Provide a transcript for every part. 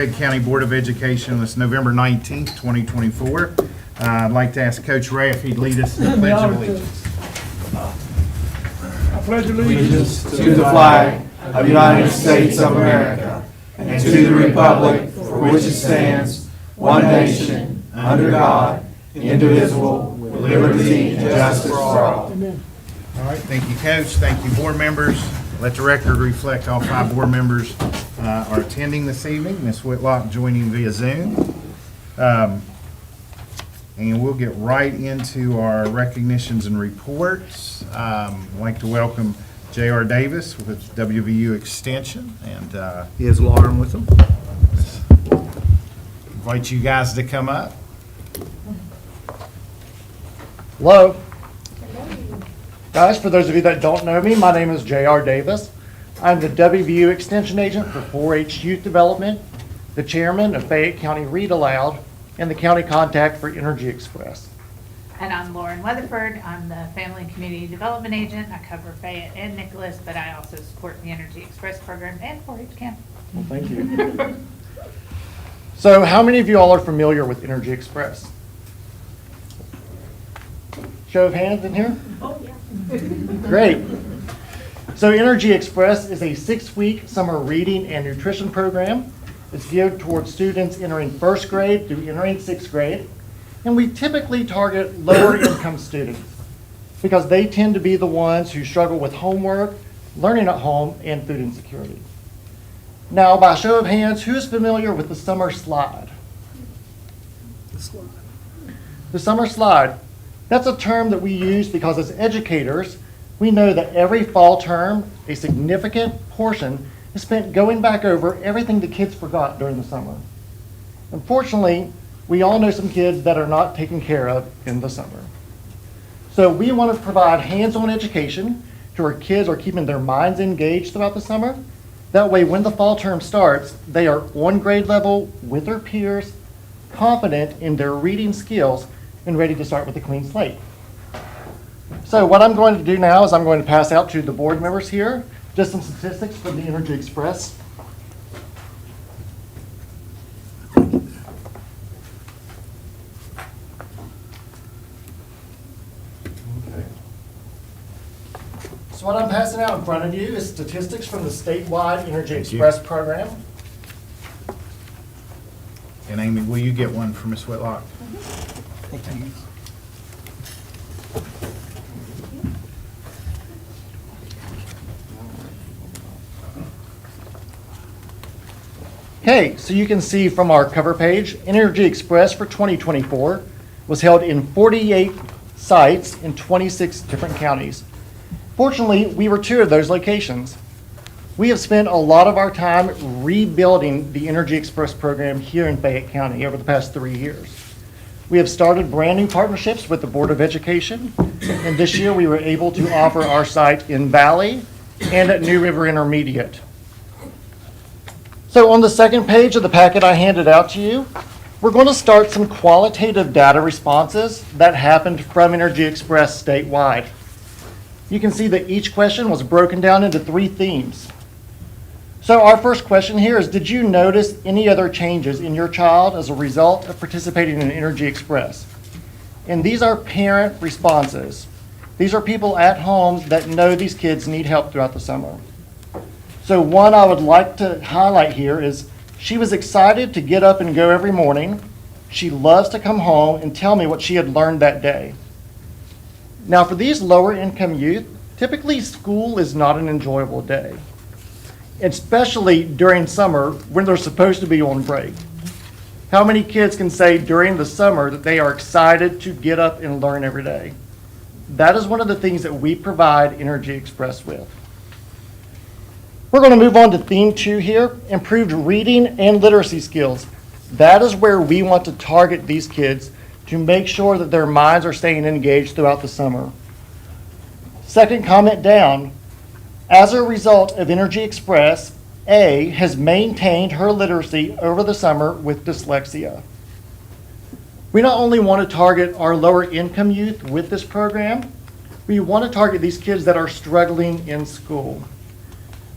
County Board of Education, it's November 19th, 2024. I'd like to ask Coach Ray if he'd lead us in the Pledge of Allegiance. I pledge allegiance to the flag of the United States of America and to the republic for which it stands, one nation, under God, indivisible, with liberty and justice for all. All right, thank you, Coach. Thank you, board members. Let the record reflect all 5 board members are attending this evening. Ms. Whitlock joining via Zoom. And we'll get right into our recognitions and reports. I'd like to welcome J.R. Davis with WVU Extension, and he has Lauren with him. Invite you guys to come up. Hello. Guys, for those of you that don't know me, my name is J.R. Davis. I'm the WVU Extension Agent for 4-H Youth Development, the Chairman of Fayette County Read Aloud, and the County Contact for Energy Express. And I'm Lauren Weatherford. I'm the Family and Community Development Agent. I cover Fayette and Nicholas, but I also support the Energy Express program and 4-H camp. Well, thank you. So how many of you all are familiar with Energy Express? Show of hands in here? Oh, yeah. Great. So Energy Express is a 6-week summer reading and nutrition program. It's geared towards students entering 1st grade through entering 6th grade. And we typically target lower income students because they tend to be the ones who struggle with homework, learning at home, and food insecurity. Now, by show of hands, who's familiar with the summer slide? The summer slide. That's a term that we use because as educators, we know that every fall term, a significant portion is spent going back over everything the kids forgot during the summer. Unfortunately, we all know some kids that are not taken care of in the summer. So we want to provide hands-on education to our kids are keeping their minds engaged throughout the summer. That way, when the fall term starts, they are on grade level with their peers, confident in their reading skills, and ready to start with a clean slate. So what I'm going to do now is I'm going to pass out to the board members here just some statistics from the Energy Express. So what I'm passing out in front of you is statistics from the statewide Energy Express program. And Amy, will you get one for Ms. Whitlock? Okay, so you can see from our cover page, Energy Express for 2024 was held in 48 sites in 26 different counties. Fortunately, we were 2 of those locations. We have spent a lot of our time rebuilding the Energy Express program here in Fayette County over the past 3 years. We have started brand new partnerships with the Board of Education, and this year we were able to offer our site in Valley and at New River Intermediate. So on the second page of the packet I handed out to you, we're going to start some qualitative data responses that happened from Energy Express statewide. You can see that each question was broken down into 3 themes. So our first question here is, did you notice any other changes in your child as a result of participating in Energy Express? And these are parent responses. These are people at home that know these kids need help throughout the summer. So one I would like to highlight here is she was excited to get up and go every morning. She loves to come home and tell me what she had learned that day. Now for these lower income youth, typically school is not an enjoyable day, especially during summer when they're supposed to be on break. How many kids can say during the summer that they are excited to get up and learn every day? That is one of the things that we provide Energy Express with. We're going to move on to theme 2 here, improved reading and literacy skills. That is where we want to target these kids to make sure that their minds are staying engaged throughout the summer. Second comment down, as a result of Energy Express, A has maintained her literacy over the summer with dyslexia. We not only want to target our lower income youth with this program, we want to target these kids that are struggling in school.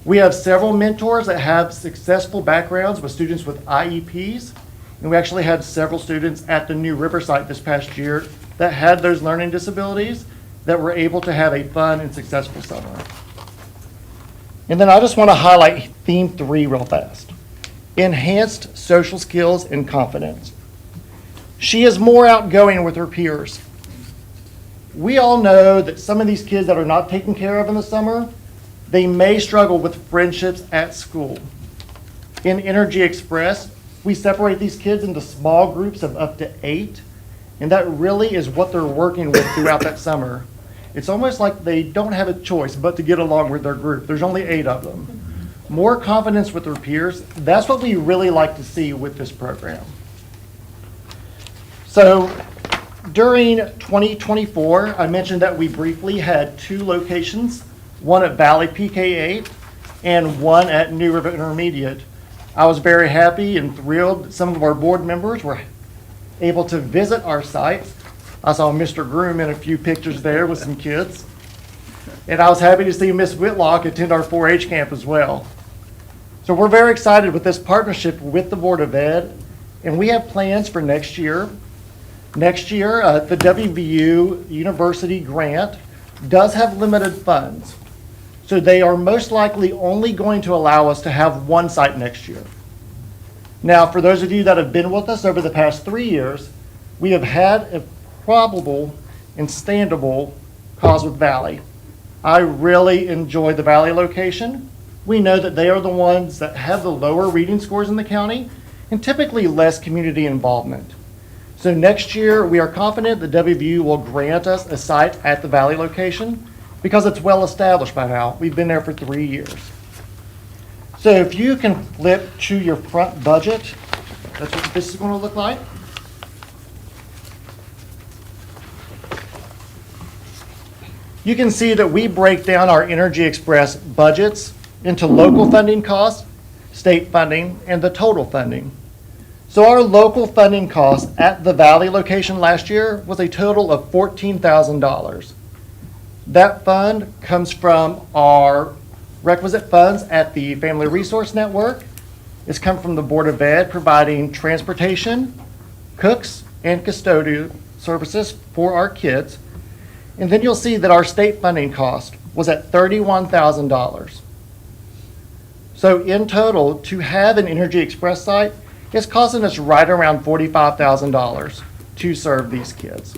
We have several mentors that have successful backgrounds with students with IEPs, and we actually had several students at the new River site this past year that had those learning disabilities that were able to have a fun and successful summer. And then I just want to highlight theme 3 real fast. Enhanced social skills and confidence. She is more outgoing with her peers. We all know that some of these kids that are not taken care of in the summer, they may struggle with friendships at school. In Energy Express, we separate these kids into small groups of up to 8, and that really is what they're working with throughout that summer. It's almost like they don't have a choice but to get along with their group. There's only 8 of them. More confidence with their peers, that's what we really like to see with this program. So during 2024, I mentioned that we briefly had 2 locations, one at Valley PK8 and one at New River Intermediate. I was very happy and thrilled that some of our board members were able to visit our sites. I saw Mr. Groom in a few pictures there with some kids. And I was happy to see Miss Whitlock attend our 4-H camp as well. So we're very excited with this partnership with the Board of Ed, and we have plans for next year. Next year, the WVU University grant does have limited funds. So they are most likely only going to allow us to have 1 site next year. Now, for those of you that have been with us over the past 3 years, we have had a probable and standable cause with Valley. I really enjoy the Valley location. We know that they are the ones that have the lower reading scores in the county and typically less community involvement. So next year, we are confident that WVU will grant us a site at the Valley location because it's well established by now. We've been there for 3 years. So if you can flip to your front budget, that's what this is going to look like. You can see that we break down our Energy Express budgets into local funding costs, state funding, and the total funding. So our local funding cost at the Valley location last year was a total of $14,000. That fund comes from our requisite funds at the Family Resource Network. It's come from the Board of Ed providing transportation, cooks, and custodial services for our kids. And then you'll see that our state funding cost was at $31,000. So in total, to have an Energy Express site, it's costing us right around $45,000 to serve these kids.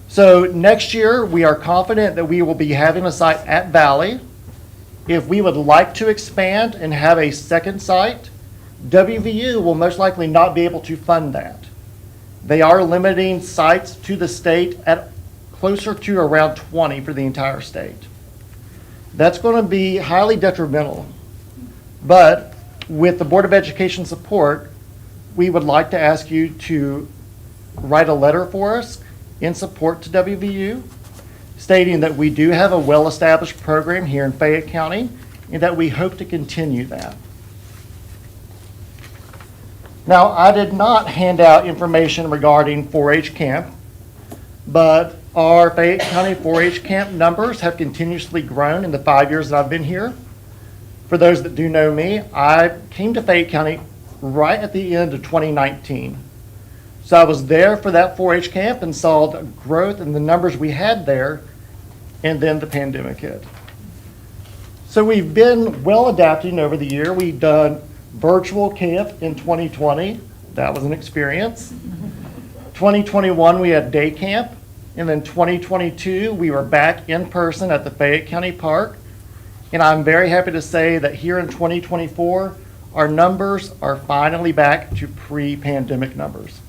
So next year, we are confident that we will be having a site at Valley. If we would like to expand and have a second site, WVU will most likely not be able to fund that. They are limiting sites to the state at closer to around 20 for the entire state. That's going to be highly detrimental. But with the Board of Education support, we would like to ask you to write a letter for us in support to WVU, stating that we do have a well-established program here in Fayette County and that we hope to continue that. Now, I did not hand out information regarding 4-H camp, but our Fayette County 4-H camp numbers have continuously grown in the 5 years that I've been here. For those that do know me, I came to Fayette County right at the end of 2019. So I was there for that 4-H camp and saw the growth in the numbers we had there, and then the pandemic hit. So we've been well adapting over the year. We've done virtual camp in 2020. That was an experience. 2021, we had day camp. And then 2022, we were back in person at the Fayette County Park. And I'm very happy to say that here in 2024, our numbers are finally back to pre-pandemic numbers.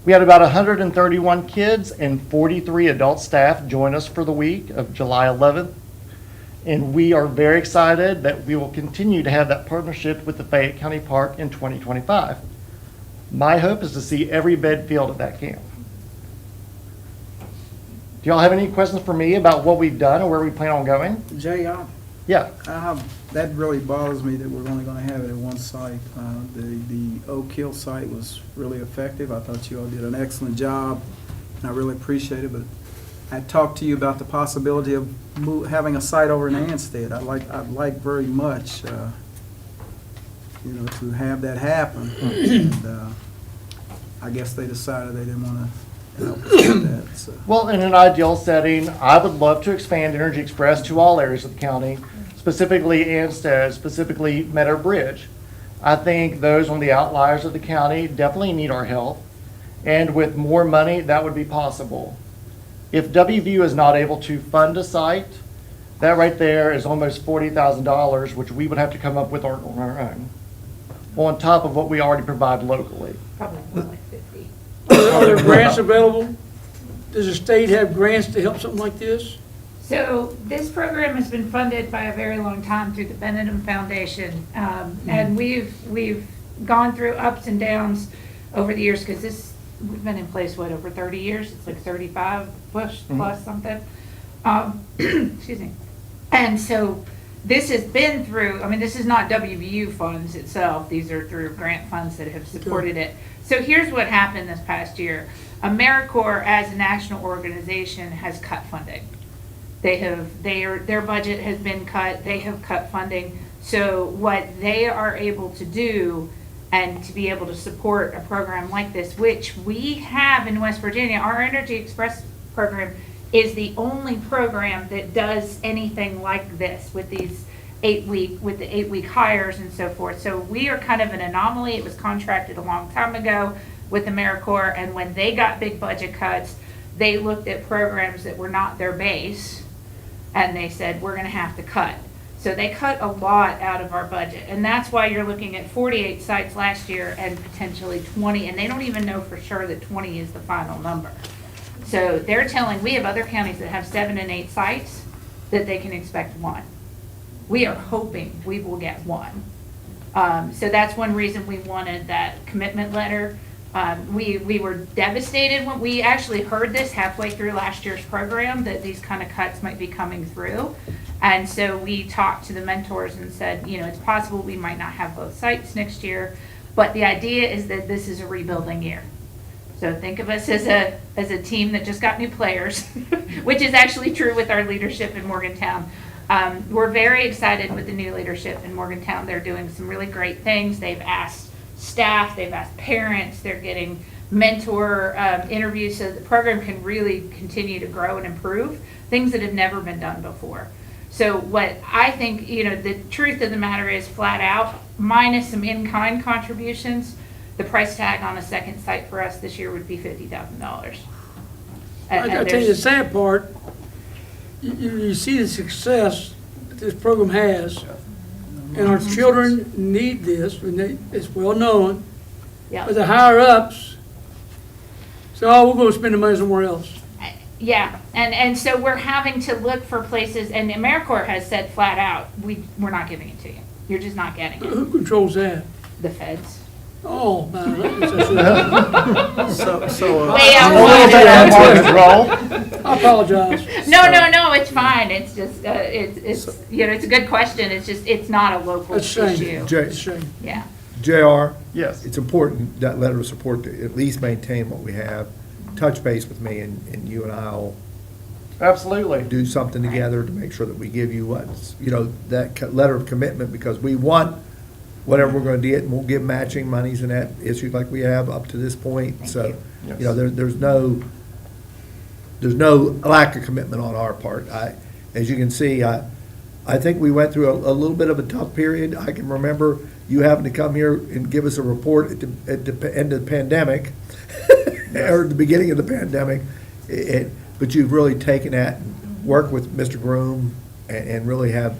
We had about 131 kids and 43 adult staff join us for the week of July 11th. And we are very excited that we will continue to have that partnership with the Fayette County Park in 2025. My hope is to see every bed filled at that camp. Do y'all have any questions for me about what we've done or where we plan on going? Jay, Yeah. that really bothers me that we're only going to have it at one site. The Oak Hill site was really effective. I thought you all did an excellent job, and I really appreciate it, but I talked to you about the possibility of having a site over in Ansted. I'd like very much, to have that happen. And I guess they decided they didn't want to help us with that, so. Well, in an ideal setting, I would love to expand Energy Express to all areas of the county, specifically Ansted, specifically Meadow Bridge. I think those on the outliers of the county definitely need our help, and with more money, that would be possible. If WVU is not able to fund a site, that right there is almost $40,000, which we would have to come up with on our own, on top of what we already provide locally. Probably more like 50. Are there grants available? Does the state have grants to help something like this? So this program has been funded by a very long time through the Benedum Foundation. And we've gone through ups and downs over the years because we've been in place, over 30 years? It's like 35 plus something. Excuse me. And so this has been through, this is not WVU funds itself. These are through grant funds that have supported it. So here's what happened this past year. AmeriCorps, as a national organization, has cut funding. Their budget has been cut. They have cut funding. So what they are able to do, and to be able to support a program like this, which we have in West Virginia, our Energy Express program is the only program that does anything like this with these 8-week hires and so forth. So we are kind of an anomaly. It was contracted a long time ago with AmeriCorps, and when they got big budget cuts, they looked at programs that were not their base, and they said, we're gonna have to cut. So they cut a lot out of our budget, and that's why you're looking at 48 sites last year and potentially 20, and they don't even know for sure that 20 is the final number. So they're telling, we have other counties that have 7 and 8 sites that they can expect 1. We are hoping we will get 1. So that's one reason we wanted that commitment letter. We were devastated when we actually heard this halfway through last year's program, that these kind of cuts might be coming through. And so we talked to the mentors and said, it's possible we might not have both sites next year, but the idea is that this is a rebuilding year. So think of us as a team that just got new players, which is actually true with our leadership in Morgantown. We're very excited with the new leadership in Morgantown. They're doing some really great things. They've asked staff, they've asked parents, they're getting mentor interviews so the program can really continue to grow and improve, things that have never been done before. So what I think, the truth of the matter is, flat out, minus some in-kind contributions, the price tag on a second site for us this year would be $50,000. I tell you the sad part, you see the success that this program has, and our children need this, and it's well known. Yeah. But the higher ups say, oh, we're going to spend the money somewhere else. Yeah, and so we're having to look for places, and AmeriCorps has said flat out, we're not giving it to you. You're just not getting it. Who controls that? The feds. Oh, man. Way out west. I apologize. No, it's fine. It's just, it's a good question. It's just, it's not a local That's a issue. shame. It's a shame. Yeah. JR? Yes. It's important, that letter of support, to at least maintain what we have. Touch base with me, and you and I will Absolutely. do something together to make sure that we give you what's, that letter of commitment, because we want whatever we're going to get, and we'll give matching monies in that issue like we have up to this point. So, Yes. there's no lack of commitment on our part. As you can see, I think we went through a little bit of a tough period. I can remember you having to come here and give us a report at the end of the pandemic, or the beginning of the pandemic. But you've really taken that and worked with Mr. Groom and really have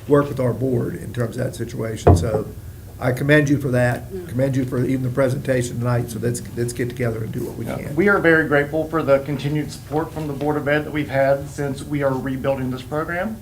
worked with our board in terms of that situation. So I commend you for that. Commend you for even the presentation tonight. So let's get together and do what we can. We are very grateful for the continued support from the Board of Ed that we've had since we are rebuilding this program,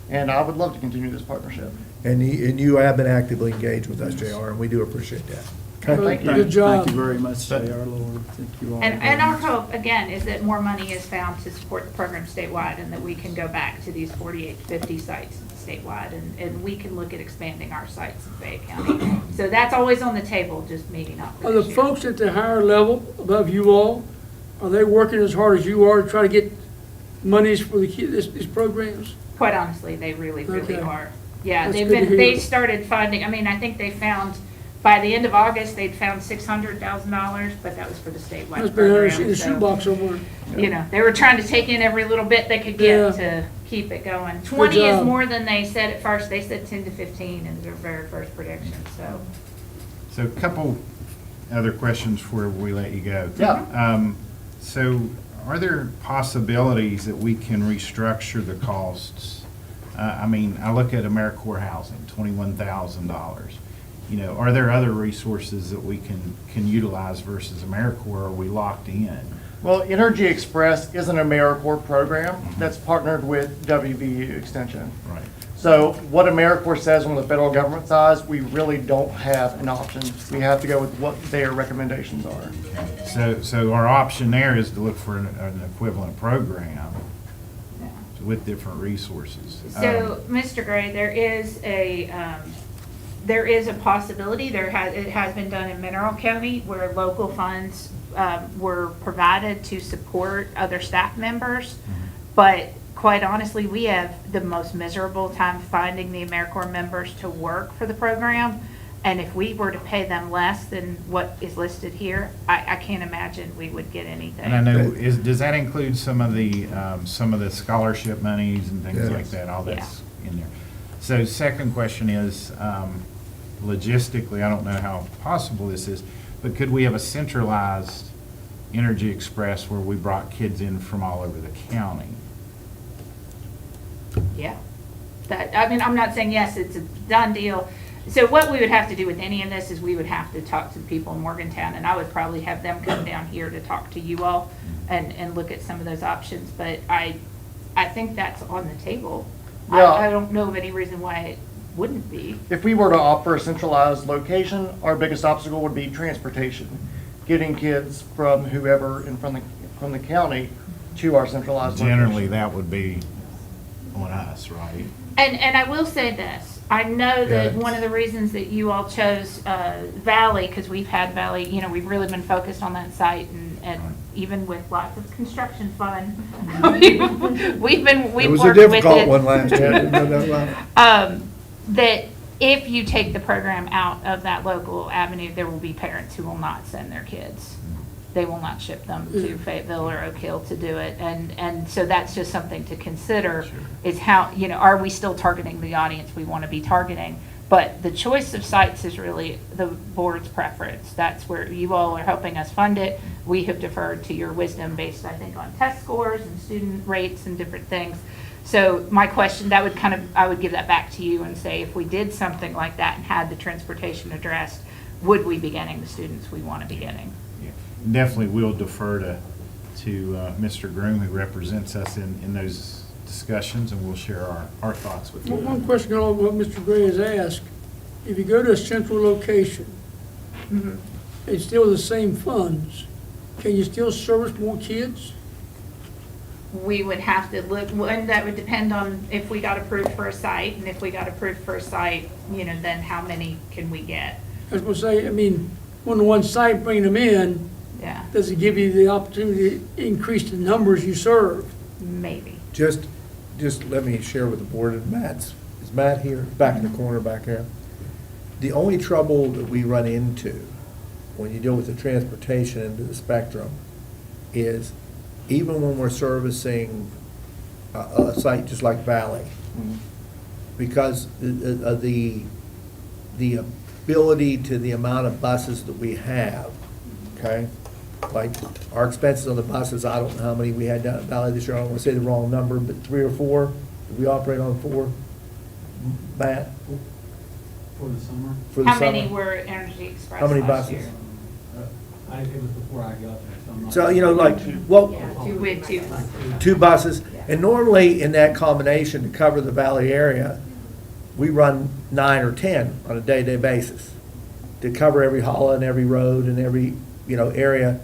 and I would love to continue this partnership. And you have been actively engaged with us, JR, and we do appreciate that. Thank you. Good job. Thank you very much, J.R. Lord. Thank you all. And our hope, again, is that more money is found to support the program statewide, and that we can go back to these 48 to 50 sites statewide, and we can look at expanding our sites in Fayette County. So that's always on the table, just maybe not for Are this the year. folks at the higher level above you all, Are they working as hard as you are to try to get monies for these programs? Quite honestly, they really, really Okay. are. Yeah, That's they've good to been, they hear. started funding, I mean, I think they found, by the end of August, they'd found $600,000, but that was for the statewide Must be in program. the so, shoebox somewhere. You know, they were trying to take in every little bit they could Yeah. get to keep it going. 20 is job. more than they said at first. They said 10 to 15 in their very first prediction, so. So a couple other questions before we let you go. Yeah. So are there possibilities that we can restructure the costs? I mean, I look at AmeriCorps Housing, $21,000. You know, are there other resources that we can utilize versus AmeriCorps? Are we locked in? Well, Energy Express is an AmeriCorps program that's partnered with WVU Extension. Right. So what AmeriCorps says on the federal government side, we really don't have an option. We have to go with what their recommendations are. So our option there is to look for an equivalent program with different resources. So, Mr. Gray, there is a possibility, it has been done in Mineral County where local funds were provided to support other staff members. But quite honestly, we have the most miserable time finding the AmeriCorps members to work for the program. And if we were to pay them less than what is listed here, I can't imagine we would get anything. And I know, does that include some of the scholarship monies and things Yes. like that, all that's in there? So second question is, logistically, I don't know how possible this is, but could we have a centralized Energy Express where we brought kids in from all over the county? Yeah. I mean, I'm not saying yes, it's a done deal. So what we would have to do with any of this is we would have to talk to the people in Morgantown, and I would probably have them come down here to talk to you all and look at some of those options. But I think that's on the table. Yeah. I don't know of any reason why it wouldn't be. If we were to offer a centralized location, our biggest obstacle would be transportation. Getting kids from whoever from the county to our centralized location. Generally, that would be on us, right? And I will say this, I know that Yeah. one of the reasons that you all chose Valley, because we've had Valley, you know, we've really been focused on that site, and even with lots of construction fun, we've It worked with it. was a difficult one last year. No doubt about it. That if you take the program out of that local avenue, there will be parents who will not send their kids. They will not ship them to Fayetteville or Oak Hill to do it. And so that's just something to consider, is how, you know, are we still targeting the audience we want to be targeting? But the choice of sites is really the board's preference. That's where you all are helping us fund it. We have deferred to your wisdom based, I think, on test scores and student rates and different things. So my question, I would give that back to you and say, if we did something like that and had the transportation addressed, would we be getting the students we want to be getting? Yeah. Definitely will defer to Mr. Groom, who represents us in those discussions, and we'll share our thoughts with you. One question on what Mr. Gray has asked. If you go to a central location, and still the same funds, can you still service more kids? We would have to look, and that would depend on if we got approved for a site, and if we got approved for a site, you know, then how many can we get? I was going to say, I mean, on one site, bringing them in, Yeah, does it give you the opportunity to increase the numbers you serve? maybe. Just let me share with the board, and is Matt here, back in the corner back there? The only trouble that we run into when you deal with the transportation into the spectrum is even when we're servicing a site just like Valley, because of the ability to the amount of buses that we have, okay? Like, our expenses on the buses, I don't know how many we had down at Valley this year, I don't want to say the wrong number, but 3 or 4? Did we operate on 4? Matt? For the summer? For the How many summer? were Energy Express How many last buses? year? It was before I got there, so I'm not. So, you know, like, well, We had 2 buses. 2 buses, and normally in that combination to cover the Valley area, we run 9 or 10 on a day-to-day basis to cover every hollow and every road and every, you know, area.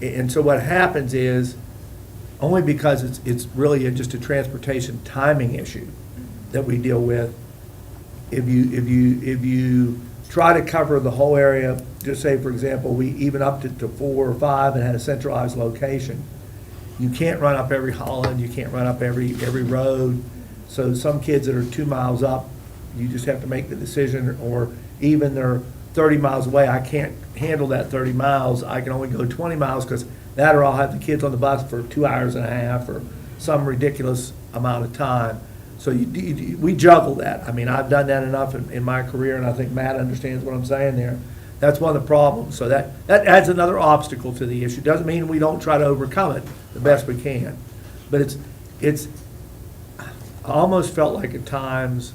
And so what happens is, only because it's really just a transportation timing issue that we deal with, if you try to cover the whole area. Just say, for example, we even upped it to 4 or 5 and had a centralized location. You can't run up every Holland, you can't run up every road. So some kids that are 2 miles up, you just have to make the decision, or even they're 30 miles away, I can't handle that 30 miles, I can only go 20 miles, because that or I'll have the kids on the bus for 2 hours and a half, or some ridiculous amount of time. So we juggle that. I mean, I've done that enough in my career, and I think Matt understands what I'm saying there. That's one of the problems. So that adds another obstacle to the issue. Doesn't mean we don't try to overcome it the best we can. But I almost felt like at times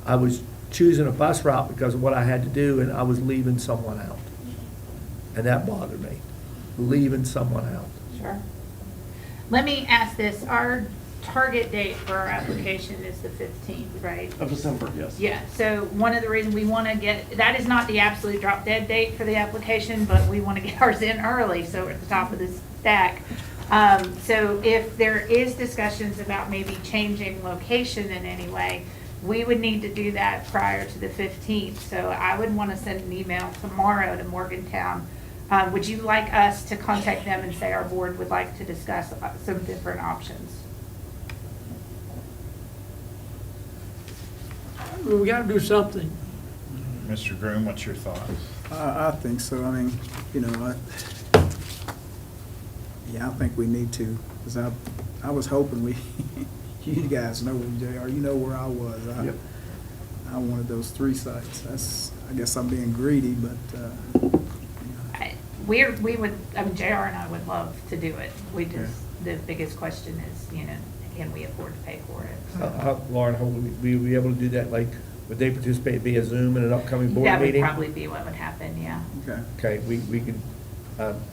I was choosing a bus route because of what I had to do, and I was leaving someone out. And that bothered me, leaving someone out. Sure. Let me ask this, our target date for our application is the 15th, right? Of December, yes. Yeah, so one of the reasons we want to get, that is not the absolute drop dead date for the application, but we want to get ours in early, so we're at the top of the stack. So if there is discussions about maybe changing location in any way, we would need to do that prior to the 15th. So I would want to send an email tomorrow to Morgantown. Would you like us to contact them and say our board would like to discuss some different options? We gotta do something. Mr. Groom, what's your thoughts? I think so. I mean, I think we need to, because I was hoping you guys know, JR, you know where I was. Yep. I wanted those 3 sites. I guess I'm being greedy, but, We would, JR and I would love to do it. The biggest question is, can we afford to pay for it? Lauren, how would we be able to do that? Like, would they participate via Zoom in an upcoming board That would meeting? probably be what would happen, yeah. okay. Okay, we could,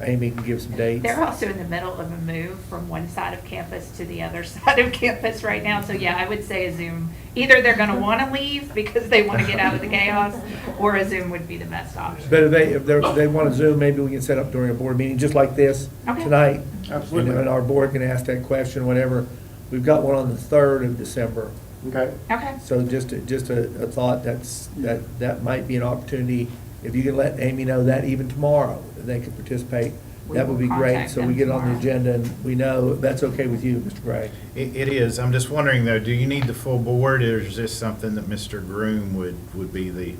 Amy can give some dates. They're also in the middle of a move from one side of campus to the other side of campus right now. So yeah, I would say a Zoom. Either they're going to want to leave because they want to get out of the chaos, or a Zoom would be the best option. But if they want to Zoom, maybe we can set up during a board meeting, just like this Okay. tonight. Absolutely. And our board can ask that question, whatever. We've got one on the 3rd of December. Okay. Okay. So just a thought, that might be an opportunity. If you can let Amy know that even tomorrow, that they could participate, We that would be will great. contact So we them get on the tomorrow. agenda and we know, that's okay with you, Mr. Gray. It is. I'm just wondering, though, do you need the full board, or is this something that Mr. Groom would be the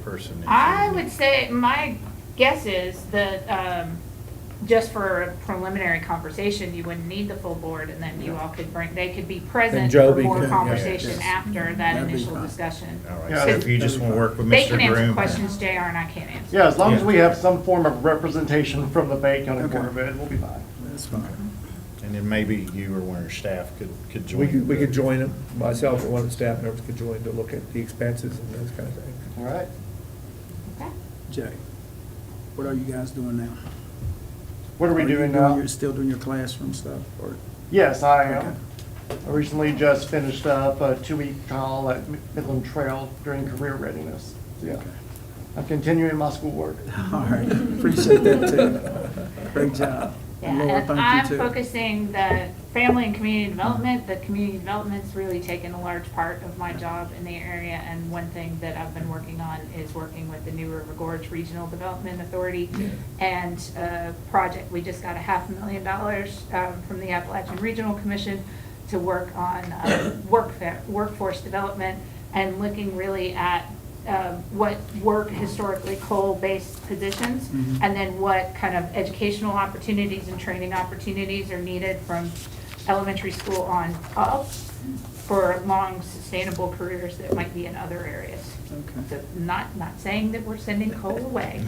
person? that I you- would say, my guess is that just for a preliminary conversation, you wouldn't need the full board, and then you all could they could be present And for Joby more could, yeah. conversation Yes. after that That'd be initial fine. discussion. All right, Yeah, so if you just want to work with They Mr. can answer Groom. questions, JR and I can't answer. Yeah, as long as Yeah. we have some form of representation from the Bay County Okay. Board of Ed, we'll be fine. That's fine. And then maybe you or one of your staff could join. We could join them, myself or one of the staff members could join to look at the expenses and those kind of things. All right. Okay. Jay, what are you guys doing now? What are we doing now? You're still doing your classroom stuff, or? Yes, I am. Okay. I recently just finished up a 2-week trial at Midland Trail during career readiness. So, yeah, Okay. I'm continuing my schoolwork. All right, appreciate that too. Great job. Yeah, And Laura, and thank I'm you too. focusing the family and community development. The community development's really taken a large part of my job in the area, and one thing that I've been working on is working with the New River Gorge Regional Development Authority and a project. We just got $500,000 from the Appalachian Regional Commission to work on workforce development and looking really at what work historically coal-based positions, Mhm. and then what kind of educational opportunities and training opportunities are needed from elementary school on up for long, sustainable careers that might be in other areas. Okay. So not saying that we're sending coal away,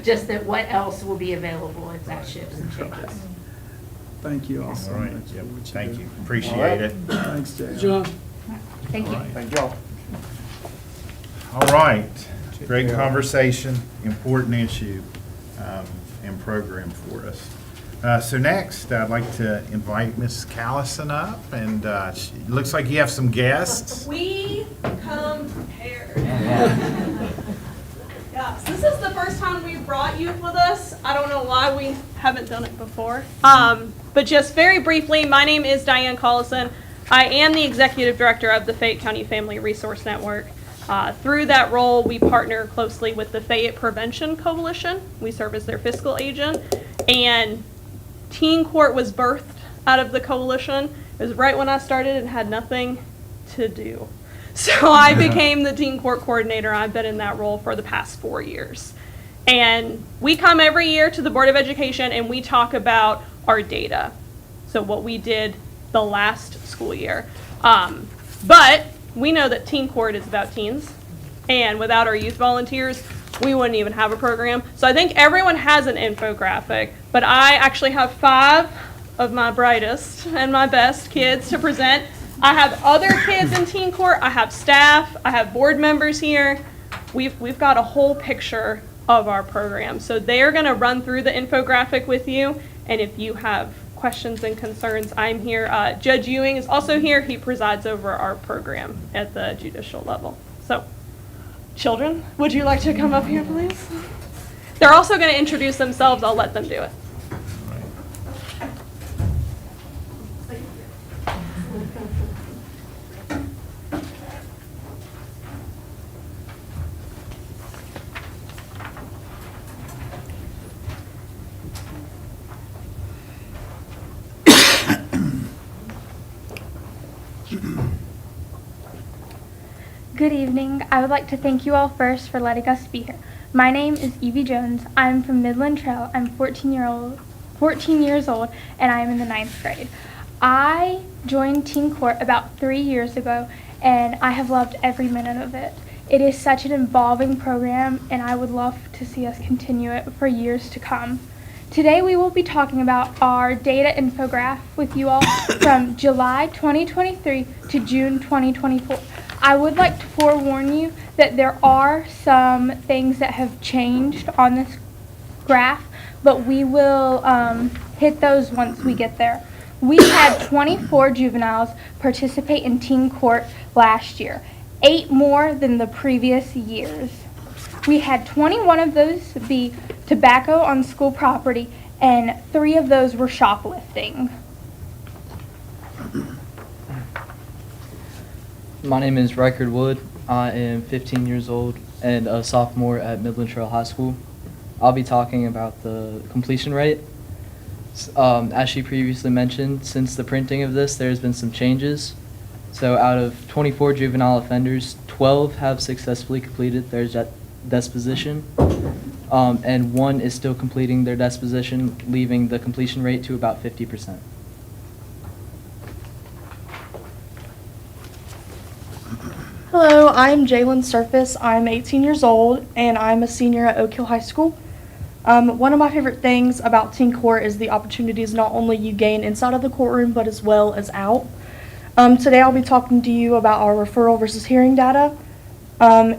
just that what else will be available if that shifts and changes. Thank you all so All right, much. yep, for what thank do. you. Appreciate it. Thanks, Jay. John? Thank you. Thank y'all. All right, great conversation, important issue, and program for us. So next, I'd like to invite Ms. Callison up, and it looks like you have some guests. We come prepared. Yes, this is the first time we've brought youth with us. I don't know why we haven't done it before. But just very briefly, my name is Diane Collison. I am the executive director of the Fayette County Family Resource Network. Through that role, we partner closely with the Fayette Prevention Coalition. We serve as their fiscal agent. And Teen Court was birthed out of the coalition. It was right when I started and had nothing to do. So I became the Teen Court coordinator. I've been in that role for the past 4 years. And we come every year to the Board of Education and we talk about our data. So what we did the last school year. But we know that Teen Court is about teens. And without our youth volunteers, we wouldn't even have a program. So I think everyone has an infographic, but I actually have 5 of my brightest and my best kids to present. I have other kids in Teen Court. I have staff. I have board members here. We've got a whole picture of our program. So they're going to run through the infographic with you. And if you have questions and concerns, I'm here. Judge Ewing is also here. He presides over our program at the judicial level. So, children, would you like to come up here, please? They're also going to introduce themselves. I'll let them do it. Good evening. I would like to thank you all first for letting us be here. My name is Evie Jones. I'm from Midland Trail. I'm 14 years old, and I am in the 9th grade. I joined Teen Court about 3 years ago, and I have loved every minute of it. It is such an involving program, and I would love to see us continue it for years to come. Today we will be talking about our data infographic with you all from July 2023 to June 2024. I would like to forewarn you that there are some things that have changed on this graph, but we will hit those once we get there. We had 24 juveniles participate in Teen Court last year, 8 more than the previous years. We had 21 of those be tobacco on school property, and 3 of those were shoplifting. My name is Rikard Wood. I am 15 years old and a sophomore at Midland Trail High School. I'll be talking about the completion rate. As she previously mentioned, since the printing of this, there's been some changes. So out of 24 juvenile offenders, 12 have successfully completed their disposition, and 1 is still completing their disposition, leaving the completion rate to about 50%. Hello, I'm Jalen Surface. I'm 18 years old, and I'm a senior at Oak Hill High School. One of my favorite things about Teen Court is the opportunities not only you gain inside of the courtroom, but as well as out. Today I'll be talking to you about our referral versus hearing data. So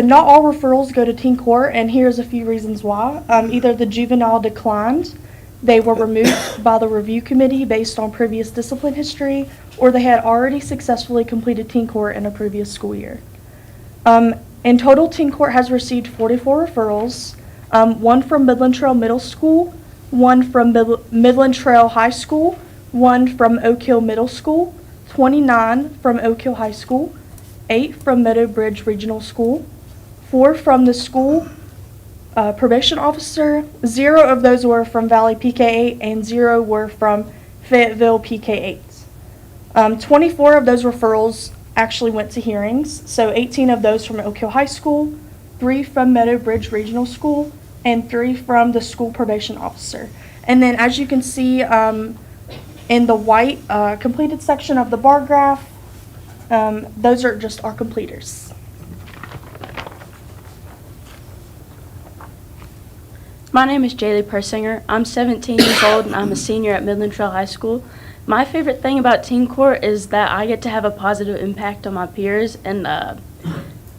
not all referrals go to Teen Court, and here's a few reasons why. Either the juvenile declined, they were removed by the review committee based on previous discipline history, or they had already successfully completed Teen Court in a previous school year. In total, Teen Court has received 44 referrals, 1 from Midland Trail Middle School, 1 from Midland Trail High School, 1 from Oak Hill Middle School, 29 from Oak Hill High School, 8 from Meadow Bridge Regional School, 4 from the school probation officer, 0 of those were from Valley PK8, and 0 were from Fayetteville PK8s. 24 of those referrals actually went to hearings, so 18 of those from Oak Hill High School, 3 from Meadow Bridge Regional School, and 3 from the school probation officer. And then as you can see in the white completed section of the bar graph, those are just our completers. My name is Jaylee Persinger. I'm 17 years old and I'm a senior at Midland Trail High School. My favorite thing about Teen Court is that I get to have a positive impact on my peers and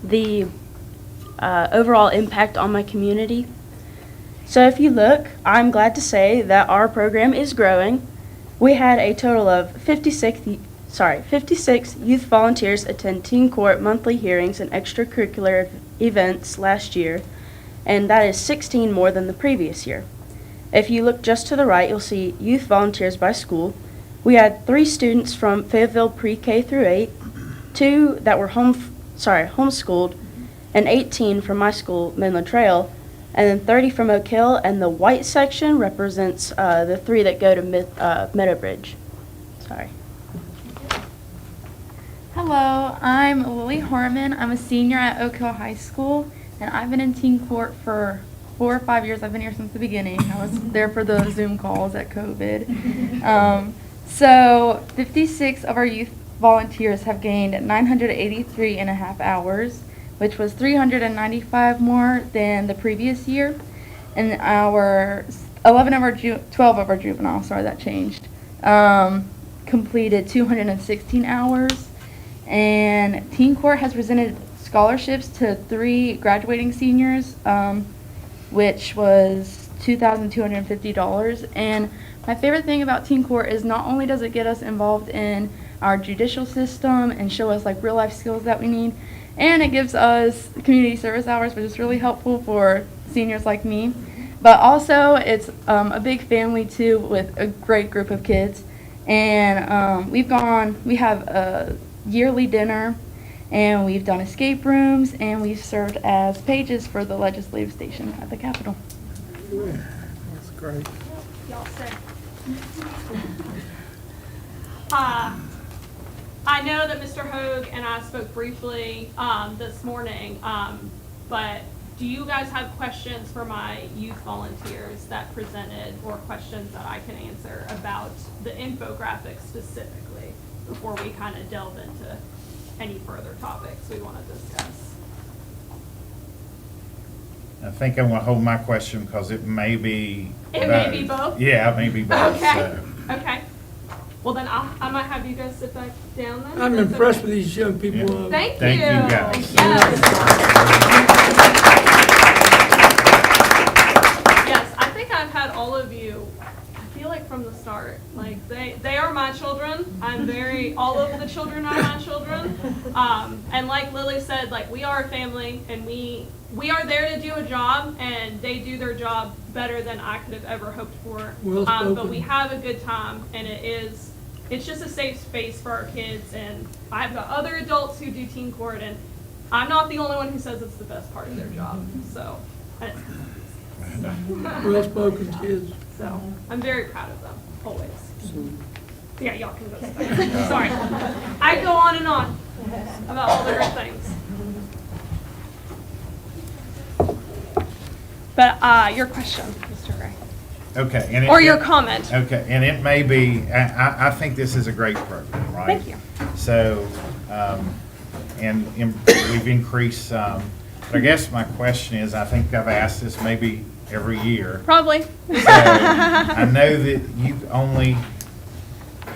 the overall impact on my community. So if you look, I'm glad to say that our program is growing. We had a total of 56 youth volunteers attend Teen Court monthly hearings and extracurricular events last year, and that is 16 more than the previous year. If you look just to the right, you'll see youth volunteers by school. We had 3 students from Fayetteville Pre-K through 8, 2 that were homeschooled, and 18 from my school, Midland Trail, and then 30 from Oak Hill, and the white section represents the 3 that go to Meadowbridge. Sorry. Hello, I'm Lily Harmon. I'm a senior at Oak Hill High School, and I've been in teen court for 4 or 5 years. I've been here since the beginning. I was there for the Zoom calls at COVID. So 56 of our youth volunteers have gained 983 and a half hours, which was 395 more than the previous year. And our 12 of our juveniles, sorry, that changed, completed 216 hours. And Teen Court has presented scholarships to 3 graduating seniors, which was $2,250. And my favorite thing about Teen Court is not only does it get us involved in our judicial system and show us like real life skills that we need, and it gives us community service hours, which is really helpful for seniors like me. But also it's a big family too, with a great group of kids. And we have a yearly dinner, and we've done escape rooms, and we've served as pages for the legislative station at the Capitol. That's great. Y'all say. I know that Mr. Hoag and I spoke briefly this morning, but do you guys have questions for my youth volunteers that presented, or questions that I can answer about the infographic specifically before we kind of delve into any further topics we want to discuss? I think I want to hold my question because it may be. It may be both? Yeah, it may be both. Okay, so. okay. Well, then I might have you guys sit back down then. I'm That's impressed okay. with these young people. Yeah. Thank you. Thank you, guys. Yes, I think I've had all of you, I feel like from the start, like they are my children. All of the children are my children. And like Lily said, like we are a family, and we are there to do a job, and they do their job better than I could have ever hoped for. Well spoken. But we have a good time, and it's just a safe space for our kids. And I've got other adults who do teen court, and I'm not the only one who says it's the best part of their job. So, Well spoken kids. so I'm very proud of them, always. Yeah, y'all can go sit back. Sorry. I go on and on about all the great things. But your question, Mr. Gray. Okay. And Or your comment. Okay, and it may be, I think this is a great program, right? Thank you. So, we've increased some. But I guess my question is, I think I've asked this maybe every year. Probably. So I know that you only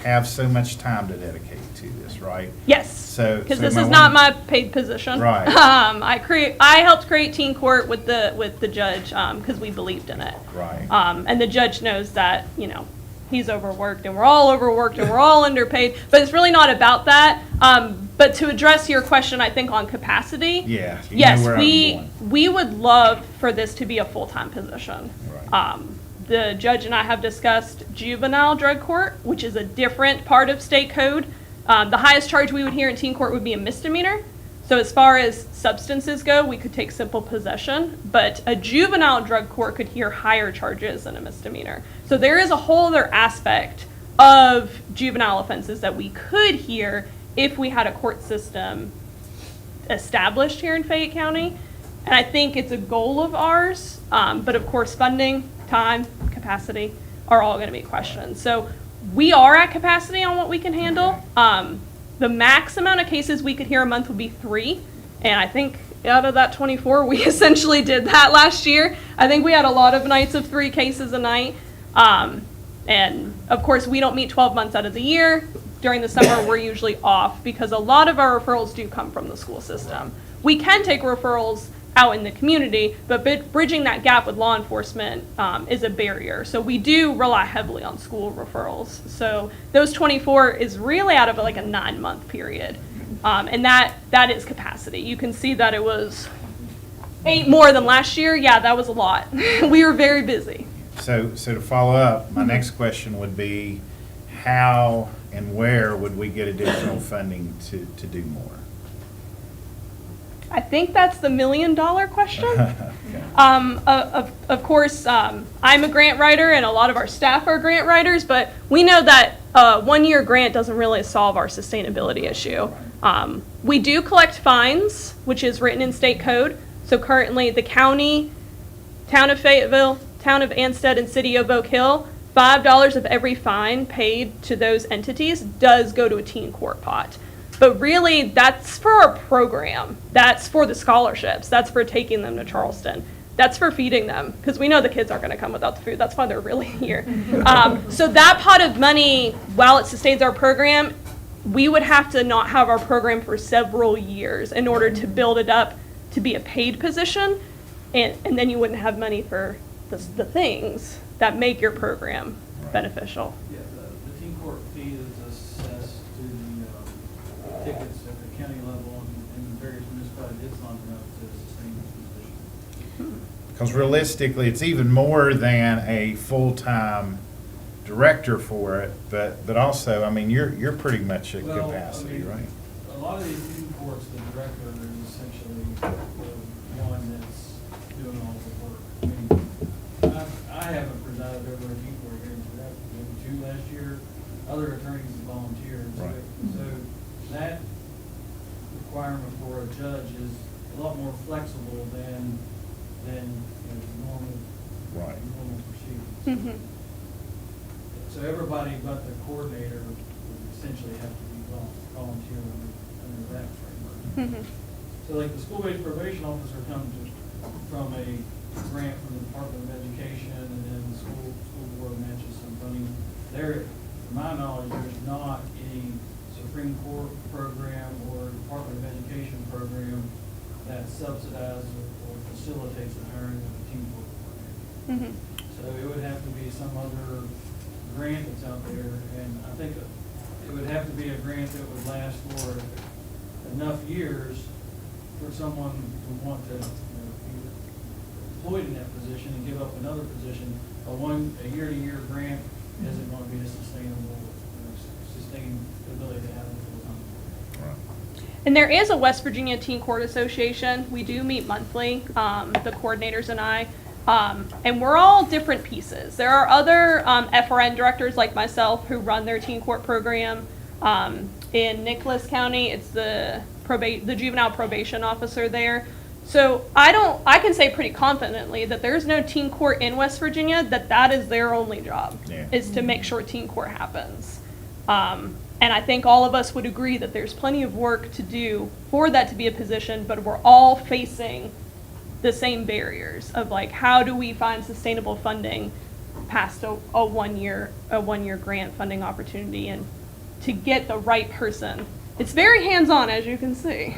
have so much time to dedicate to this, right? Yes. So Because so this my is not one- my paid position. Right. I helped create teen court with the judge because we believed in it. Right. And the judge knows that, he's overworked, and we're all overworked, and we're all underpaid. But it's really not about that. But to address your question, I think on capacity. Yeah. you know Yes, where I'm going. we would love for this to be a full-time position. Right. The judge and I have discussed juvenile drug court, which is a different part of state code. The highest charge we would hear in teen court would be a misdemeanor. So as far as substances go, we could take simple possession, but a juvenile drug court could hear higher charges than a misdemeanor. So there is a whole other aspect of juvenile offenses that we could hear if we had a court system established here in Fayette County. And I think it's a goal of ours, but of course funding, time, capacity are all going to be questions. So we are at capacity on what we can handle. The max amount of cases we could hear a month would be 3. And I think out of that 24, we essentially did that last year. I think we had a lot of nights of 3 cases a night. And of course, we don't meet 12 months out of the year. During the summer, we're usually off because a lot of our referrals do come from the school system. We can take referrals out in the community, but bridging that gap with law enforcement is a barrier. So we do rely heavily on school referrals. So those 24 is really out of like a 9-month period. And that is capacity. You can see that it was 8 more than last year. Yeah, that was a lot. We were very busy. So to follow up, my next question would be, how And where would we get additional funding to do more? I think that's the $1 million question. Okay. Of course, I'm a grant writer and a lot of our staff are grant writers, but we know that a one-year grant doesn't really solve our sustainability issue. We do collect fines, which is written in state code. So currently the county, town of Fayetteville, town of Anstead, and city of Oak Hill, $5 of every fine paid to those entities does go to a teen court pot. But really, that's for our program. That's for the scholarships. That's for taking them to Charleston. That's for feeding them, because we know the kids aren't going to come without the food. That's why they're really here. So that pot of money, while it sustains our program, we would have to not have our program for several years in order to build it up to be a paid position, and then you wouldn't have money for the things that make your program beneficial. Yeah, the teen court fee is assessed to the tickets at the county level and various municipalities. It's not enough to sustain this position. Because realistically, it's even more than a full-time director for it, but also, I mean, you're pretty much at Well, capacity, I mean, right? A lot of these teen courts, the director is essentially the one that's doing all the work. I mean, I haven't presided over a teen court hearing, so that was two last year. Other attorneys have volunteered. Right. So that requirement for a judge is a lot more flexible than normal Right. proceedings. So everybody but the coordinator would essentially have to be volunteer under that framework. So like the school-based probation officer comes from a grant from the Department of Education, and then the school board matches some funding. There, to my knowledge, there's not any Supreme Court program or Department of Education program that subsidizes or facilitates the hiring of a teen court coordinator. So it would have to be some other grant that's out there, and I think it would have to be a grant that would last for enough years for someone to want to be employed in that position and give up another position. A year-to-year grant isn't going to be a sustainable, sustainability to have it full-time. And there is a West Virginia Teen Court Association. We do meet monthly, the coordinators and I. And we're all different pieces. There are other FRN directors like myself who run their teen court program. In Nicholas County, it's the juvenile probation officer there. So I can say pretty confidently that there's no teen court in West Virginia that is their only job, is to make sure teen court happens. And I think all of us would agree that there's plenty of work to do for that to be a position, but we're all facing the same barriers of like, how do we find sustainable funding past a one-year grant funding opportunity, and to get the right person. It's very hands-on, as you can see.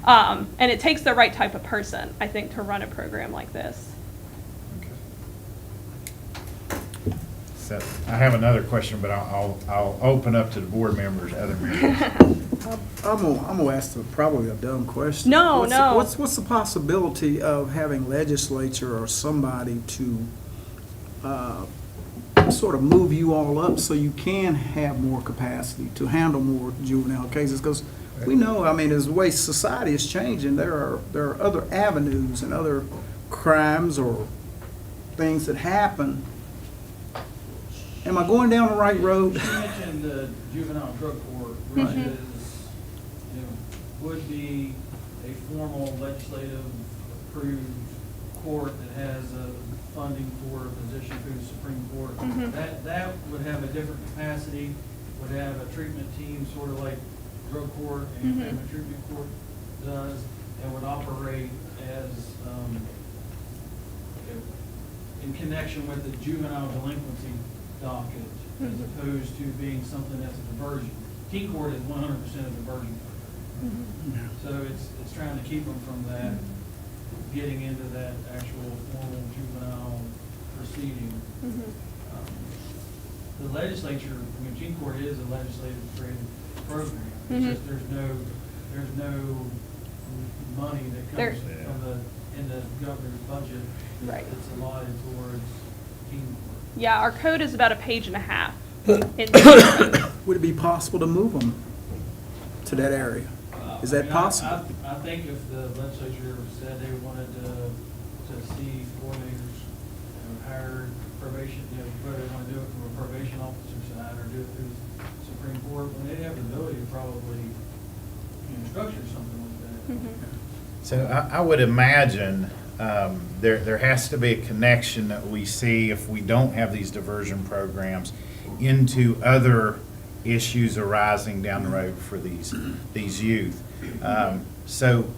And it takes the right type of person, I think, to run a program like this. So I have another question, but I'll open up to the board members, other members. I'm gonna ask probably a dumb question. No. What's the possibility of having legislature or somebody to sort of move you all up so you can have more capacity to handle more juvenile cases? Because we know, I mean, as the way society is changing, there are other avenues and other crimes or things that happen. Am I going down the right road? You mentioned the juvenile drug court, which is, would be a formal legislative approved court that has funding for a position through the Supreme Court. That would have a different capacity, would have a treatment team sort of like drug court and family treatment court does, and would operate as in connection with the juvenile delinquency docket, as opposed to being something that's a diversion. Teen court is 100% a diversion. So it's trying to keep them from that, getting into that actual formal juvenile proceeding. The legislature, I mean, teen court is a legislative created program. It's just there's no money that comes in the governor's budget that's allotted towards teen court. Yeah, our code is about a page and a half Would it be possible to move them to that area? Is that possible? I think if the legislature said they wanted to see coordinators, hire probation, whether they want to do it from a probation officer side or do it through the Supreme Court, when they have the ability to probably, structure something like that. So I would imagine there has to be a connection that we see if we don't have these diversion programs into other issues arising down the road for these youth. So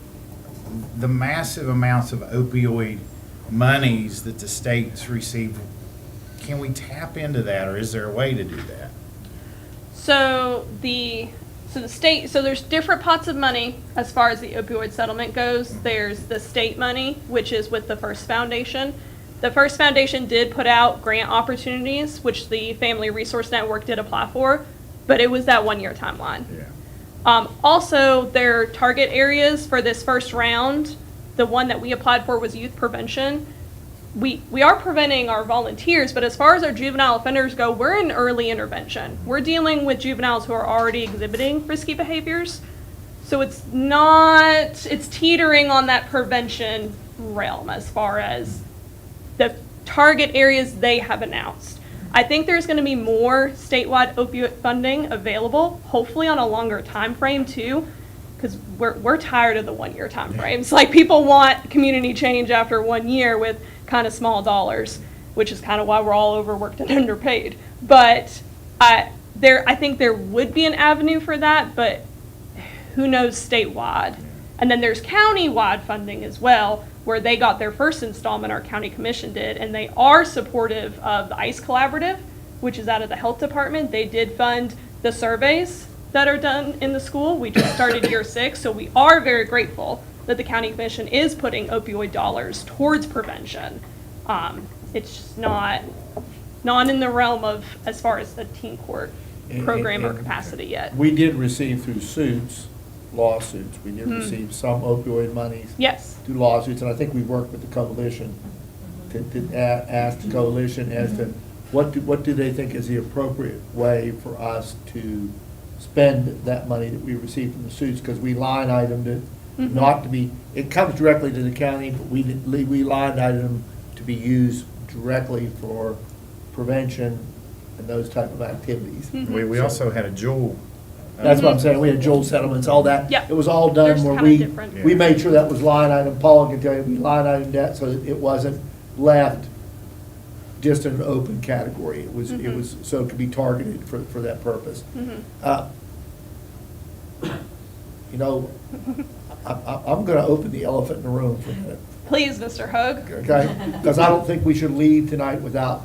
the massive amounts of opioid monies that the states receive, can we tap into that, or is there a way to do that? So the state, so there's different pots of money as far as the opioid settlement goes. There's the state money, which is with the First Foundation. The First Foundation did put out grant opportunities, which the Family Resource Network did apply for, but it was that 1-year timeline. Yeah. Also, their target areas for this first round, the one that we applied for was youth prevention. We are preventing our volunteers, but as far as our juvenile offenders go, we're in early intervention. We're dealing with juveniles who are already exhibiting risky behaviors. So it's teetering on that prevention realm as far as the target areas they have announced. I think there's going to be more statewide opioid funding available, hopefully on a longer time frame too, because we're tired of the 1-year time frames. Like, people want community change after 1 year with kind of small dollars, which is kind of why we're all overworked and underpaid. But I think there would be an avenue for that, but who knows statewide. And then there's county-wide funding as well, where they got their first installment, our county commission did, and they are supportive of the ICE Collaborative, which is out of the health department. They did fund the surveys that are done in the school. We just started year 6, so we are very grateful that the county commission is putting opioid dollars towards prevention. It's just not in the realm of, as far as the teen court program or capacity yet. We did receive through lawsuits, we did receive some opioid monies. Yes. Through lawsuits, and I think we worked with the coalition to ask the coalition as to what do they think is the appropriate way for us to spend that money that we received from the suits, because we line itemed it not to be, it comes directly to the county, but we line item to be used directly for prevention and those type of activities. We also had a Juul. That's what I'm saying, we had Joel settlements, all that. Yeah. It was all done There's where kinda different. we made sure that was line item, Paul can tell you, we line itemed that so that it wasn't left just in an open category. It was, so it could be targeted for that purpose. I'm gonna open the elephant in the room for a minute. Please, Mr. Hoag. Okay? Because I don't think we should leave tonight without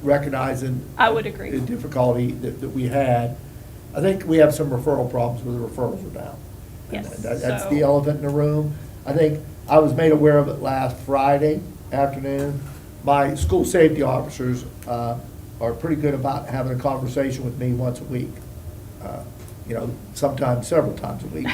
recognizing I would agree. the difficulty that we had. I think we have some referral problems where the referrals are down. Yes, And that's so- the elephant in the room. I think I was made aware of it last Friday afternoon. My school safety officers are pretty good about having a conversation with me once a week. Sometimes several times a week.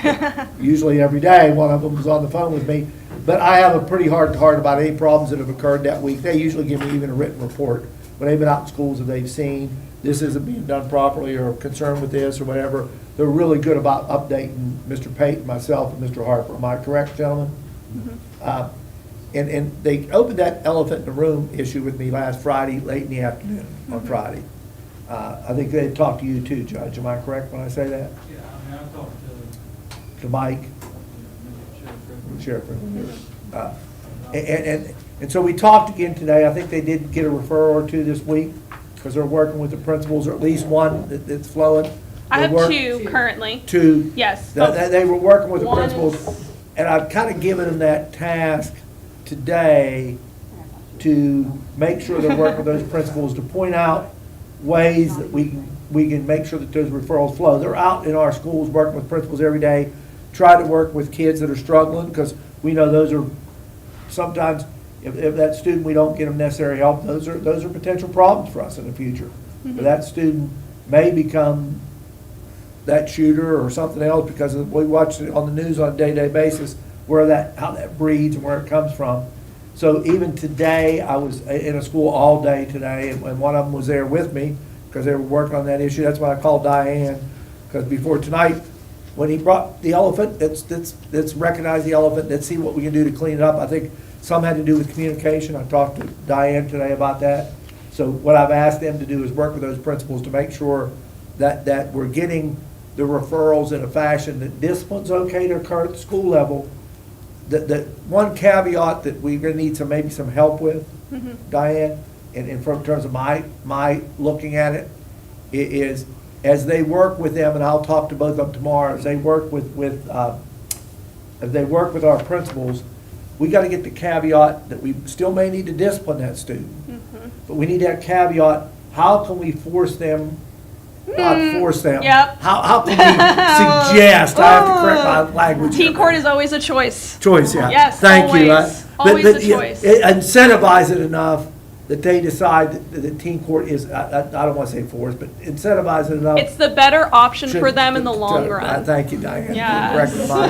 Usually every day, one of them is on the phone with me. But I have a pretty heart-to-heart about any problems that have occurred that week. They usually give me even a written report. When they've been out in schools that they've seen, this isn't being done properly or concerned with this or whatever, they're really good about updating Mr. Payton, myself, and Mr. Harper. Am I correct, gentlemen? And they opened that elephant in the room issue with me last Friday, late in the afternoon on Friday. I think they talked to you too, Judge. Am I correct when I say that? Yeah, I talked To Mike? Sheriff. And so we talked again today. I think they did get a referral or two this week because they're working with the principals, or at least one that's flowing. I They have work- 2 currently. Two. Yes. They were working with the One principals, is- and I've kind of given them that task today to make sure they're working with those principals to point out ways that we can make sure that those referrals flow. They're out in our schools working with principals every day, try to work with kids that are struggling, because we know those are sometimes, if that student, we don't get them necessary help, those are potential problems for us in the future. But that student may become that shooter or something else, because we watch it on the news on a day-to-day basis how that breeds and where it comes from. So even today, I was in a school all day today, and one of them was there with me, because they were working on that issue. That's why I called Diane, because before tonight, when he brought the elephant, let's recognize the elephant, let's see what we can do to clean it up. I think some had to do with communication. I talked to Diane today about that. So what I've asked them to do is work with those principals to make sure that we're getting the referrals in a fashion that discipline's okay to occur at the school level. The one caveat that we're gonna need maybe some help with, Diane, in terms of my looking at it, is as they work with them, and I'll talk to both of them tomorrow, as they work with our principals, we gotta get the caveat that we still may need to discipline that student. But we need that caveat, how can we force them, not force them. Yep. How can we suggest, I have to correct my language. Teen here. court is always a choice. Choice, yeah. Yes, Thank you. always. Always a choice. Incentivize it enough that they decide that teen court is, I don't want to say forced, but incentivize it enough. It's the better option for them in the long run. Thank you, Diane. Yes. For correcting my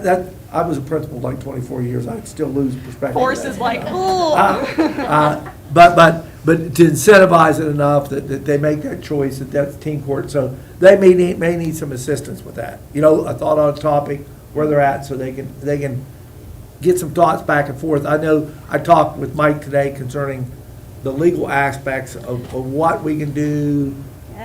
that. I was a principal like 24 years. I still lose perspective. Force is like, ooh. But to incentivize it enough that they make that choice, that's teen court. So they may need some assistance with that. You know, a thought on a topic, where they're at, so they can get some thoughts back and forth. I know I talked with Mike today concerning the legal aspects of what we can do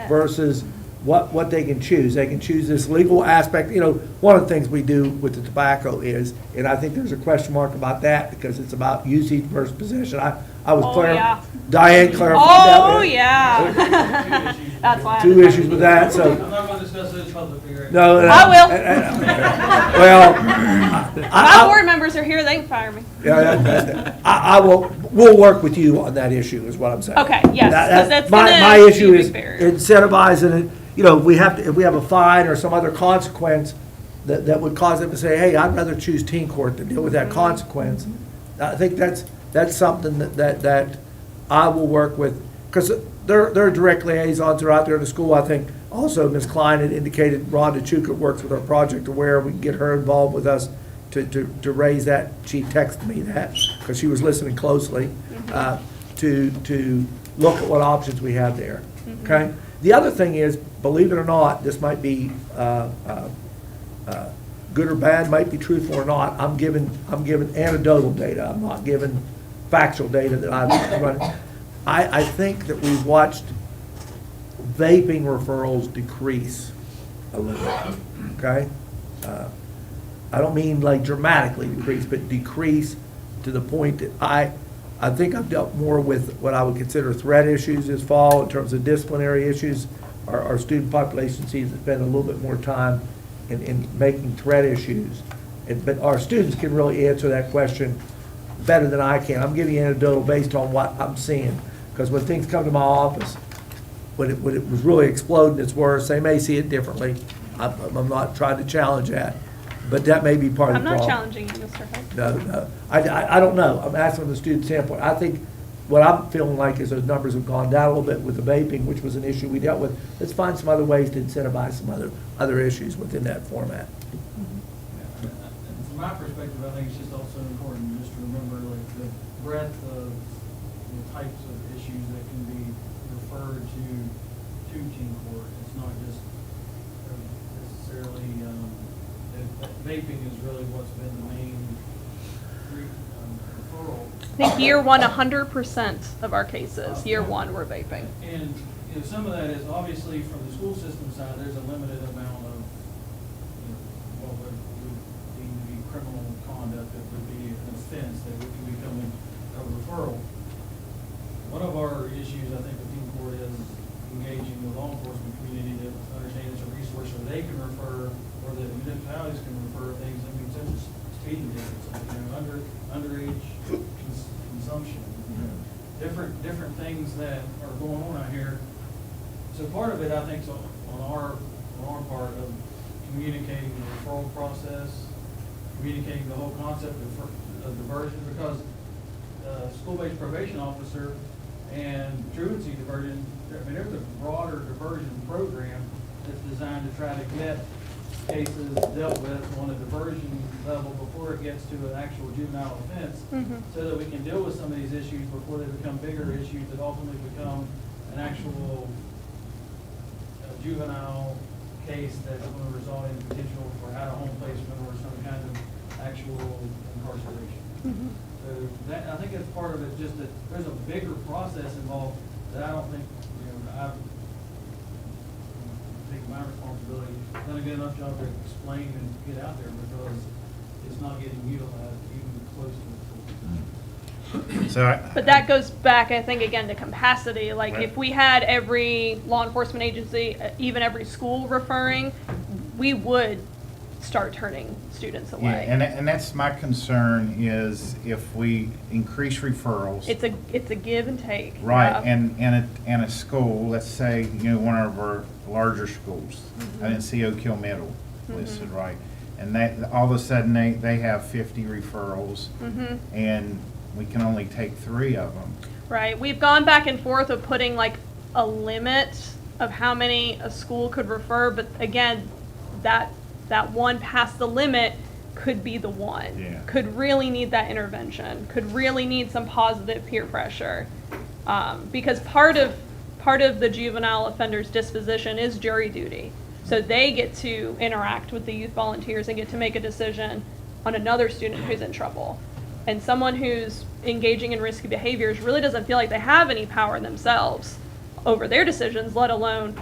versus what they can choose. They can choose this legal aspect. You know, one of the things we do with the tobacco is, and I think there's a question mark about that because it's about usage versus possession. I was clear. Yeah. Diane clarified that. Oh, yeah. That's why. Two issues with that, so. I'm not going to discuss those publicly right No. I will. Well, My board members are here, they can fire me. yeah, we'll work with you on that issue, is what I'm saying. Okay, yes, 'cause that's My gonna issue be a is big barrier. incentivizing it, you know, if we have a fine or some other consequence that would cause them to say, hey, I'd rather choose teen court than deal with that consequence. I think that's something that I will work with, because their direct liaisons are out there in the school. I think also Ms. Klein had indicated Rhonda Chukut works with our Project Aware. We can get her involved with us to raise that. She texted me that because she was listening closely to look at what options we have there. Okay. The other thing is, believe it or not, this might be good or bad, might be truthful or not. I'm giving anecdotal data. I'm not giving factual data that I've run. I think that we've watched vaping referrals decrease a little bit. Okay. I don't mean like dramatically decrease, but decrease to the point that I think I've dealt more with what I would consider threat issues this fall in terms of disciplinary issues. Our student population seems to spend a little bit more time in making threat issues. But our students can really answer that question better than I can. I'm giving you anecdotal based on what I'm seeing. Because when things come to my office, when it was really exploding, it's worse. They may see it differently. I'm not trying to challenge that. But that may be part of I'm the not problem. challenging you, Mr. Hope. No. I don't know. I'm asking from the student standpoint. I think what I'm feeling like is those numbers have gone down a little bit with the vaping, which was an issue we dealt with. Let's find some other ways to incentivize some other issues within that format. From my perspective, I think it's just also important just to remember like the breadth of the types of issues that can be referred to teen court. It's not just necessarily, vaping is really what's been the main referral. I think year one, 100% of our cases, year one, were vaping. And, you know, some of that is obviously from the school system side, there's a limited amount of, what would deem to be criminal conduct that would be an offense that would be becoming a referral. One of our issues, I think, with teen court is engaging the law enforcement community to understand it's a resource where they can refer, or the municipalities can refer things, I mean, such as speeding tickets, underage consumption, different things that are going on out here. So part of it, I think, is on our part of communicating the referral process, communicating the whole concept of diversion, because school-based probation officer and truancy diversion, I mean, there's a broader diversion program that's designed to try to get cases dealt with on a diversion level before it gets to an actual juvenile offense, so that we can deal with some of these issues before they become bigger issues that ultimately become an an actual juvenile case that's going to result in potential for out-of-home placement or some kind of actual incarceration. So that, I think that's part of it, just that there's a bigger process involved that I don't think, I've taken my responsibility, done a good enough job to explain and get out there because it's not getting utilized even close to it. So But that goes back, I think, again to capacity. Like Right. if we had every law enforcement agency, even every school referring, we would start turning students yeah, away. and that's my concern is if we increase referrals. It's a give and take. Right, Yeah. and a school, let's say, one of our larger schools, I didn't see Oak Hill Middle listed, right? And all of a sudden, they have 50 referrals, and we can only take 3 of them. Right. We've gone back and forth of putting like a limit of how many a school could refer, but again, that one past the limit could be the one. Yeah. Could really need that intervention. Could really need some positive peer pressure, because part of the juvenile offender's disposition is jury duty. So they get to interact with the youth volunteers and get to make a decision on another student who's in trouble. And someone who's engaging in risky behaviors really doesn't feel like they have any power themselves over their decisions, let alone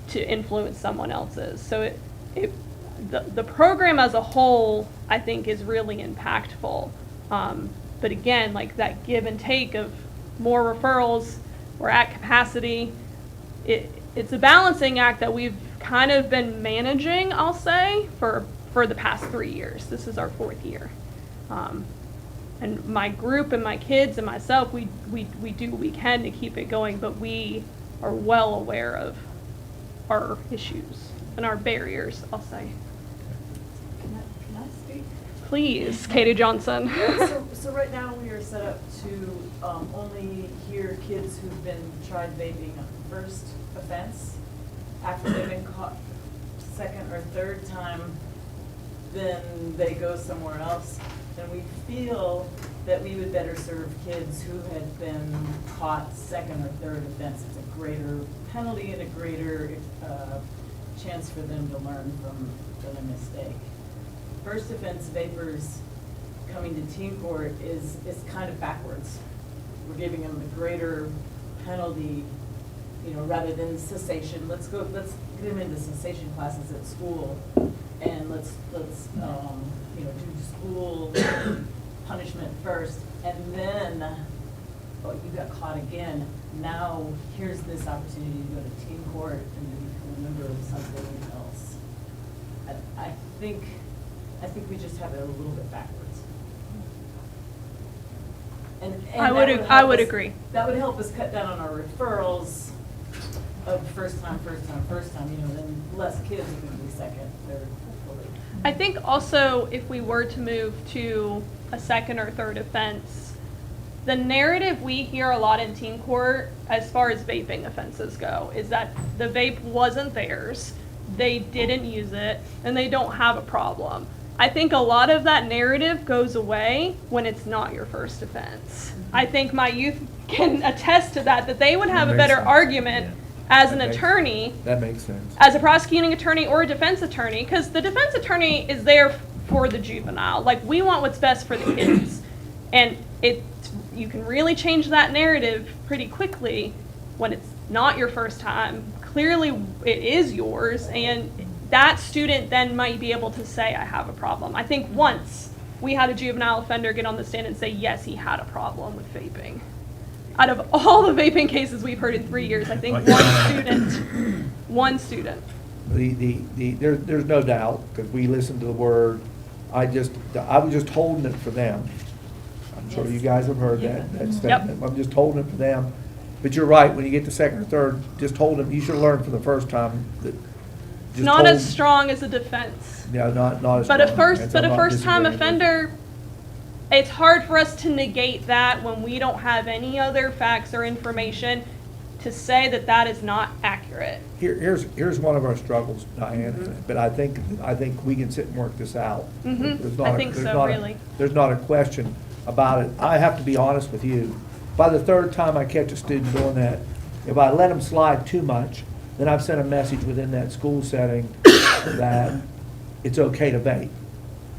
to influence someone else's. So the program as a whole, I think, is really impactful. But again, like that give and take of more referrals, we're at capacity. It's a balancing act that we've kind of been managing, I'll say, for the past 3 years. This is our 4th year. And my group and my kids and myself, we do what we can to keep it going, but we are well aware of our issues and our barriers, I'll say. Can I speak? Please, Katie Johnson. So right now we are set up to only hear kids who've been tried vaping first offense. After they've been caught second or third time, then they go somewhere else. And we feel that we would better serve kids who had been caught second or third offense. It's a greater penalty and a greater chance for them to learn from their mistake. First offense vapors coming to teen court is kind of backwards. We're giving them a greater penalty, rather than cessation. Let's get them into cessation classes at school, and let's do school punishment first, and then, you got caught again. Now here's this opportunity to go to teen court and to become a member of something else. I think we just have it a little bit backwards. And I would agree. That would help us cut down on our referrals of first time, then less kids are going to be second, third, hopefully. I think also if we were to move to a second or third offense, the narrative we hear a lot in teen court as far as vaping offenses go is that the vape wasn't theirs, they didn't use it, and they don't have a problem. I think a lot of that narrative goes away when it's not your first offense. I think my youth can attest to that they would have a better argument as an attorney. That makes sense. As a prosecuting attorney or a defense attorney, because the defense attorney is there for the juvenile. Like, we want what's best for the kids. And you can really change that narrative pretty quickly when it's not your first time. Clearly, it is yours, and that student then might be able to say, I have a problem. I think once we had a juvenile offender get on the stand and say, yes, he had a problem with vaping. Out of all the vaping cases we've heard in 3 years, I think one student. There's no doubt, because we listened to the word, I was just holding it for them. I'm sure you guys have heard that statement. I'm just holding it for them. But you're right, when you get to second or third, just hold them, you should learn from the first time that. It's not as strong as a defense. Yeah, not as But strong. a first-time offender, it's hard for us to negate that when we don't have any other facts or information to say that is not accurate. Here's one of our struggles, Diane, but I think we can sit and work this out. I think so, really. There's not a question about it. I have to be honest with you. By the third time I catch a student doing that, If I let them slide too much, then I've sent a message within that school setting that it's okay to vape.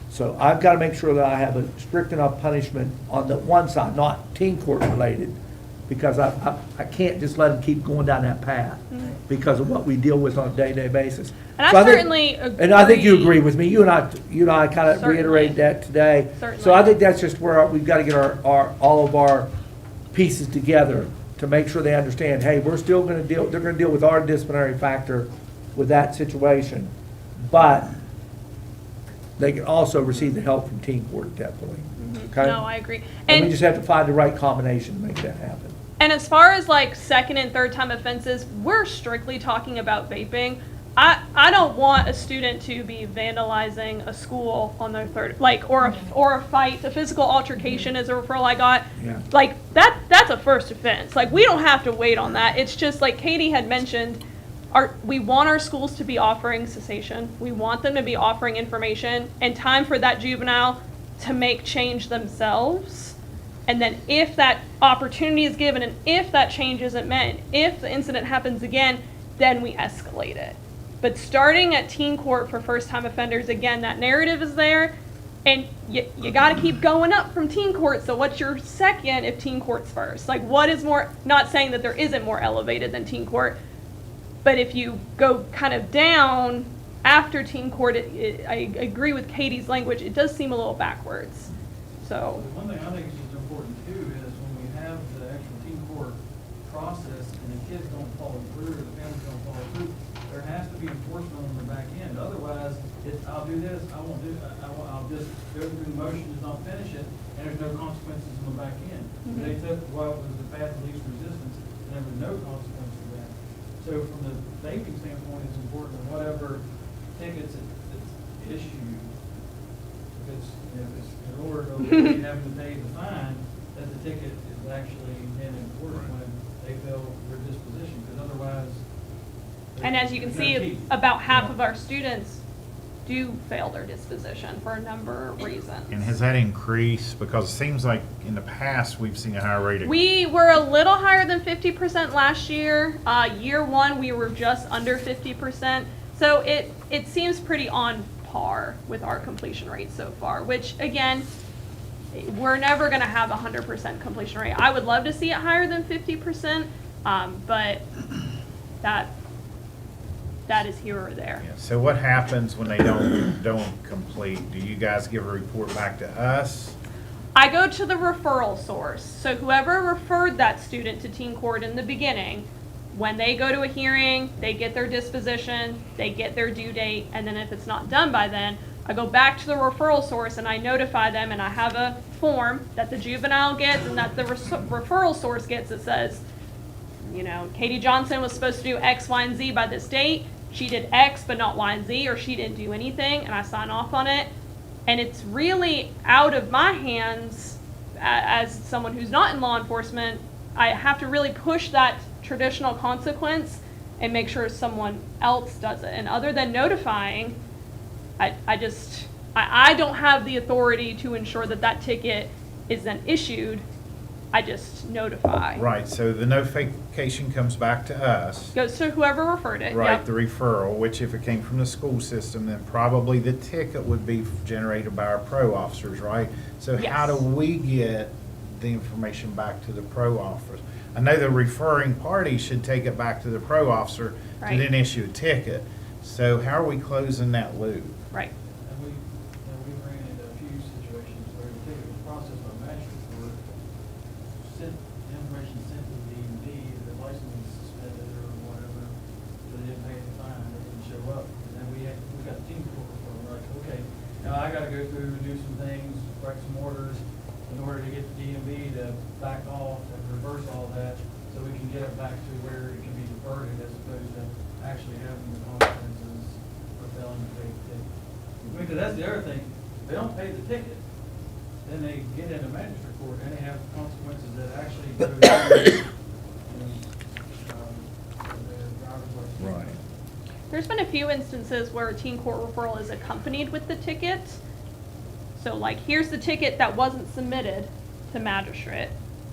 So I've got to make sure that I have a strict enough punishment on the one side, not teen court related, because I can't just let them keep going down that path because of what we deal with on a day-to-day basis. And So I think- certainly agree. And I think you agree with me. You and I kind of Certainly. reiterated that today. So Certainly. I think that's just where we've got to get all of our pieces together to make sure they understand, hey, we're still going to deal, they're going to deal with our disciplinary factor with that situation. But they can also receive the help from teen court at that point. Okay? No, I agree. And we And, just have to find the right combination to make that happen. and as far as like second and third time offenses, we're strictly talking about vaping. I don't want a student to be vandalizing a school on their third, like, or a fight, a physical altercation is a referral I got. Yeah. Like, that's a first offense. Like, we don't have to wait on that. It's just like Katie had mentioned, we want our schools to be offering cessation. We want them to be offering information and time for that juvenile to make change themselves. And then if that opportunity is given and if that change isn't met, if the incident happens again, then we escalate it. But starting at teen court for first-time offenders, again, that narrative is there, and you got to keep going up from teen court. So what's your second if teen court's first? Like, what is more, not saying that there isn't more elevated than teen court, but if you go kind of down after teen court, I agree with Katie's language, it does seem a little backwards. So, One thing I think is important too is when we have the actual teen court process and the kids don't follow through, or the families don't follow through, there has to be enforcement on the back end. Otherwise, I'll do this, I won't do, I'll just go through the motions, not finish it, and there's no consequences on the back end. They took what was the path of least resistance, and there was no consequence for that. So from the vaping standpoint, it's important that whatever tickets it's issued, if it's in order to avoid having to pay the fine, that the ticket is actually then enforced when they fail their disposition, because otherwise. and as you can see, about half of our students do fail their disposition for a number of reasons. And has that increased? Because it seems like in the past, we've seen a higher rate of. We were a little higher than 50% last year. Year one, we were just under 50%. So it seems pretty on par with our completion rate so far, which again, we're never going to have 100% completion rate. I would love to see it higher than 50%, but that is here or there. Yeah, so what happens when they don't complete? Do you guys give a report back to us? I go to the referral source. So whoever referred that student to teen court in the beginning, when they go to a hearing, they get their disposition, they get their due date, and then if it's not done by then, I go back to the referral source and I notify them, and I have a form that the juvenile gets and that the referral source gets that says, you know, Katie Johnson was supposed to do X, Y, and Z by this date. She did X but not Y and Z, or she didn't do anything, and I sign off on it. And it's really out of my hands as someone who's not in law enforcement. I have to really push that traditional consequence and make sure someone else does it. And other than notifying, I don't have the authority to ensure that that ticket is then issued. I just notify. Right, so the notification comes back to us. Goes to whoever referred it. Right, Yep. the referral, which if it came from the school system, then probably the ticket would be generated by our pro officers, right? So how do Yes. we get the information back to the pro officers? I know the referring party should take it back to the pro officer to Right. then issue a ticket. So how are we closing that loop? Right. And we ran into a few situations where the ticket was processed by magistrate court, information sent to the DMV, the license was suspended or whatever, so they didn't pay the fine, they didn't show up. And then we got the team court report, we're like, okay, now I gotta go through and do some things, write some orders in order to get the DMV to back off and reverse all that, so we can get it back to where it can be diverted as opposed to actually having the consequences for failing to pay the ticket. I mean, 'cause that's the other thing, if they don't pay the ticket, then they get into magistrate court and they have consequences that actually go to their driver's license. Right. There's been a few instances where a teen court referral is accompanied with the ticket. So like, here's the ticket that wasn't submitted to magistrate.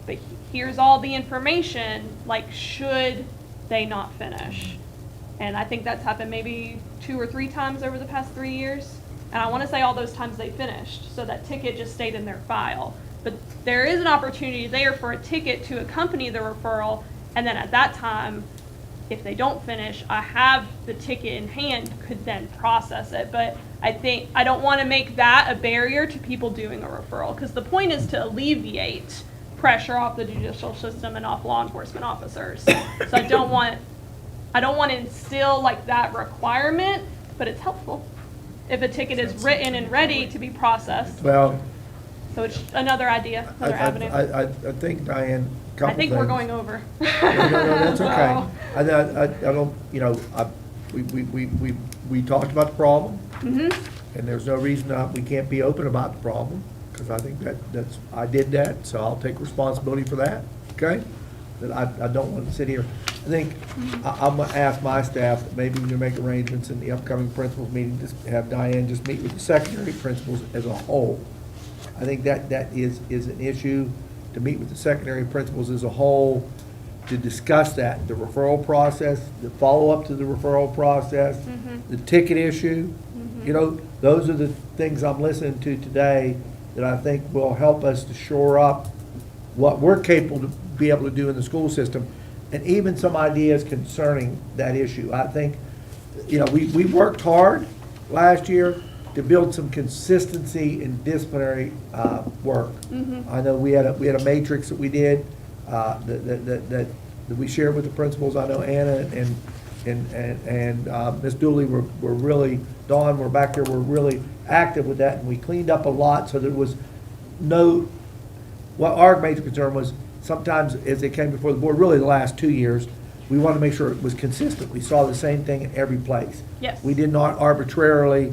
but here's all the information, like, should they not finish? And I think that's happened maybe 2 or 3 times over the past 3 years. And I want to say all those times they finished, so that ticket just stayed in their file. But there is an opportunity there for a ticket to accompany the referral, and then at that time, if they don't finish, I have the ticket in hand, could then process it. But I think, I don't want to make that a barrier to people doing a referral, because the point is to alleviate pressure off the judicial system and off law enforcement officers. So I don't want to instill like that requirement, but it's helpful if a ticket is written and ready to be processed. Well, So it's another idea, another avenue. I think, Diane, a couple I think we're things. going over. No, that's okay. So- I don't, you know, we talked about the problem, Mhm. and there's no reason that we can't be open about the problem, because I think I did that, so I'll take responsibility for that, okay? That I don't want to sit here. I think I'm gonna ask my staff, that maybe we can make arrangements in the upcoming principals meeting, just have Diane just meet with the secondary principals as a whole. I think that is an issue, to meet with the secondary principals as a whole, to discuss that, the referral process, the follow-up to the referral process, the ticket issue. You know, those are the things I'm listening to today that I think will help us to shore up what we're capable to be able to do in the school system, and even some ideas concerning that issue. I think, you know, we worked hard last year to build some consistency in disciplinary work. I know we had a matrix that we did that we shared with the principals. I know Anna and Ms. Dooley were really, Dawn, we're back there, we're really active with that, and we cleaned up a lot, so there was no, what our major concern was, sometimes as they came before the board, really the last 2 years, we wanted to make sure it was consistent. We saw the same thing in every place. Yes. We did not arbitrarily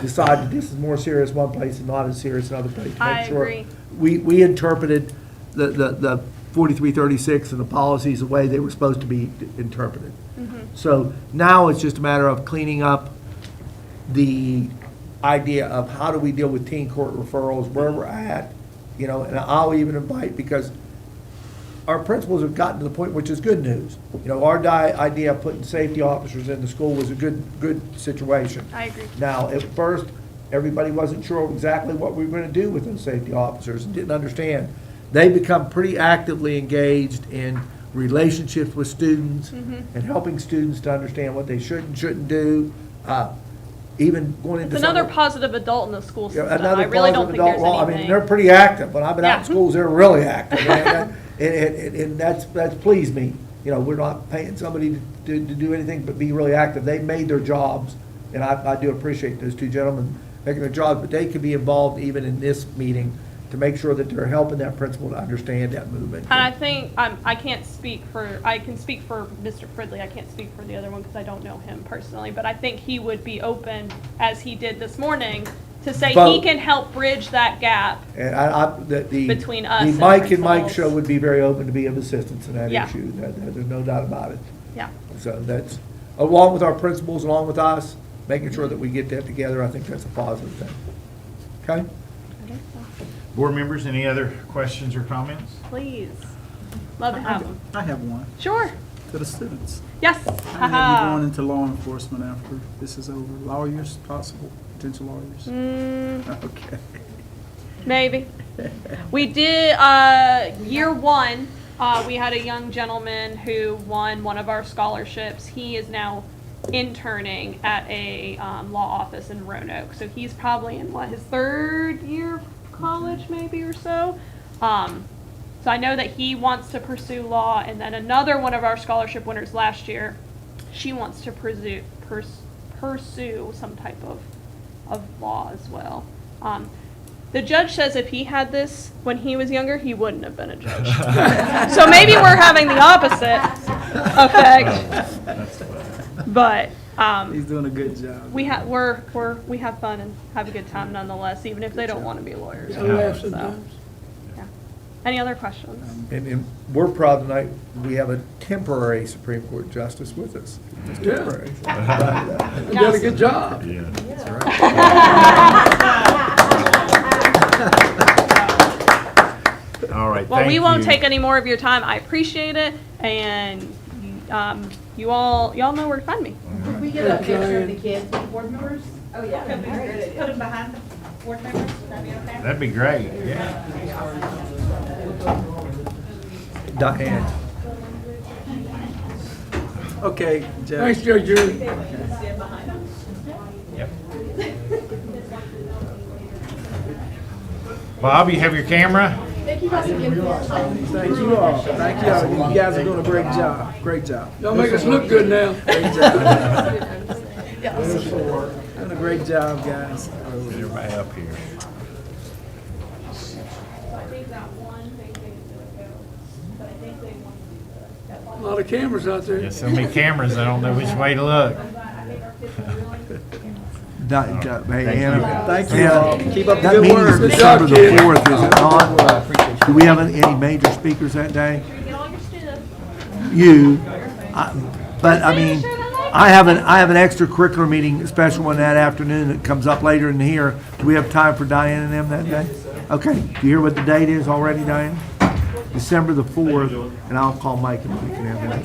decide that this is more serious one place and not as serious another place. To I make sure agree. we interpreted the 4336 and the policies the way they were supposed to be interpreted. So now it's just a matter of cleaning up the idea of how do we deal with teen court referrals, where we're at, you know, and I'll even invite, because our principals have gotten to the point, which is good news. You know, our idea of putting safety officers in the school was a good situation. I agree. Now, at first, everybody wasn't sure exactly what we were going to do with those safety officers and didn't understand. They become pretty actively engaged in relationships with students and helping students to understand what they should and shouldn't do. Even going into It's another some- positive adult in the school Yeah, system. another I really don't positive think there's adult law. I mean, anything. they're pretty active. When I've been out Yeah. in schools, they're really active. And that's pleased me. You know, we're not paying somebody to do anything but be really active. They made their jobs, and I do appreciate those two gentlemen making their jobs, but they could be involved even in this meeting to make sure that they're helping that principal to understand that movement. And I think, I can speak for Mr. Fridley, I can't speak for the other one because I don't know him personally, but I think he would be open, as he did this morning, to say he Both. can help bridge that gap. And Between us the and Mike and Mike principals. show would be very open to be of assistance in that Yeah. issue. There's no doubt about it. Yeah. So that's, along with our principals, along with us, making sure that we get that together, I think that's a positive thing. Okay? Board members, any other questions or comments? Please. Love to have them. I have one. Sure. To the students. Yes. How many of you going into law enforcement after this is over? Lawyers, possible, potential lawyers? Okay. Maybe. We did, year one, we had a young gentleman who won one of our scholarships. He is now interning at a law office in Roanoke. So he's probably in, his 3rd year of college maybe or so. So I know that he wants to pursue law, and then another one of our scholarship winners last year, she wants to pursue some type of law as well. The judge says if he had this when he was younger, he wouldn't have been a judge. So maybe we're having the opposite effect. But He's doing a good job. we have fun and have a good time nonetheless, even if they don't want to be lawyers. I laugh So, sometimes. yeah. Any other questions? And we're proud tonight, we have a temporary Supreme Court justice with us. Just Yeah. temporary. You did a good job. All right, Well, thank we won't you. take any more of your time. I appreciate it, and y'all know where to find me. Could we get a picture of the kids with board members? Oh, yeah. Put them behind the board members, would that be okay? That'd be great, yeah. Diane. Okay, Jeff. Thanks, Joe, Jerry. Yep. Bob, you have your camera? Thank you all. Thank you all. You guys are doing a great job. Great job. Y'all make us look good now. Great job. Doing a great job, guys. Everybody up here. A lot of cameras out there. There's so many cameras, I don't know which way to look. Hey, Anna. Thank you all. Keep up the That good meeting's work. Good job, December kid. the 4th, is it not? Do we have any major speakers that day? You. But I mean, I have an extracurricular meeting, a special one that afternoon that comes up later in here. Do we have time for Diane and them that day? Okay. Do you hear what the date is already, Diane? December the 4th, and I'll call Mike and we can have that.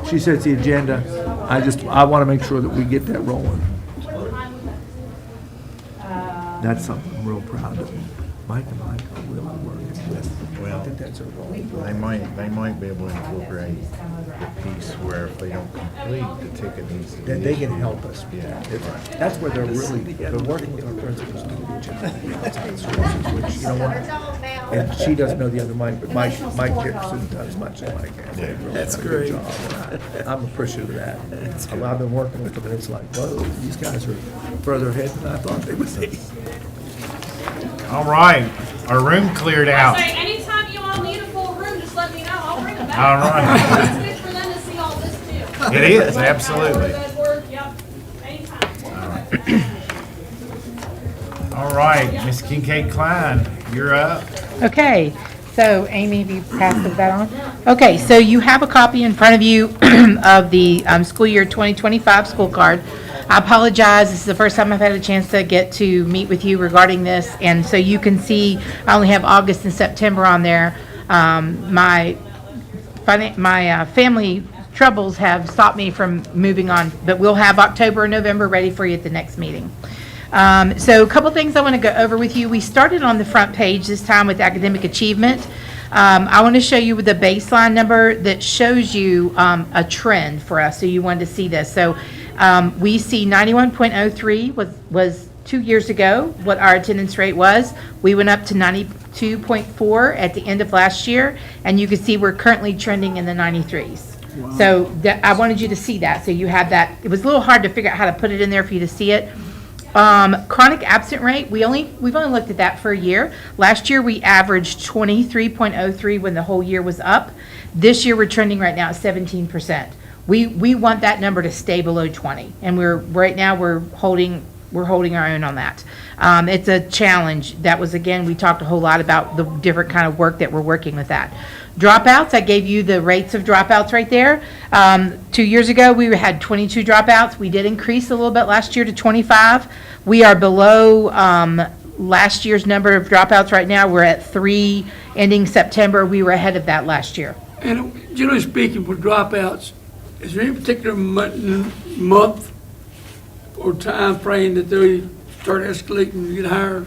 She sets the agenda. I want to make sure that we get that rolling. That's something I'm real proud of. Mike and Mike are really working with. Well, I think that's a role. They might be able to incorporate the piece where if they don't complete, the ticket needs to be That they can issued. help us. Yeah. That's where they're working with our principals to do each other. Which, you know what? And she doesn't know the other Mike, but Mike Dickerson does much like Mike. That's great. I'm appreciative of that. I've been working with them, and it's like, whoa, these guys are further ahead than I thought they would be. All right, our room cleared out. Say, anytime you all need a full room, just let me know. I'll bring them back. All right. It's good for them to see all this too. It is, absolutely. Good work, yep, anytime. All right, Miss Kincaid Klein, you're up. Okay, so Amy, have you passed that on? Okay, so you have a copy in front of you of the school year 2025 school card. I apologize, this is the first time I've had a chance to get to meet with you regarding this, and so you can see, I only have August and September on there. My family troubles have stopped me from moving on, but we'll have October and November ready for you at the next meeting. So a couple things I want to go over with you. We started on the front page this time with academic achievement. I want to show you the baseline number that shows you a trend for us, so you wanted to see this. So we see 91.03 was 2 years ago, what our attendance rate was. We went up to 92.4 at the end of last year, and you can see we're currently trending in the 93s. Wow. So I wanted you to see that, so you have that. It was a little hard to figure out how to put it in there for you to see it. Chronic absent rate, we've only looked at that for a year. Last year, we averaged 23.03 when the whole year was up. This year, we're trending right now at 17%. We want that number to stay below 20, and right now we're holding our own on that. It's a challenge. That was, again, we talked a whole lot about the different kind of work that we're working with that. Dropouts, I gave you the rates of dropouts right there. 2 years ago, we had 22 dropouts. We did increase a little bit last year to 25. We are below last year's number of dropouts right now. We're at 3 ending September. We were ahead of that last year. And generally speaking, for dropouts, is there any particular month or time frame that they start escalating and get higher?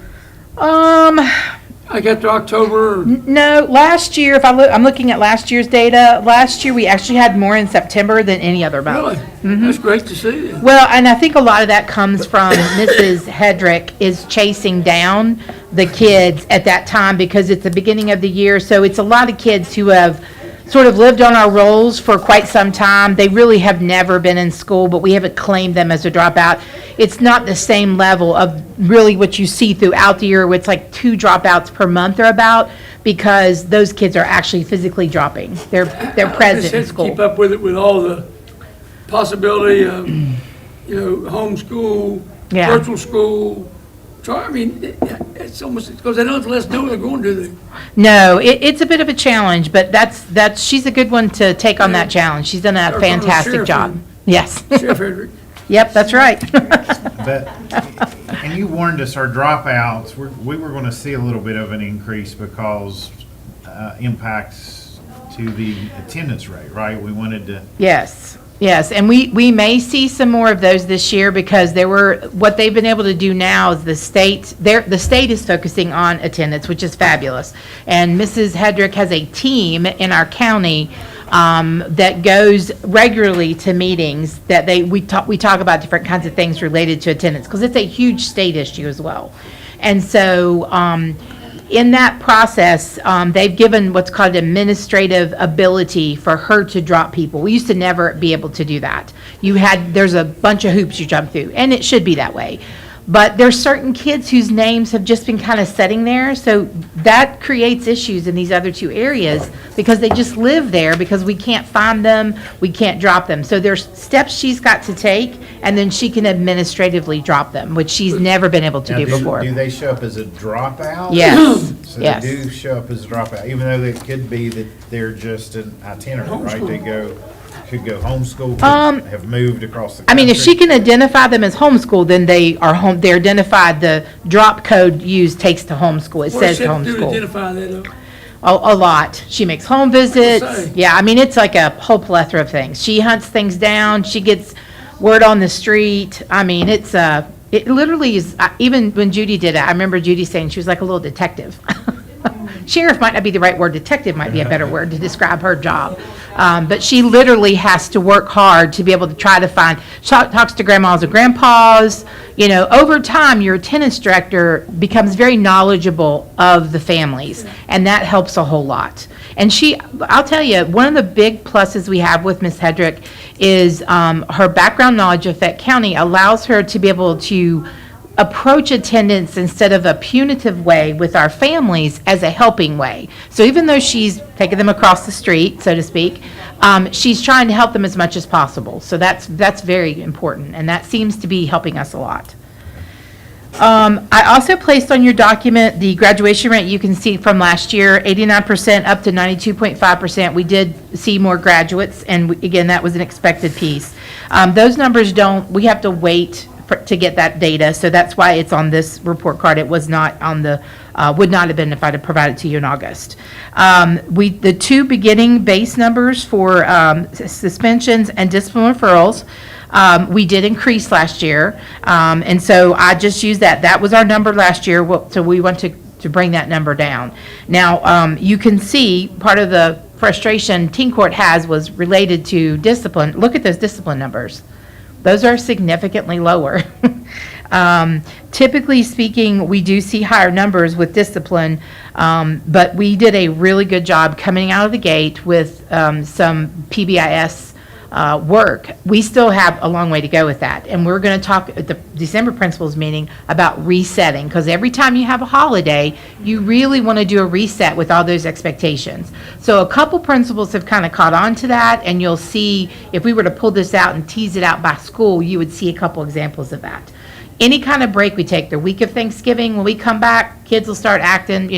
I got to October. No, last year, I'm looking at last year's data. Last year, we actually had more in September than any other month. Really? That's great to see. Well, and I think a lot of that comes from Mrs. Hedrick is chasing down the kids at that time because it's the beginning of the year. So it's a lot of kids who have sort of lived on our rolls for quite some time. They really have never been in school, but we haven't claimed them as a dropout. It's not the same level of really what you see throughout the year, where it's like 2 dropouts per month or about, because those kids are actually physically dropping. They're present in school. Keep up with it with all the possibility of, homeschool, Yeah. virtual school. So, I mean, it's almost, because they don't let us know what they're going to do. No, it's a bit of a challenge, but she's a good one to take on that challenge. She's done a Or fantastic Sheriff job. and- Yes. Sheriff Hedrick. Yep, that's right. But, and you warned us, our dropouts, we were going to see a little bit of an increase because impacts to the attendance rate, right? We wanted to. Yes, yes, and we may see some more of those this year because what they've been able to do now is the state is focusing on attendance, which is fabulous. And Mrs. Hedrick has a team in our county that goes regularly to meetings that we talk about different kinds of things related to attendance because it's a huge state issue as well. And so in that process, they've given what's called administrative ability for her to drop people. We used to never be able to do that. There's a bunch of hoops you jump through, and it should be that way. But there's certain kids whose names have just been kind of sitting there, so that creates issues in these other two areas because they just live there because we can't find them, we can't drop them. So there's steps she's got to take, and then she can administratively drop them, which she's never been able to Now, do before. Do they show up as a dropout? Yes, So yes. they do show up as a dropout, even though it could be that they're just an itinerant, right? They could go homeschool, could have moved across the I country. mean, if she can identify them as homeschool, then they're identified, the drop code used takes to homeschool. It says What does she have to do to homeschool. identify that, though? A lot. She makes home visits. Say. Yeah, I mean, it's like a whole plethora of things. She hunts things down. She gets word on the street. I mean, it literally is, even when Judy did it, I remember Judy saying she was like a little detective. Sheriff might not be the right word, detective might be a better word to describe her job. But she literally has to work hard to be able to try to find, talks to grandmas and grandpas. You know, over time, your attendance director becomes very knowledgeable of the families, and that helps a whole lot. And I'll tell you, one of the big pluses we have with Ms. Hedrick is her background knowledge of Fayette County allows her to be able to approach attendance instead of a punitive way with our families as a helping way. So even though she's taking them across the street, so to speak, she's trying to help them as much as possible. So that's very important, and that seems to be helping us a lot. I also placed on your document the graduation rate. You can see from last year, 89% up to 92.5%. We did see more graduates, and again, that was an expected piece. Those numbers we have to wait to get that data, so that's why it's on this report card. It was not on would not have been if I'd have provided it to you in August. The two beginning base numbers for suspensions and discipline referrals, we did increase last year, and so I just used that. That was our number last year, so we want to bring that number down. Now, you can see part of the frustration Teen Court was related to discipline. Look at those discipline numbers. Those are significantly lower. Typically speaking, we do see higher numbers with discipline, but we did a really good job coming out of the gate with some PBIS work. We still have a long way to go with that, and we're going to talk at the December principals meeting about resetting, because every time you have a holiday, you really want to do a reset with all those expectations. So a couple principals have kind of caught on to that, and you'll see if we were to pull this out and tease it out by school, you would see a couple examples of that. Any kind of break we take, the week of Thanksgiving, when we come back, kids will start acting,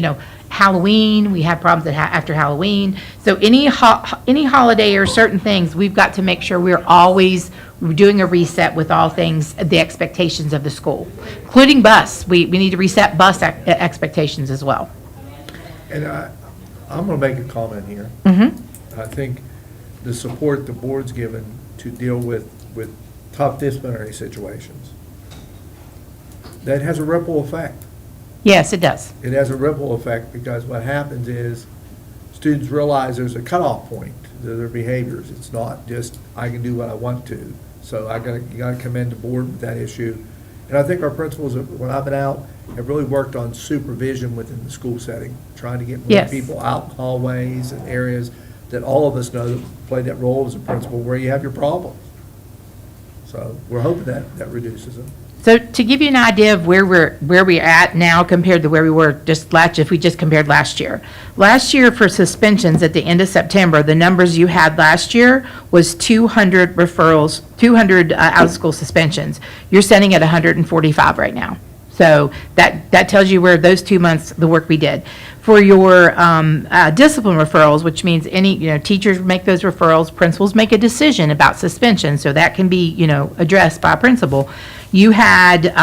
Halloween, we have problems after Halloween. So any holiday or certain things, we've got to make sure we're always doing a reset with all things, the expectations of the school, including bus. We need to reset bus expectations as well. And I'm going to make a comment here. Mm-hmm. I think the support the board's given to deal with tough disciplinary situations, that has a ripple effect. Yes, it does. It has a ripple effect because what happens is students realize there's a cutoff point to their behaviors. It's not just, I can do what I want to. So you gotta commend the board with that issue. And I think our principals, when I've been out, have really worked on supervision within the school setting, trying to get more Yes. people out in hallways and areas that all of us know that play that role as a principal where you have your problems. So we're hoping that reduces them. So to give you an idea of where we're at now compared to where we were if we just compared last year. Last year for suspensions at the end of September, the numbers you had last year was 200 referrals, 200 out-of-school suspensions. You're sitting at 145 right now. So that tells you where those 2 months, the work we did. For your discipline referrals, which means any, teachers make those referrals, principals make a decision about suspension, so that can be, addressed by a principal. You had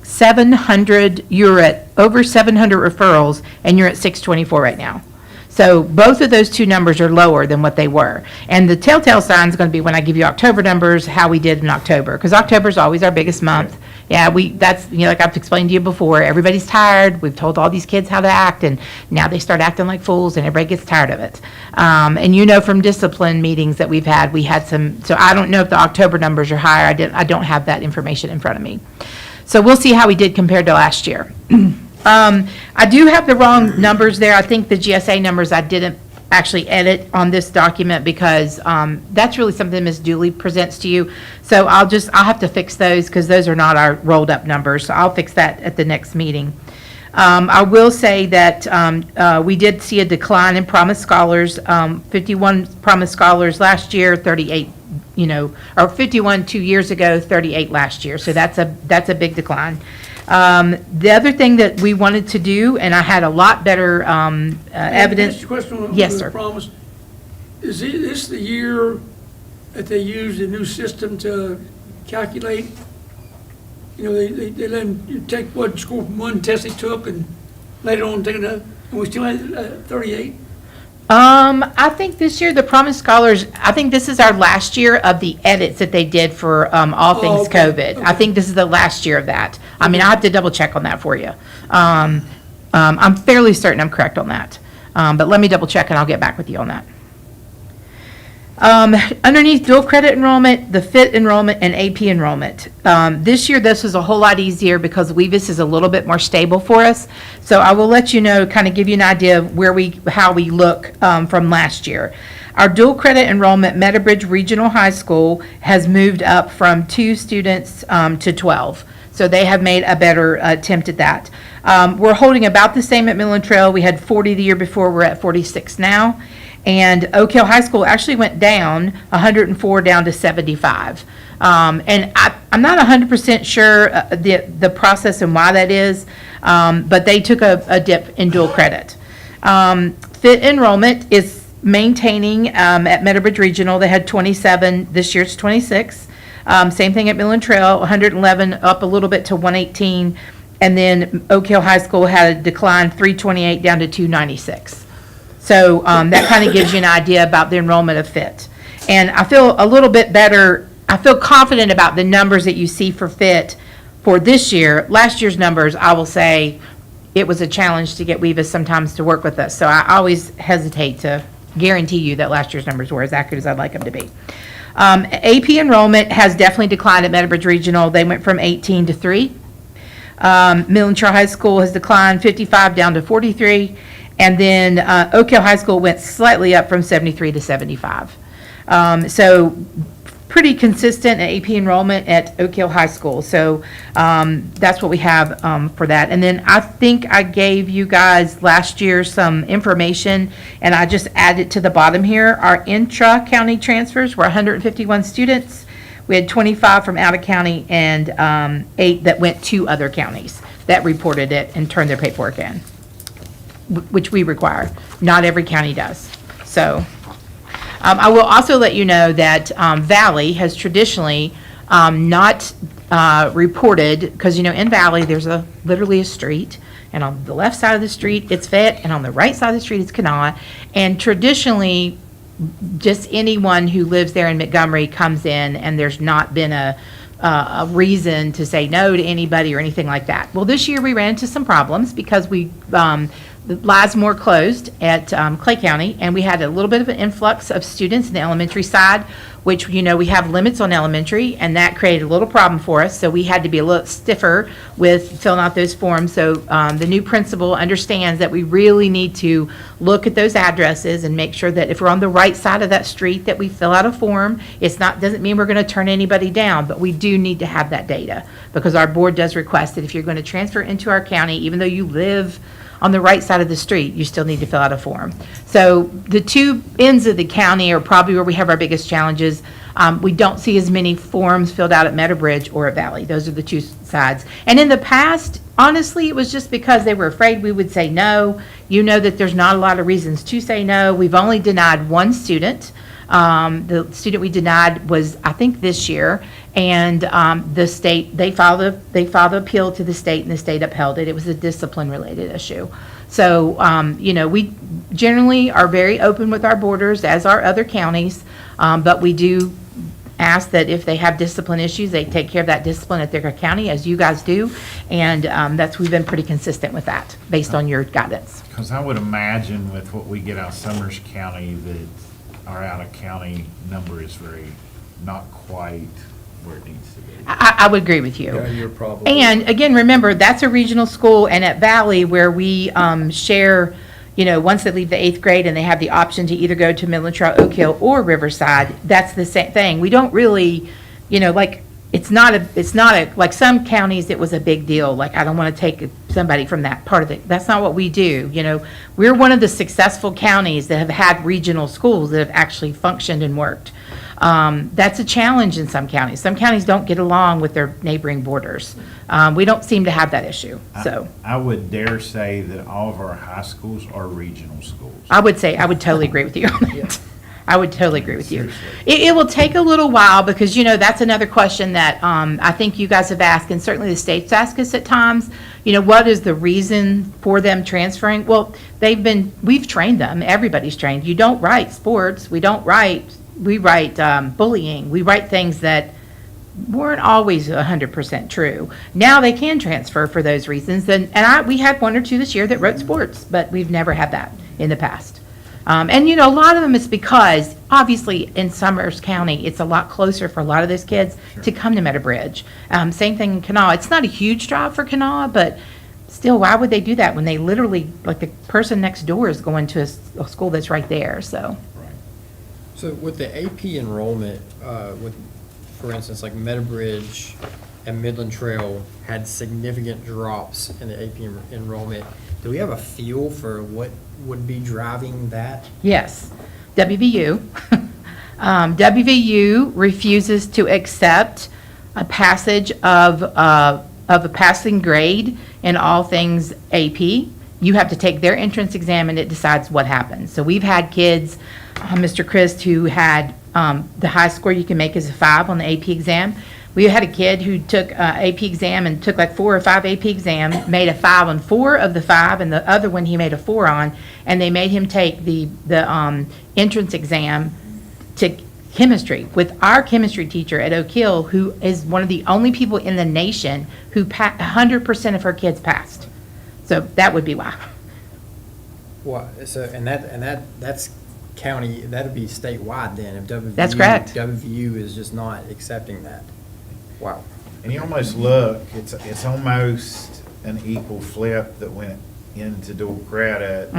700, you're at over 700 referrals, and you're at 624 right now. So both of those two numbers are lower than what they were. And the telltale sign is going to be when I give you October numbers, how we did in October, because October is always our biggest month. Yeah, that's, like I've explained to you before, everybody's tired. We've told all these kids how to act, and now they start acting like fools, and everybody gets tired of it. And from discipline meetings that we've had, we had some, so I don't know if the October numbers are higher. I don't have that information in front of me. So we'll see how we did compared to last year. I do have the wrong numbers there. I think the GSA numbers I didn't actually edit on this document because that's really something Ms. Dooley presents to you. So I'll have to fix those because those are not our rolled up numbers. So I'll fix that at the next meeting. I will say that we did see a decline in Promise Scholars, 51 Promise Scholars last year, 38, or 51 2 years ago, 38 last year. So that's a big decline. The other thing that we wanted to do, and I had a lot better evidence. Can I ask you a question on Yes, the sir. Promise? Is this the year that they use the new system to calculate? They let them take what score from one test they took and later on take another, and we still had 38? I think this year, the Promise Scholars, I think this is our last year of the edits that they did for all things okay. COVID. I think this is the last year of that. I mean, I have to double check on that for you. I'm fairly certain I'm correct on that. But let me double check and I'll get back with you on that. Underneath dual credit enrollment, the FIT enrollment, and AP enrollment. This year, this was a whole lot easier because WEVIS is a little bit more stable for us. So I will let you know, kind of give you an idea of how we look from last year. Our dual credit enrollment, Meadowbridge Regional High School, has moved up from 2 students to 12. So they have made a better attempt at that. We're holding about the same at Midland Trail. We had 40 the year before. We're at 46 now. And Oak Hill High School actually went down 104 down to 75. And I'm not 100% sure the process and why that is, but they took a dip in dual credit. FIT enrollment is maintaining at Meadowbridge Regional. They had 27. This year it's 26. Same thing at Midland Trail, 111 up a little bit to 118. And then Oak Hill High School had a decline, 328 down to 296. So that kind of gives you an idea about the enrollment of FIT. And I feel a little bit better, I feel confident about the numbers that you see for FIT for this year. Last year's numbers, I will say, it was a challenge to get WEVIS sometimes to work with us. So I always hesitate to guarantee you that last year's numbers were as accurate as I'd like them to be. AP enrollment has definitely declined at Meadowbridge Regional. They went from 18 to 3. Midland Trail High School has declined 55 down to 43. And then Oak Hill High School went slightly up from 73 to 75. So pretty consistent AP enrollment at Oak Hill High School. So that's what we have for that. And then I think I gave you guys last year some information, and I just added to the bottom here. Our intra-county transfers were 151 students. We had 25 from out of county and 8 that went to other counties that reported it and turned their paperwork in, which we require. Not every county does. So I will also let you know that Valley has traditionally not reported, because in Valley there's literally a street, and on the left side of the street it's FIT, and on the right side of the street it's Kanawha, and traditionally just anyone who lives there in Montgomery comes in, and there's not been a reason to say no to anybody or anything like that. Well, this year we ran into some problems because Lismore closed at Clay County, and we had a little bit of an influx of students in the elementary side, which, we have limits on elementary, and that created a little problem for us. So we had to be a little stiffer with filling out those forms. So the new principal understands that we really need to look at those addresses and make sure that if we're on the right side of that street, that we fill out a form. Doesn't mean we're going to turn anybody down, but we do need to have that data, because our board does request that if you're going to transfer into our county, even though you live on the right side of the street, you still need to fill out a form. So the two ends of the county are probably where we have our biggest challenges. We don't see as many forms filled out at Meadowbridge or at Valley. Those are the two sides. And in the past, honestly, it was just because they were afraid we would say no. You know that there's not a lot of reasons to say no. We've only denied one student. The student we denied was, I think, this year, and the state, they filed an appeal to the state, and the state upheld it. It was a discipline-related issue. So, we generally are very open with our borders, as are other counties, but we do ask that if they have discipline issues, they take care of that discipline at their county, as you guys do, and we've been pretty consistent with that, based on your guidance. Because I would imagine with what we get out of Summers County, that our out-of-county number is not quite where it needs to be. I would agree with you. Yeah, you're probably. And again, remember, that's a regional school, and at Valley, where we share, once they leave the 8th grade and they have the option to either go to Midland Trail, Oak Hill, or Riverside, that's the same thing. We don't really, it's not like some counties, it was a big deal. Like, I don't want to take somebody from that part of it. That's not what we do. We're one of the successful counties that have had regional schools that have actually functioned and worked. That's a challenge in some counties. Some counties don't get along with their neighboring borders. We don't seem to have that issue, so. I would dare say that all of our high schools are regional schools. I would totally agree with you on that. I would totally agree with you. It will take a little while because, that's another question that I think you guys have asked, and certainly the state's asked us at times, what is the reason for them transferring? Well, we've trained them. Everybody's trained. You don't write sports. We write bullying. We write things that weren't always 100% true. Now they can transfer for those reasons. And we had one or two this year that wrote sports, but we've never had that in the past. And a lot of them is because, obviously, in Summers County, it's a lot closer for a lot of those kids to come to Meadowbridge. Same thing in Kanawha. It's not a huge drive for Kanawha, but still, why would they do that when they literally, like, the person next door is going to a school that's right there, so. So with the AP enrollment, for instance, like Meadowbridge and Midland Trail had significant drops in the AP enrollment. Do we have a feel for what would be driving that? Yes, WVU. WVU refuses to accept a passage of a passing grade in all things AP. You have to take their entrance exam, and it decides what happens. So we've had kids, Mr. Christ, who had the highest score you can make is a 5 on the AP exam. We had a kid who took AP exam and took like 4 or 5 AP exams, made a 5 on 4 of the 5, and the other one he made a 4 on, and they made him take the entrance exam to chemistry with our chemistry teacher at Oak Hill, who is one of the only people in the nation who 100% of her kids passed. So that would be why. Well, so that's county. That'd be statewide then. If WVU, that's correct. WVU is just not accepting that. Wow. And you almost look, it's almost an equal flip that went into dual credit,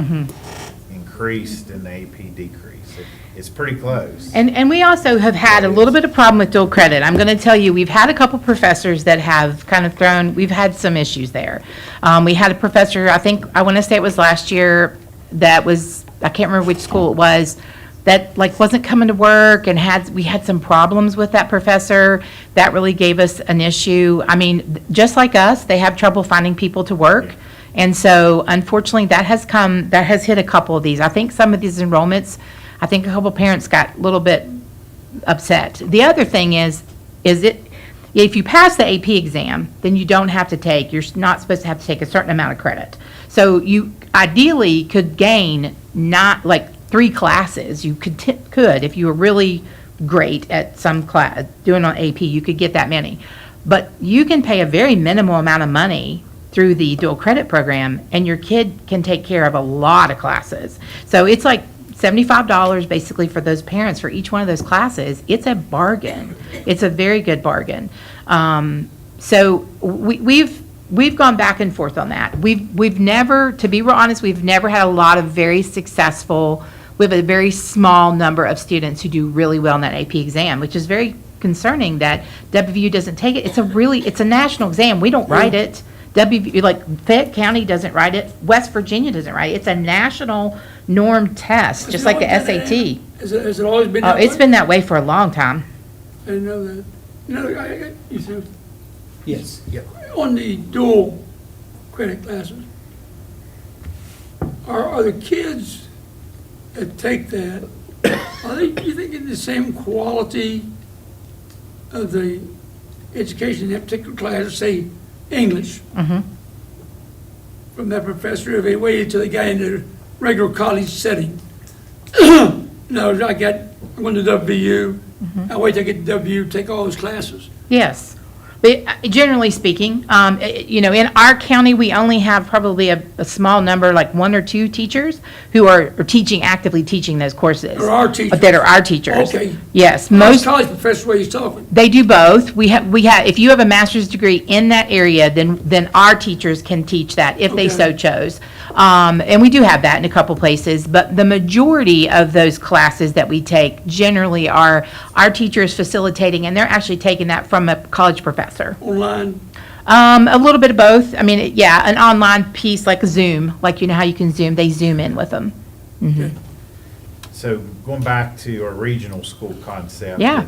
increased and the AP decreased. It's pretty close. And we also have had a little bit of problem with dual credit. I'm going to tell you, we've had a couple professors that have kind of we've had some issues there. We had a professor, I want to say it was last year, that was, I can't remember which school it was, that like wasn't coming to work, and we had some problems with that professor. That really gave us an issue. I mean, just like us, they have trouble finding people to work. And so unfortunately that has hit a couple of these. I think some of these enrollments, I think a couple of parents got a little bit upset. The other thing is if you pass the AP exam, then you don't have to you're not supposed to have to take a certain amount of credit. So you ideally could gain not like 3 classes. You could if you were really great at some class, doing on AP, you could get that many. But you can pay a very minimal amount of money through the dual credit program, and your kid can take care of a lot of classes. So it's like $75 basically for those parents for each one of those classes. It's a bargain. It's a very good bargain. So we've gone back and forth on that. We've never, to be real honest, we've never had a lot of very successful. We have a very small number of students who do really well in that AP exam, which is very concerning that WVU doesn't take it. It's a national exam. We don't write it. WVU, like Fayette County doesn't write it. West Virginia doesn't write it. It's a national norm test, just like the SAT. Has it always been that way? It's been that way for a long time. I didn't know that. You know, you said, Yes, yep. on the dual credit classes, are the kids that take that, are they, you think, in the same quality of the education in that particular class, say, English, from that professor, if they waited till they got into the regular college setting? No, I'm going to WVU, I wait till I get to WVU, take all those classes. Yes. But generally speaking, you know, in our county, we only have probably a small number, like 1 or 2 teachers who are actively teaching those courses. Or our teachers. That are our teachers. Okay. Yes, Most most, college professors, what he's talking. they do both. We have, if you have a master's degree in that area, then our teachers can teach that if they Okay. so chose. And we do have that in a couple places, but the majority of those classes that we take generally are our teachers facilitating, and they're actually taking that from a college professor. Online. A little bit of both. I mean, yeah, an online piece like Zoom, like you know how you can Zoom, they Zoom in with them. So going back to our regional school concept. Yeah.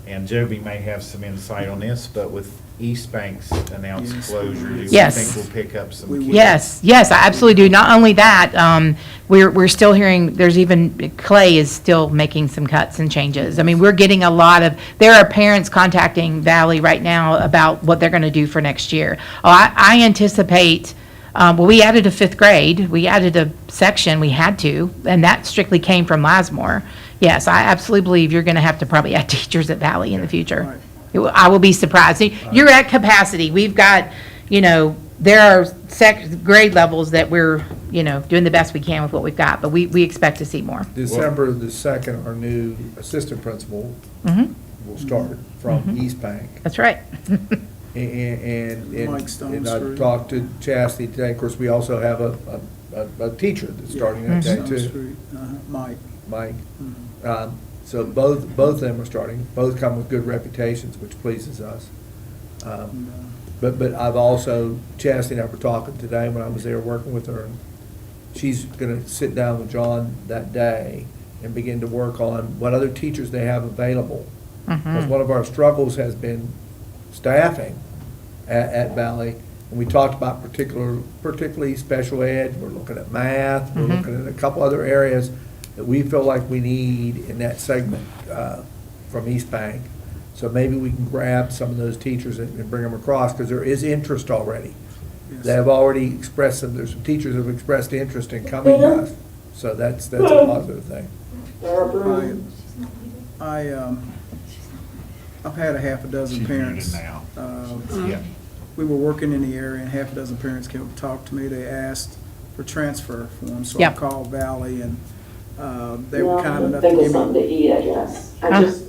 And Joby may have some insight on this, but with East Bank's announced closure, do you Yes. think we'll pick up some kids? Yes, I absolutely do. Not only that, we're still hearing, there's even, Clay is still making some cuts and changes. I mean, we're getting a lot of, there are parents contacting Valley right now about what they're going to do for next year. Oh, I anticipate, well, we added a 5th grade. We added a section, we had to, and that strictly came from Lasmore. Yes, I absolutely believe you're going to have to probably add teachers at Valley in the future. I will be surprised. See, you're at capacity. We've got, you know, there are grade levels that we're, you know, doing the best we can with what we've got, but we expect to see more. December the 2nd, our new assistant principal will start from East Bank. That's right. And Mike Stone and I Street. talked to Chastity today. Of course, we also have a teacher that's starting that day too. Mike. Mike. So both of them are starting. Both come with good reputations, which pleases us. But I've also, Chastity and I were talking today when I was there working with her, and she's going to sit down with John that day and begin to work on what other teachers they have available. Because one of our struggles has been staffing at Valley. And we talked about particularly special ed. We're looking at math. We're looking at a couple other areas that we feel like we need in that segment from East Bank. So maybe we can grab some of those teachers and bring them across, because there is interest already. They have already expressed, there's some teachers who have expressed interest in coming to us. So that's a positive thing. I've had a half a dozen She's parents. muted now. Yeah. We were working in the area, and half a dozen parents came to talk to me. They asked for transfer forms, so I Yep. called Valley, and they were kind enough to Think of give something me. to eat, I guess.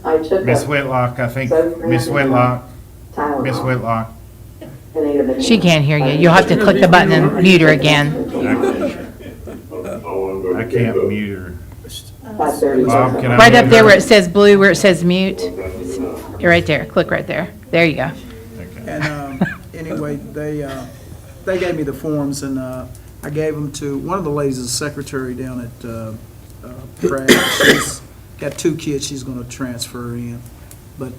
I took Miss a Whitlock, I think, So for Miss nothing, Whitlock, Tylenol. Miss Whitlock. and ate 'em in She the- can't hear you. You'll have to click the button and mute her again. I can't mute her. 5:30. Bob, can I? Right mute up there where her? it says blue, where it says mute. You're right there. Click right there. There you go. Okay. And anyway, they gave me the forms, and I gave them to, one of the ladies is a secretary down at Pratt. She's got 2 kids she's going to transfer in. But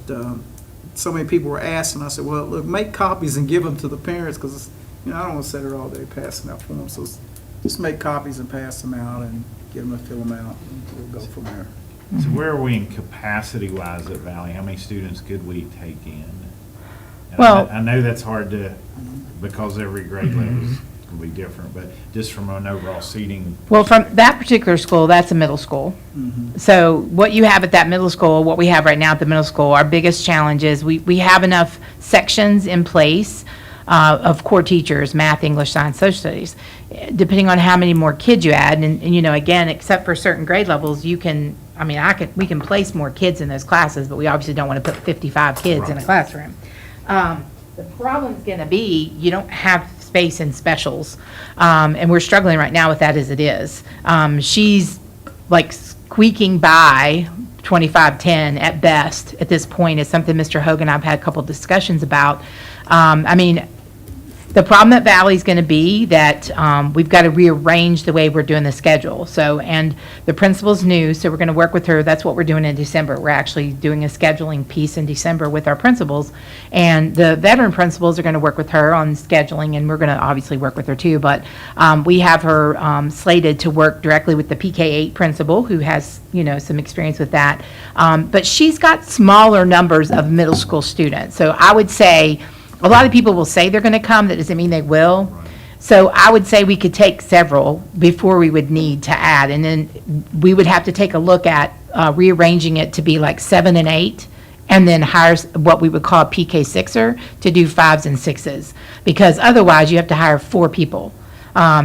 so many people were asking, I said, well, look, make copies and give them to the parents, because, you know, I don't want to sit there all day passing out forms. So just make copies and pass them out and get them to fill them out, and we'll go from there. So where are we in capacity-wise at Valley? How many students could we take in? And Well- I know that's hard to, because every grade level is going to be different, but just from an overall seating. Well, from that particular school, that's a middle school. So what you have at that middle school, what we have right now at the middle school, our biggest challenge is we have enough sections in place of core teachers, math, English, science, social studies. Depending on how many more kids you add, and you know, again, except for certain grade levels, you can, I mean, we can place more kids in those classes, but we obviously don't want to put 55 kids in a classroom. The problem's going to be, you don't have space in specials, and we're struggling right now with that as it is. She's like squeaking by 25-10 at best at this point. Is something Mr. Hogan and I've had a couple discussions about. I mean, The problem at Valley is going to be that we've got to rearrange the way we're doing the schedule. So, and the principal's new, so we're going to work with her. That's what we're doing in December. We're actually doing a scheduling piece in December with our principals. And the veteran principals are going to work with her on scheduling, and we're going to obviously work with her too. But we have her slated to work directly with the PK8 principal, who has, you know, some experience with that. But she's got smaller numbers of middle school students. So I would say, a lot of people will say they're going to come. That doesn't mean they will. So I would say we could take several before we would need to add. And then we would have to take a look at rearranging it to be like 7 and 8, and then hire what we would call a PK6er to do 5s and 6s. Because otherwise you have to hire 4 people.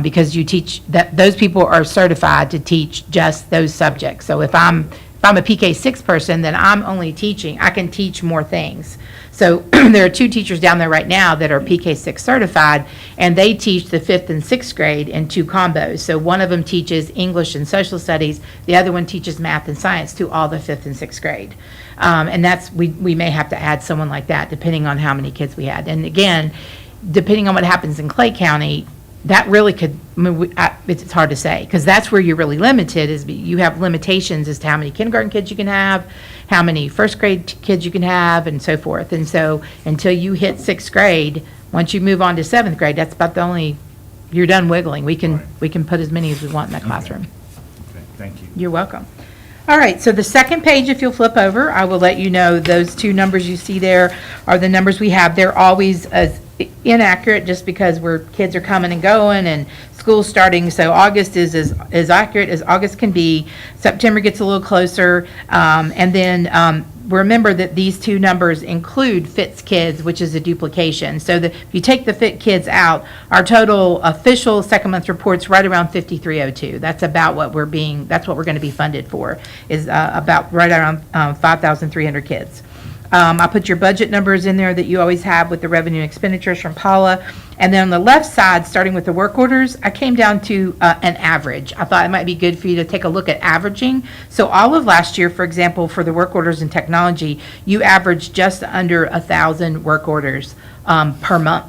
Because you teach, that those people are certified to teach just those subjects. So if I'm a PK6 person, then I'm only teaching, I can teach more things. So there are 2 teachers down there right now that are PK6 certified, and they teach the 5th and 6th grade in 2 combos. So one of them teaches English and social studies, the other one teaches math and science to all the 5th and 6th grade. And that's, we may have to add someone like that depending on how many kids we had. And again, depending on what happens in Clay County, that really could, I mean, it's hard to say, because that's where you're really limited, is you have limitations as to how many kindergarten kids you can have, how many first grade kids you can have, and so forth. And so until you hit 6th grade, once you move on to 7th grade, that's about the only, you're done wiggling. We can put as many as we want in that classroom. Okay, thank you. You're welcome. All right, so the second page, if you'll flip over, I will let you know those 2 numbers you see there are the numbers we have. They're always as inaccurate just because kids are coming and going and school's starting. So August is as accurate as August can be. September gets a little closer. And then remember that these 2 numbers include FITS kids, which is a duplication. So if you take the FIT kids out, our total official second month report's right around 5,302. That's about what that's what we're going to be funded for, is about right around 5,300 kids. I put your budget numbers in there that you always have with the revenue and expenditures from Paula. And then on the left side, starting with the work orders, I came down to an average. I thought it might be good for you to take a look at averaging. So all of last year, for example, for the work orders in technology, you averaged just under 1,000 work orders per month.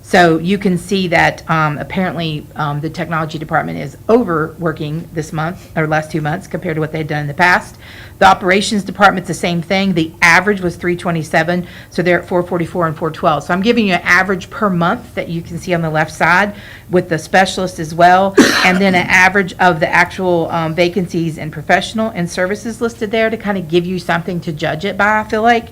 So you can see that apparently the technology department is overworking this month, or last 2 months, compared to what they'd done in the past. The operations department's the same thing. The average was 327, so they're at 444 and 412. So I'm giving you an average per month that you can see on the left side with the specialist as well, and then an average of the actual vacancies in professional and services listed there to kind of give you something to judge it by, I feel like.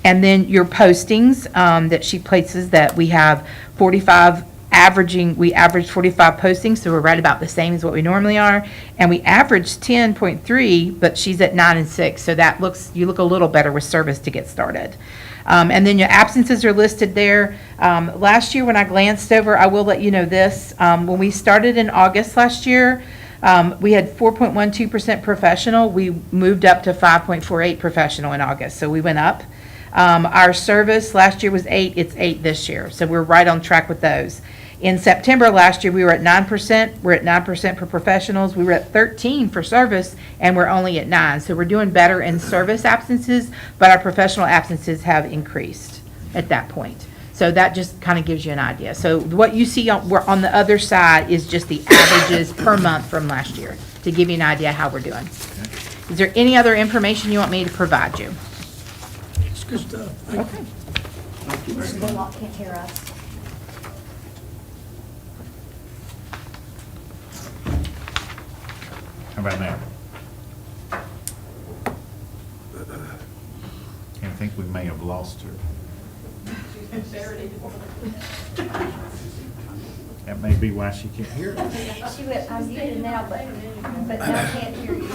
And then your postings that she places, that we have 45 averaging, we averaged 45 postings, so we're right about the same as what we normally are. And we averaged 10.3, but she's at 9 and 6, so that you look a little better with service to get started. And then your absences are listed there. Last year when I glanced over, I will let you know this, when we started in August last year, we had 4.12% professional. We moved up to 5.48 professional in August, so we went up. Our service last year was 8, it's 8 this year, so we're right on track with those. In September last year, we were at 9%, we're at 9% for professionals, we were at 13 for service, and we're only at 9. So we're doing better in service absences, but our professional absences have increased at that point. So that just kind of gives you an idea. So what you see on the other side is just the averages per month from last year, to give you an idea how we're doing. Is there any other information you want me to provide you? It's good stuff. Okay. Can't hear us. How about now? I think we may have lost her. That may be why she can't hear us. She went, I'm muted now, but now I can't hear you.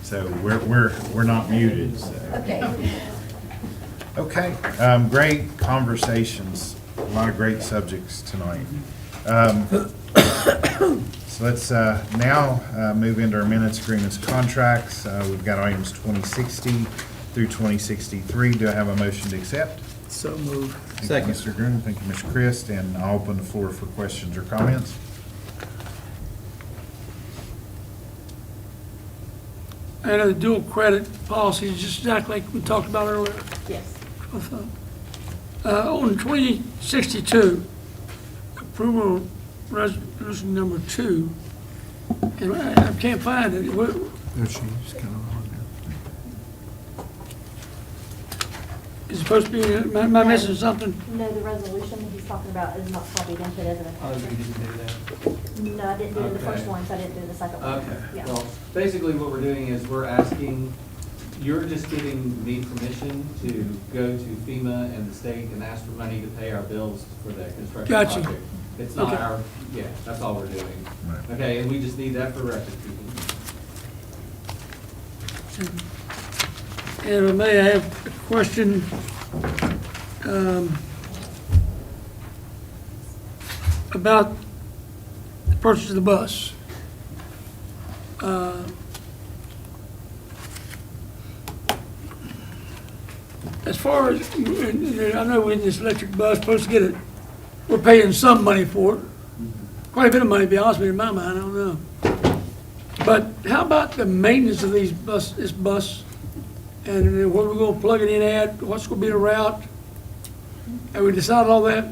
So we're not muted, so. Okay. Okay, great conversations, a lot of great subjects tonight. So let's now move into our minutes, agreements, contracts. We've got items 2060 through 2063. Do I have a motion to accept? So moved. Thank you, Mr. Green. Thank you, Mr. Christ. And I'll open the floor for questions or comments. I know the dual credit policy is just exactly like we talked about earlier. Yes. On 2062, approval of resolution number 2, and I can't find it. Is it supposed to be, am I missing something? No, the resolution that he's talking about is not copied into it as an Oh, you attachment. didn't do that? No, I didn't do it in the first Okay. one, so I didn't do the second one. Okay, Yeah. well, basically what we're doing is we're asking, you're just giving me permission to go to FEMA and the state and ask for money to pay our bills for the construction Gotcha. project. It's not Okay. our, yeah, that's all we're doing. Right. Okay, and we just need that for record keeping. And if I may, I have a question. About the purchase of the bus. As far as, I know with this electric bus, supposed to get it, we're paying some money for it. Quite a bit of money, to be honest with you, in my mind, I don't know. But how about the maintenance of this bus? And where we're gonna plug it in at, what's gonna be the route? Have we decided all that?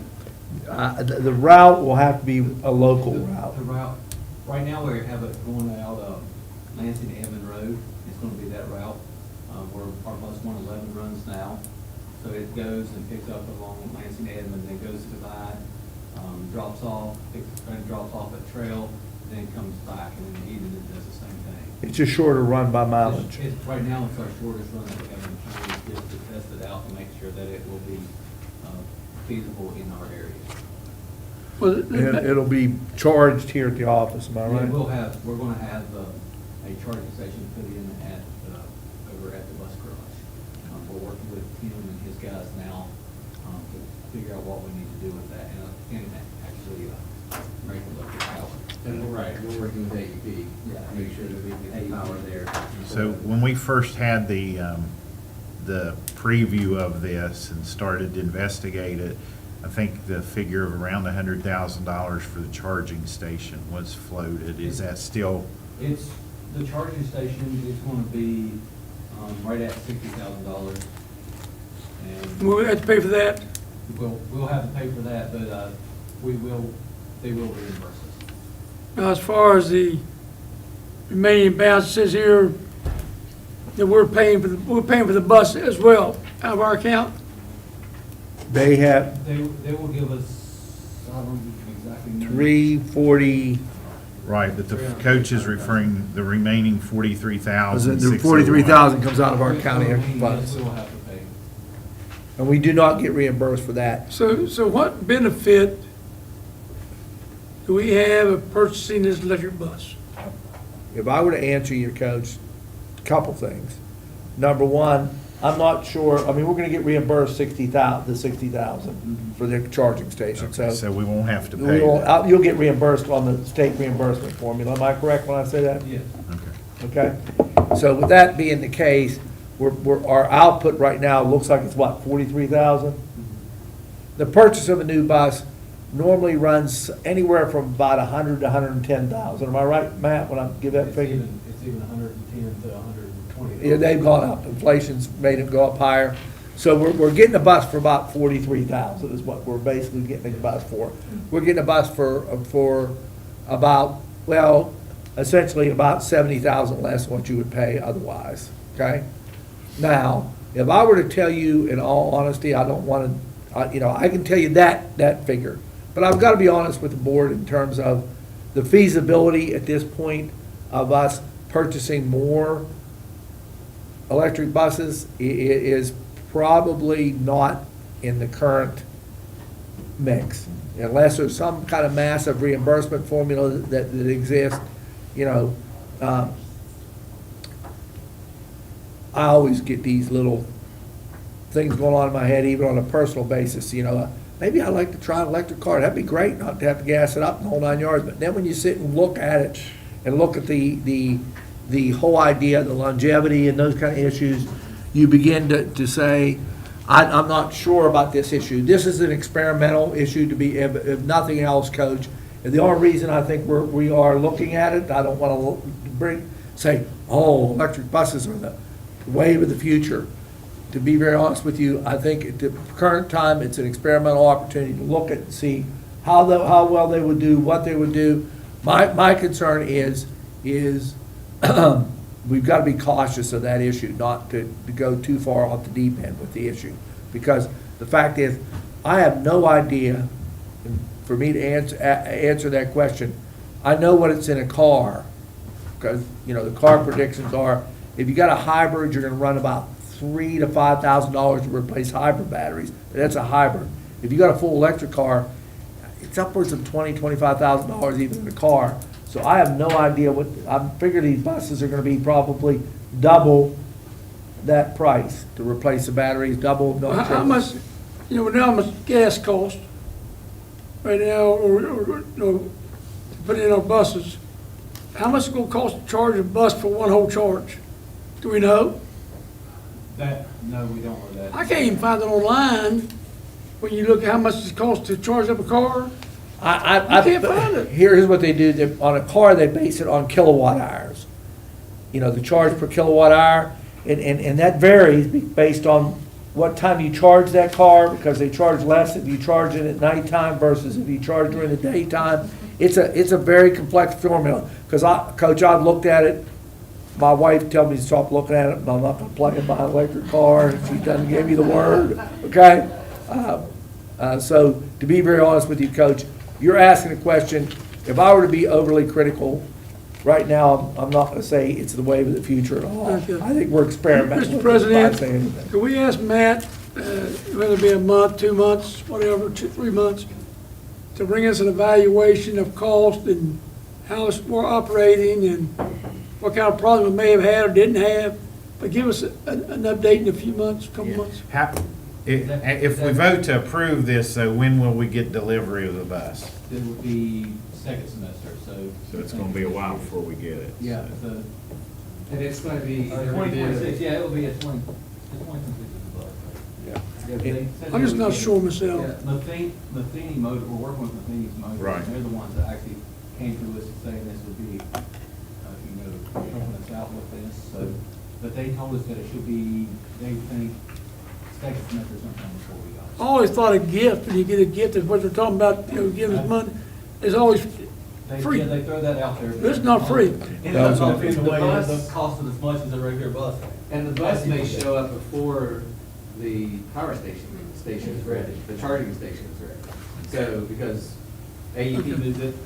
The route will have to be a local route. The route, right now we have it going out of Lansing to Evan Road. It's gonna be that route, where our bus 111 runs now. So it goes and picks up along Lansing to Edmond, then goes to Divide, drops off at Trail, then comes back, and then Eden does the same thing. It's a shorter run by mileage. Right now, it's our shortest run that we have in town, just to test it out and make sure that it will be feasible in our area. Well, It'll be charged here at the office, am I Yeah, right? we're gonna have a charging station put in at, over at the bus garage. We're working with Tim and his guys now, to figure out what we need to do with that, and actually, make electric power. And we're right, we're working with AEP, to make sure that we get the power there. So when we first had the preview of this and started to investigate it, I think the figure of around $100,000 for the charging station was floated. Is that still? It's, the charging station is gonna be, right at $60,000. And we'll have to pay for that. we'll have to pay for that, but, they will reimburse us. Now, as far as the remaining balance, it says here that we're paying for the bus as well, out of our account. They have They will give us, I don't know exactly. 340, Right, but the coach is referring, the remaining 43,000. the 43,000 comes out of our county Yes, funds. we'll have to pay. And we do not get reimbursed for that. So what benefit do we have of purchasing this electric bus? If I were to answer your coach, a couple things. Number one, I'm not sure, I mean, we're gonna get reimbursed the 60,000 for the charging station, Okay, so we won't have to we pay won't- that. You'll get reimbursed on the state reimbursement formula, am I correct when I say that? Yes. Okay. Okay, so with that being the case, our output right now looks like it's what, 43,000? The purchase of a new bus normally runs anywhere from about 100 to 110,000, am I right, Matt, when I give that figure? It's even 110 to 120. Yeah, they've gone up, inflation's made them go up higher. So we're getting a bus for about 43,000 is what we're basically getting a bus for. We're getting a bus for about, well, essentially about 70,000 less than what you would pay otherwise, okay? Now, if I were to tell you in all honesty, I don't want to, I can tell you that figure. But I've got to be honest with the board in terms of the feasibility at this point of us purchasing more electric buses is probably not in the current mix. Unless there's some kind of massive reimbursement formula that exists, I always get these little things going on in my head, even on a personal basis, maybe I'd like to try an electric car. That'd be great, not to have to gas it up in the whole 9 yards. But then when you sit and look at it and look at the whole idea, the longevity and those kind of issues, you begin to say, I'm not sure about this issue. This is an experimental issue to be, if nothing else, Coach. And the only reason I think we are looking at it, I don't want to say, oh, electric buses are the wave of the future. to be very honest with you, I think at the current time, it's an experimental opportunity to look at and see how well they would do, what they would do. My concern is we've got to be cautious of that issue, not to go too far off the deep end with the issue. Because the fact is, I have no idea, and for me to answer that question, I know what it's in a car, because, the car predictions are, if you got a hybrid, you're gonna run about $3,000 to $5,000 to replace hybrid batteries. That's a hybrid. If you got a full electric car, it's upwards of $20,000, $25,000 even in the car. So I have no idea I figure these buses are gonna be probably double that price to replace the batteries, double. How much, we know how much gas costs right now, or put in our buses. How much is it gonna cost to charge a bus for one whole charge? Do we know? No, we don't know that. I can't even find it online when you look at how much it costs to charge up a car. I can't find it. Here's what they do, on a car, they base it on kilowatt hours. The charge per kilowatt hour, and that varies based on what time you charge that car, because they charge less if you charge it at nighttime versus if you charge during the daytime. It's a very complex formula, because Coach, I've looked at it. My wife tells me to stop looking at it, and I'm not gonna plug in my electric car, and she doesn't give me the word, okay? So, to be very honest with you, Coach, you're asking a question, if I were to be overly critical, right now, I'm not gonna say it's the wave of the future at all. Okay. I think we're experimenting Mr. with it by saying President, anything. can we ask Matt, whether it be a month, 2 months, whatever, 3 months, to bring us an evaluation of cost and how we're operating and what kind of problem we may have had or didn't have, but give us an update in a few months, couple months. If we vote to approve this, so when will we get delivery of the bus? It would be second semester, so. So it's gonna be a while before we get it. Yeah, so. and it's gonna be. 2026, yeah, it will be a 2026 bus. Yeah. I'm just not sure myself. Yeah, Matheny Motor, we're working with Matheny's Motor. Right. They're the ones that actually came to us saying this would be, helping us out with this, so, but they told us that it should be, they think, second semester sometime before we got it. I always thought a gift, when you get a gift, is what they're talking about, giving us money, is always free. Yeah, they throw that out there. It's not free. And the bus costing as much as a regular bus. And the bus may show up before the power station is ready, the charging station is ready. So, because AEP moves it.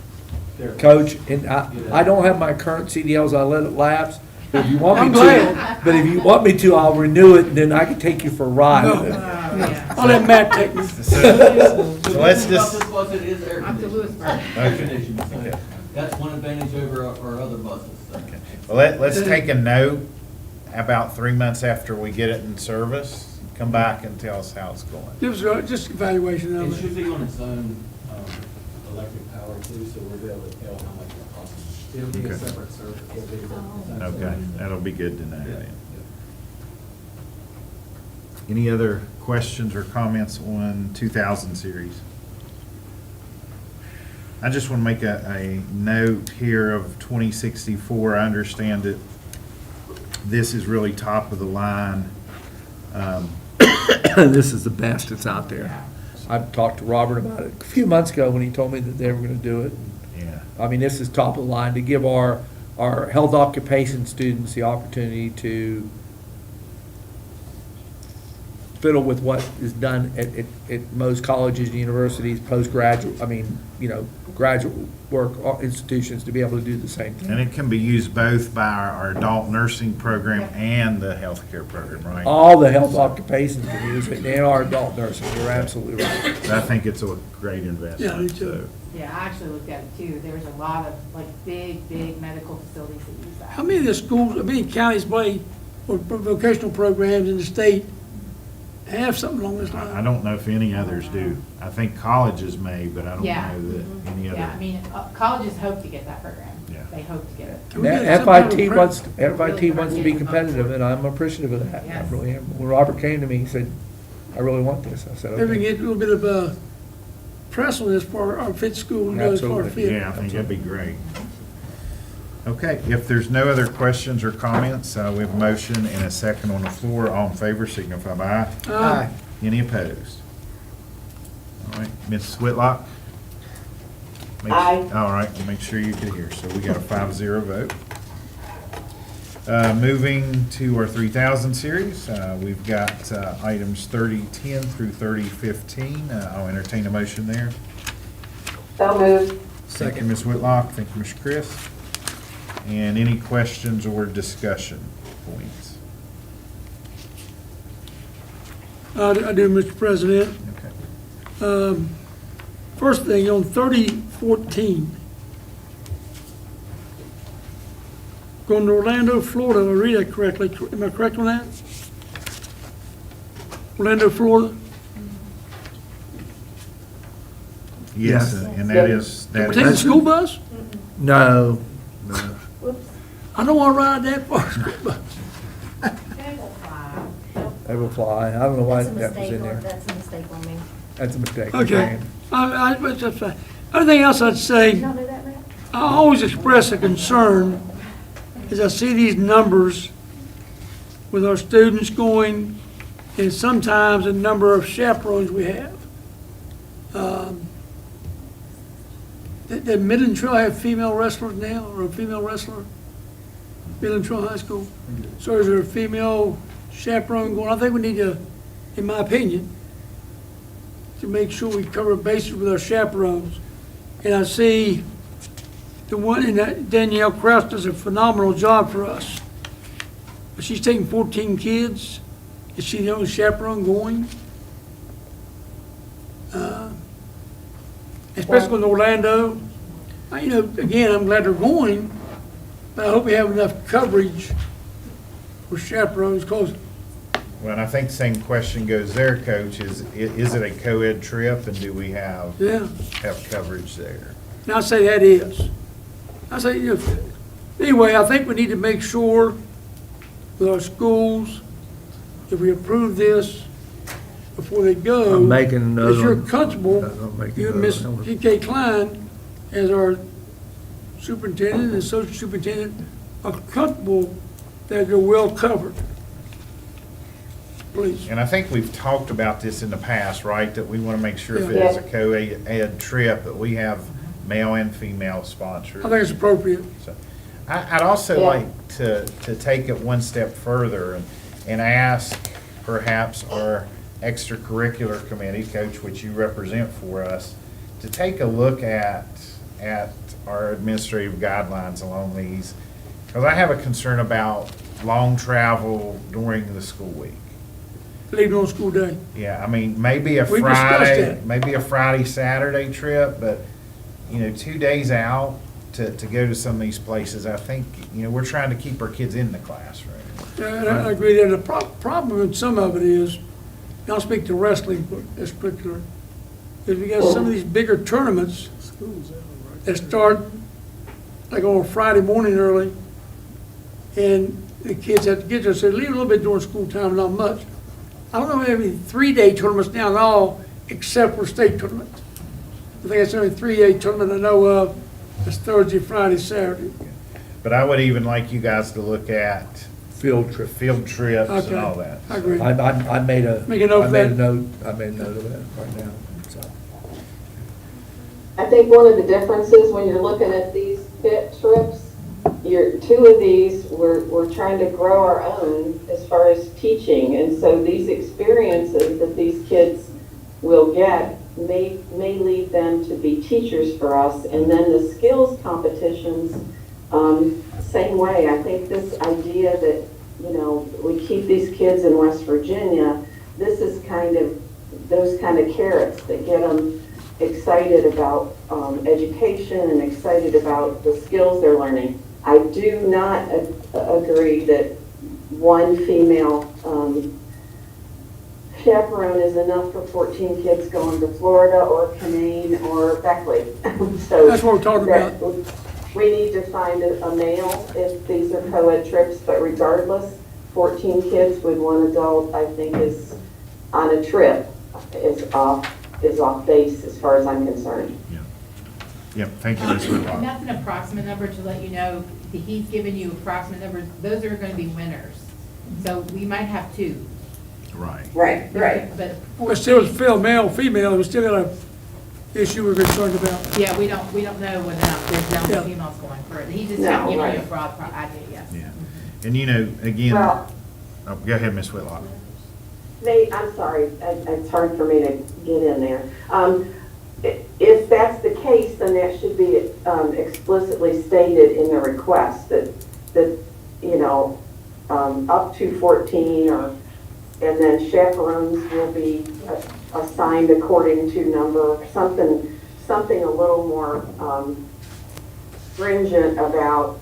there. Coach, and I don't have my current CDLs, I let it lapse. But if you want I'm me glad. to, but if you want me to, I'll renew it, and then I can take you for a ride. I'll let Matt take me. So let's just, This bus, it is air Up to Lewisburg. conditioned. Okay. So that's one advantage over our other buses. So. well, let's take a note about 3 months after we get it in service. Come back and tell us how it's going. Give us just evaluation It of should it. be on its own electric power too, so we'll be able to tell how much it costs. It'll be a Okay. separate service. It'll be its own Okay, service. that'll be good to know Yeah. then. Any other questions or comments on 2000 series? I just want to make a note here of 2064. I understand that this is really top of the line. This is the best that's out there. I talked to Robert about it a few months ago when he told me that they were gonna do it. Yeah. I mean, this is top of the line to give our health occupation students the opportunity to fiddle with what is done at most colleges and universities, postgraduate, graduate work institutions to be able to do the same thing. And it can be used both by our adult nursing program and the healthcare program, right? All the health occupations can use it, and our adult nursing, you're absolutely right. I think it's a great investment. Yeah, me too. so. Yeah, I actually looked at it too. There's a lot of big medical facilities that use that. How many of the schools, counties play, or vocational programs in the state have something along this I line? don't know if any others do. I think colleges may, but I don't Yeah. know that any other. Yeah, I mean, colleges hope to get that program. Yeah. They hope to get it. Can we get some kind of FIT wants to be competitive, and I'm appreciative of that. I Yes. really am. When Robert came to me, he said, I really want this. I said, Maybe we can okay. get a little bit of press on this for our fit school, and as far as Absolutely. fit. Yeah, I think that'd be great. Okay, if there's no other questions or comments, we have a motion and a second on the floor. All in favor signify by aye. Aye. Any opposed? All right, Ms. Whitlock? Aye. All right, we'll make sure you can hear. So we got a 5-0 vote. Moving to our 3000 series, we've got items 3010 through 3015. I'll entertain a motion there. So moved. Thank you, Ms. Whitlock. Thank you, Mr. Chris. And any questions or discussion points? I do, Mr. President. Okay. First thing, on 3014, going to Orlando, Florida, if I read that correctly, am I correct on that? Orlando, Florida? Yes, and that is, We're taking the school bus? No. I don't want to ride that far. School bus. They will fly. I don't know why that was in there. That's a mistake on me. That's a mistake. Okay. But that's fine. Anything else I'd say, Did y'all know that, Matt? I always express a concern as I see these numbers with our students going, and sometimes the number of chaperones we have. Did Midland Trail have female wrestlers now, or a female wrestler? Midland Trail High School? So is there a female chaperone going? I think we need to, in my opinion, to make sure we cover bases with our chaperones. And I see the one, and that Danielle Kraus does a phenomenal job for us. But she's taking 14 kids. Is she the only chaperone going? Especially in Orlando. You know, again, I'm glad they're going, but I hope we have enough coverage for chaperones, because well, and I think the same question goes there, Coach, is it a co-ed trip, and do we have coverage there? and I say that is. I say, you know, anyway, I think we need to make sure with our schools, if we approve this before they go. I'm making another that you're one. comfortable, I'm making you and another Ms. one. G.K. Klein, as our superintendent and associate superintendent, are comfortable that they're well covered. Please. And I think we've talked about this in the past, right? That we want to make sure if it Yeah. is a co-ed trip, that we have male and female sponsors. I think it's appropriate. So, I'd also like to take it one step further and ask perhaps our extracurricular committee, Coach, which you represent for us, to take a look at our administrative guidelines along these. Because I have a concern about long travel during the school week. Leaving on school day. Yeah, I mean, maybe a We discussed that. Saturday trip, but, 2 days out to go to some of these places, I think, we're trying to keep our kids in the classroom. Yeah, and I agree that the problem with some of it is, and I'll speak to wrestling in particular, is we got some of these bigger tournaments that start like on a Friday morning early, and the kids have to get there, so they leave a little bit during school time, not much. I don't know if any 3-day tournaments now at all, except for state tournaments. I think it's the only 3-day tournament I know of, it's Thursday, Friday, Saturday. But I would even like you guys to look at Field trip. field trips Okay, and all that. I agree. I made a. Make a note of that. I made a note of that right now, so. I think one of the differences when you're looking at these fit trips, two of these, we're trying to grow our own as far as teaching. And so these experiences that these kids will get may lead them to be teachers for us. And then the skills competitions, same way. I think this idea that, we keep these kids in West Virginia, this is kind of those kind of carrots that get them excited about education and excited about the skills they're learning. I do not agree that one female chaperone is enough for 14 kids going to Florida or Canaan or Beckley. So That's what we're talking about. We need to find a male if these are co-ed trips, but regardless, 14 kids with one adult, I think is on a trip is off base as far as I'm concerned. Yep, thank you, Ms. Whitlock. And that's an approximate number to let you know, that he's given you approximate numbers, those are gonna be winners. So we might have 2. Right. Right, right. But But still, it's male, female, we still got a issue we're concerned about. yeah, we don't know without, there's no Yeah. females going further. He just No, giving you a right. broad idea, yes. Yeah. And you know, again, Well- oh, go ahead, Ms. Whitlock. I'm sorry, it's hard for me to get in there. If that's the case, then that should be explicitly stated in the request that, you know, up to 14 and then chaperones will be assigned according to number, something a little more stringent about,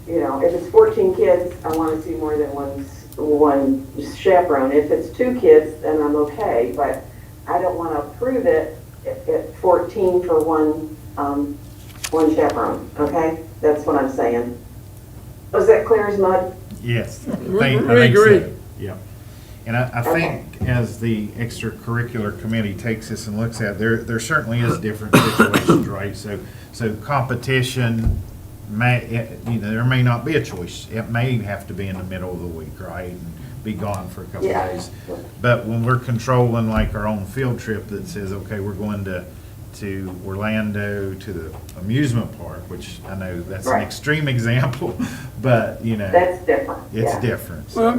you know, if it's 14 kids, I want to see more than one chaperone. If it's 2 kids, then I'm okay, but I don't want to approve it at 14 for one chaperone, okay? That's what I'm saying. Was that clear as mud? Yes. I We think agree. so. Yeah. And I think as the extracurricular committee takes this and looks at it, there certainly is different situations, right? So competition may, you know, there may not be a choice. It may have to be in the middle of the week, right? And be gone for a couple Yeah. days. But when we're controlling like our own field trip that says, okay, we're going to Orlando to the amusement park, which I know that's an Right. extreme example, but you know. That's different. It's yeah. different. Well,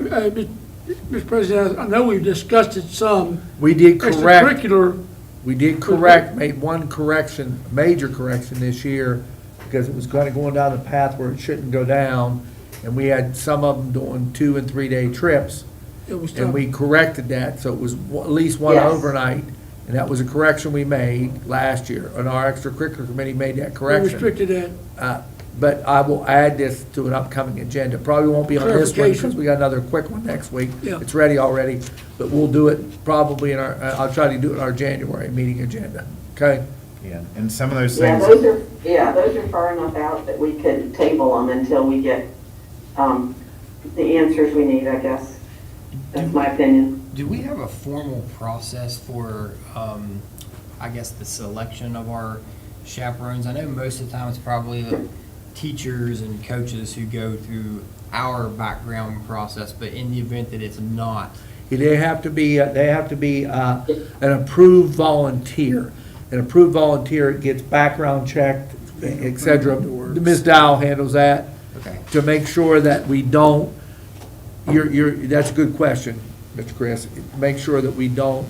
Mr. President, I know we've discussed it some. We did correct, Extracurricular, made one correction, major correction this year, because it was kind of going down the path where it shouldn't go down, and we had some of them doing 2 and 3 day trips, it was and tough. we corrected that, so it was at least one Yes. overnight, and that was a correction we made last year, and our extracurricular committee made that We correction. restricted that. But I will add this to an upcoming agenda. Probably won't be on this one because we got another quick one next week. Yeah. It's ready already, but we'll do it probably in our, I'll try to do it in our January meeting agenda, okay? Yeah, and some of those Yeah, things. those are far enough out that we could table them until we get the answers we need, I guess. That's my opinion. Do we have a formal process for, I guess, the selection of our chaperones? I know most of the time it's probably the teachers and coaches who go through our background process, but in the event that it's not, They have to be an approved volunteer. An approved volunteer gets background checked, et cetera. Ms. Dow handles that. okay. To make sure that we don't, that's a good question, Mr. Chris. Make sure that we don't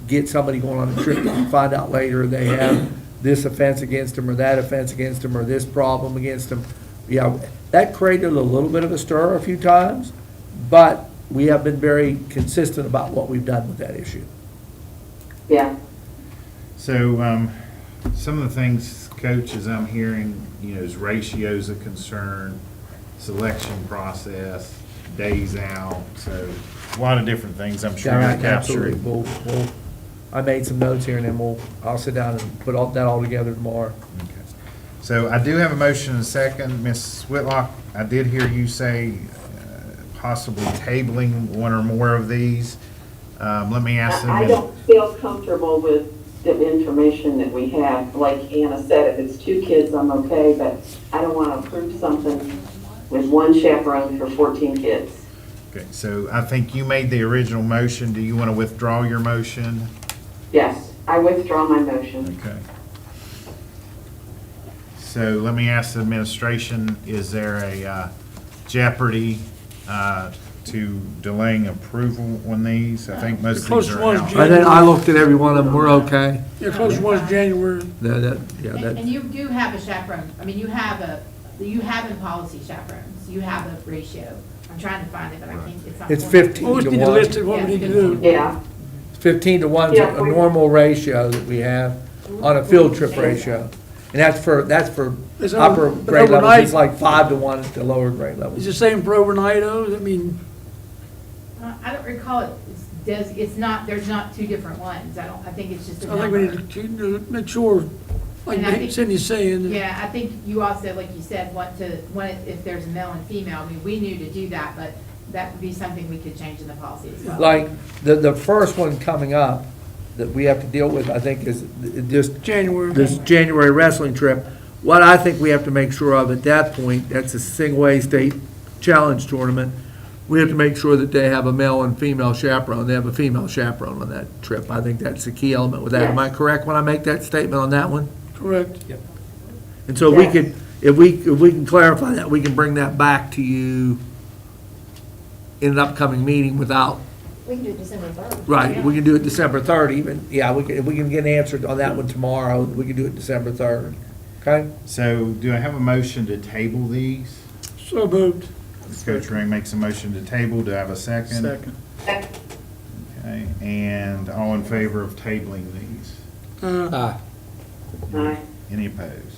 get somebody going on a trip and find out later they have this offense against them or that offense against them or this problem against them. Yeah, that created a little bit of a stir a few times, but we have been very consistent about what we've done with that issue. Yeah. So, some of the things, coaches, I'm hearing, you know, is ratios a concern, selection process, days out, so a lot of different things I'm sure Yeah, you're right, absolutely. capturing. I made some notes here and then I'll sit down and put that all together tomorrow. Okay. So I do have a motion and a second. Ms. Whitlock, I did hear you say possibly tabling one or more of these. Let me ask them. I don't feel comfortable with the information that we have. Like Anna said, if it's 2 kids, I'm okay, but I don't want to approve something with 1 chaperone for 14 kids. Okay, so I think you made the original motion. Do you want to withdraw your motion? Yes, I withdraw my motion. Okay. So let me ask the administration, is there a jeopardy to delaying approval on these? I think most of these Closest are one's out. I looked at every one of them, we're okay. Yeah, closest one's January. And you do have a chaperone, I mean, you have in policy chaperones, you have a ratio. I'm trying to find it, but I can't, it's not. It's formatted. 15 Always to need to 1. list it, what we need to do. Yeah. 15 to 1 is Yeah, a normal ratio that we have on a field trip ratio. And that's for It's upper but grade levels, overnight- it's like 5 to 1 at the lower grade Is levels. the same for overnight, though? I mean, I don't recall it, it's not, there's not 2 different ones, I think it's just a I think we number. need to make sure, like And I think- Cindy's saying. Yeah, I think you also, like you said, if there's a male and female, I mean, we knew to do that, but that would be something we could change in the policy as well. Like, the first one coming up that we have to deal with, I think, is just January. this January wrestling trip. What I think we have to make sure of at that point, that's a Singway State Challenge Tournament. We have to make sure that they have a male and female chaperone. They have a female chaperone on that trip. I think that's the key element with that. Am I correct when I make that statement on that one? Correct. And so we could, if we can clarify that, we can bring that back to you in an upcoming meeting without, We can do December 3rd. right, we can do it December 3rd even. Yeah, we can, if we can get an answer on that one tomorrow, we can do it December 3rd. Okay? So do I have a motion to table these? So moved. Coach Ray makes a motion to table. Do I have a second? Second. Okay, and all in favor of tabling these? Aye. Any opposed?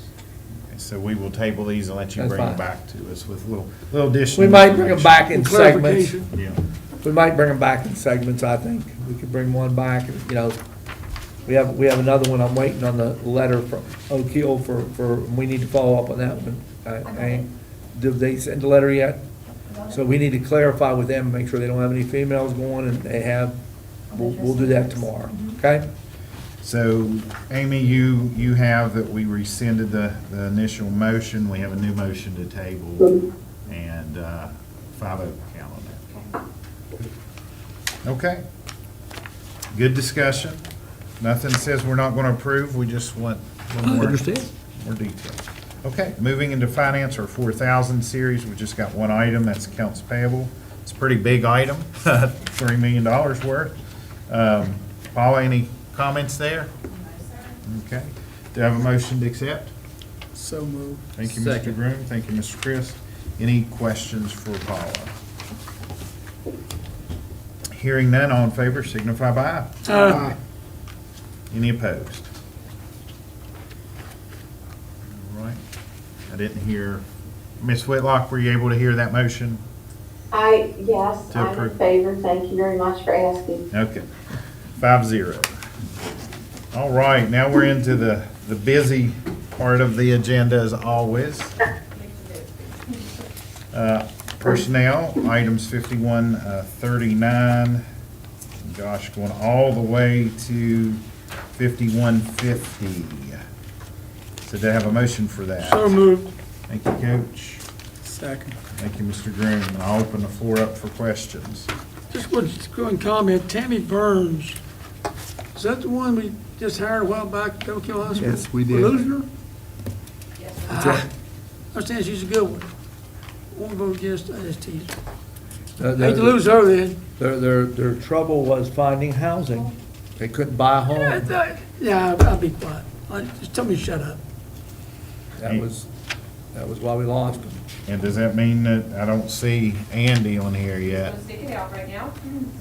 Okay, so we will table these and let you That's bring them fine. back to us with little additional. We might bring them back in With segments. clarification. Yeah. We might bring them back in segments, I think. We could bring one back, you know. We have another one, I'm waiting on the letter from Oak Hill for, we need to follow up on that one. Did they send the letter yet? So we need to clarify with them, make sure they don't have any females going, and they have, we'll do that tomorrow, okay? So, Amy, you have that we rescinded the initial motion. We have a new motion to table and 5-0 count on that. Okay. Good discussion. Nothing says we're not going to approve. We just want a little more. Understand. More detail. Okay, moving into finance, our 4,000 series, we just got one item, that's accounts payable. It's a pretty big item, $3 million worth. Paula, any comments there? Okay. Do I have a motion to accept? So moved. Thank you, Mr. Second. Groom. Thank you, Mr. Chris. Any questions for Paula? Hearing none, all in favor signify by aye. Aye. Any opposed? All right. I didn't hear, Ms. Whitlock, were you able to hear that motion? Yes, To I'm in approve. favor. Thank you very much for asking. Okay. 5-0. All right, now we're into the busy part of the agenda as always. Personnel, items 5139, gosh, going all the way to 5150. So do I have a motion for that? So moved. Thank you, Coach. Second. Thank you, Mr. Groom. And I'll open the floor up for questions. Just want to go and comment, Tammy Burns, is that the one we just hired a while back at Oak Hill High School? Yes, we did. We're losing her? That's right. I understand she's a good one. Won't vote yes, I just tease her. The- Hate to lose her then. Their trouble was finding housing. They couldn't buy a home. Yeah, I'll be quiet. Just tell me to shut up. That was why we lost them. And does that mean that I don't see Andy on here yet? We'll stick it out right now,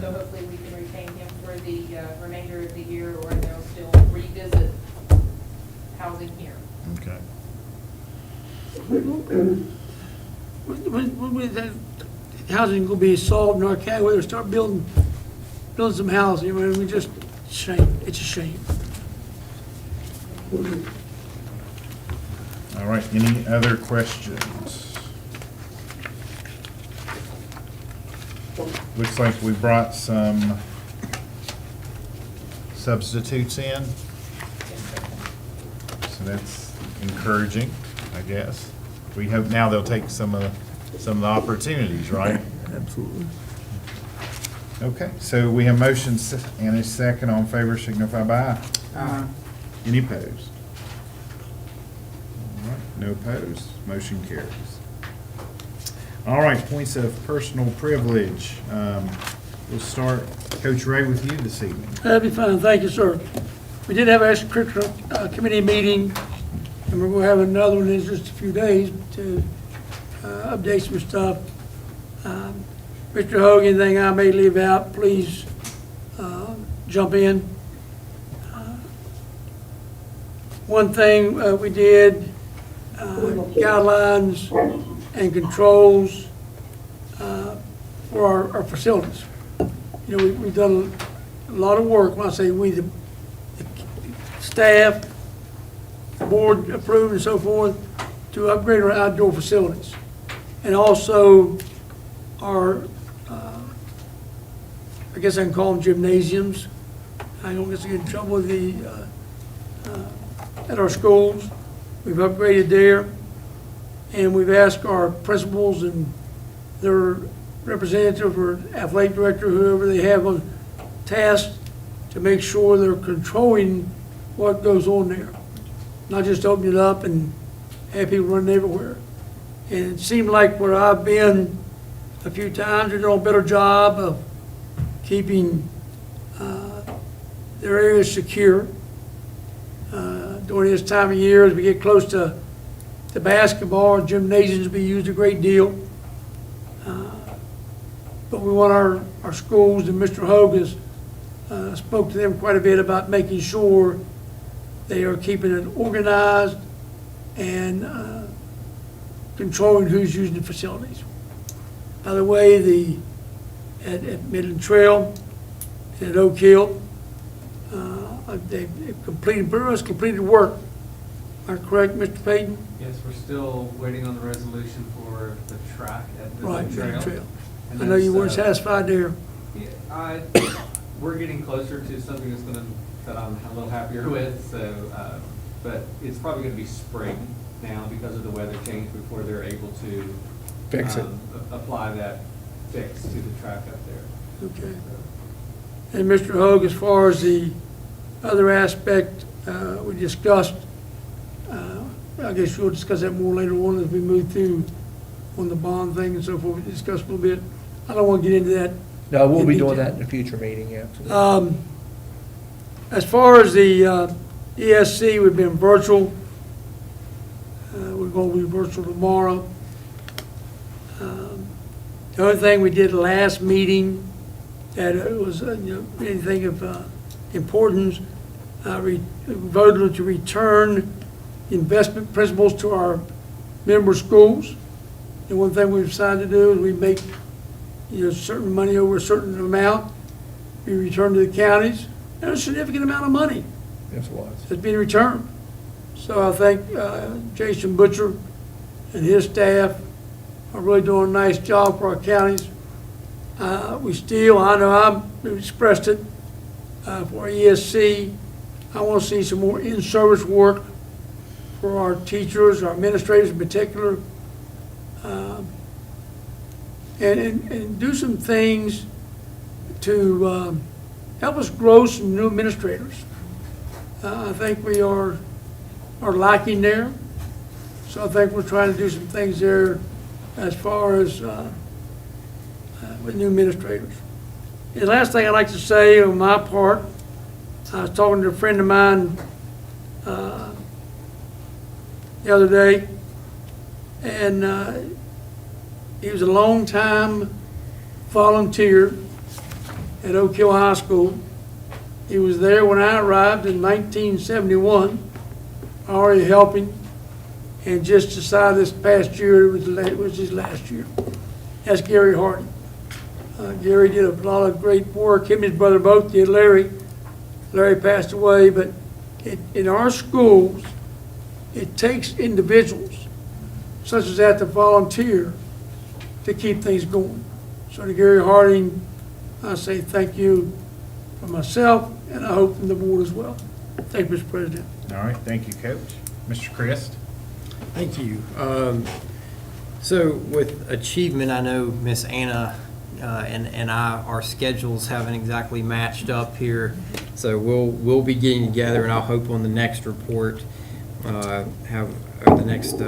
so hopefully we can retain him for the remainder of the year, or they'll still revisit housing here. Okay. When that housing will be solved in our county, whether start building some housing, I mean, we just, shame, it's a shame. All right, any other questions? Looks like we brought some substitutes in. So that's encouraging, I guess. We hope now they'll take some of the opportunities, right? Absolutely. Okay, so we have motions and a second. All in favor signify by aye. Aye. Any opposed? All right, no opposed. Motion carries. All right, points of personal privilege. We'll start, Coach Ray, with you this evening. That'd be fine, thank you, sir. We did have an extracurricular committee meeting, and we're gonna have another one in just a few days to update some stuff. Mr. Hogan, anything I may leave out, please jump in. One thing we did, guidelines and controls for our facilities. You know, we've done a lot of work, when I say we, the staff, the board approved and so forth, to upgrade our outdoor facilities. And also our, I guess I can call them gymnasiums, I don't get in trouble with at our schools. We've upgraded there, and we've asked our principals and their representative or athletic director, whoever they have on task, to make sure they're controlling what goes on there. Not just open it up and have people running everywhere. And it seemed like where I've been a few times, they're doing a better job of keeping their areas secure. During this time of year, as we get close to the basketball, gymnasiums be used a great deal. But we want our schools, and Mr. Hogue has spoke to them quite a bit about making sure they are keeping it organized and controlling who's using the facilities. By the way, at Midland Trail and at Oak Hill, they've completed, pretty much completed work. Am I correct, Mr. Payton? Yes, we're still waiting on the resolution for the track at the Right, trail. Midland Trail. And I know you weren't that's, satisfied there. Yeah, we're getting closer to something that I'm a little happier with, so, but it's probably gonna be spring now because of the weather change before they're able to Fix it. apply that fix to the track up there. Okay. And Mr. Hogue, as far as the other aspect we discussed, I guess we'll discuss that more later on as we move through on the bond thing and so forth. We discussed a little bit. I don't want to get into that. No, we'll in be doing detail. that in a future meeting, yeah. As far as the ESC, we've been virtual. We're going to be virtual tomorrow. The other thing we did last meeting that was anything of importance, we voted to return investment principles to our member schools. And one thing we've decided to do is we make certain money over a certain amount, we return to the counties, and a significant amount of money Yes, it was. has been returned. So I think Jason Butcher and his staff are really doing a nice job for our counties. We still, I know I've expressed it, for ESC, I want to see some more in-service work for our teachers, our administrators in particular, and do some things to help us grow some new administrators. I think we are lacking there, so I think we're trying to do some things there as far as with new administrators. And the last thing I'd like to say on my part, I was talking to a friend of mine the other day, and he was a long-time volunteer at Oak Hill High School. He was there when I arrived in 1971, already helping, and just decided this past year it was his last year. That's Gary Hardy. Gary did a lot of great work. Him and his brother both did. Larry passed away, but in our schools, it takes individuals such as that to volunteer to keep things going. So to Gary Harding, I say thank you for myself, and I hope from the board as well. Thank you, Mr. President. All right, thank you, Coach. Mr. Christ? Thank you. So with achievement, I know Miss Anna and our schedules haven't exactly matched up here. So we'll be getting together, and I'll hope on the next report, the next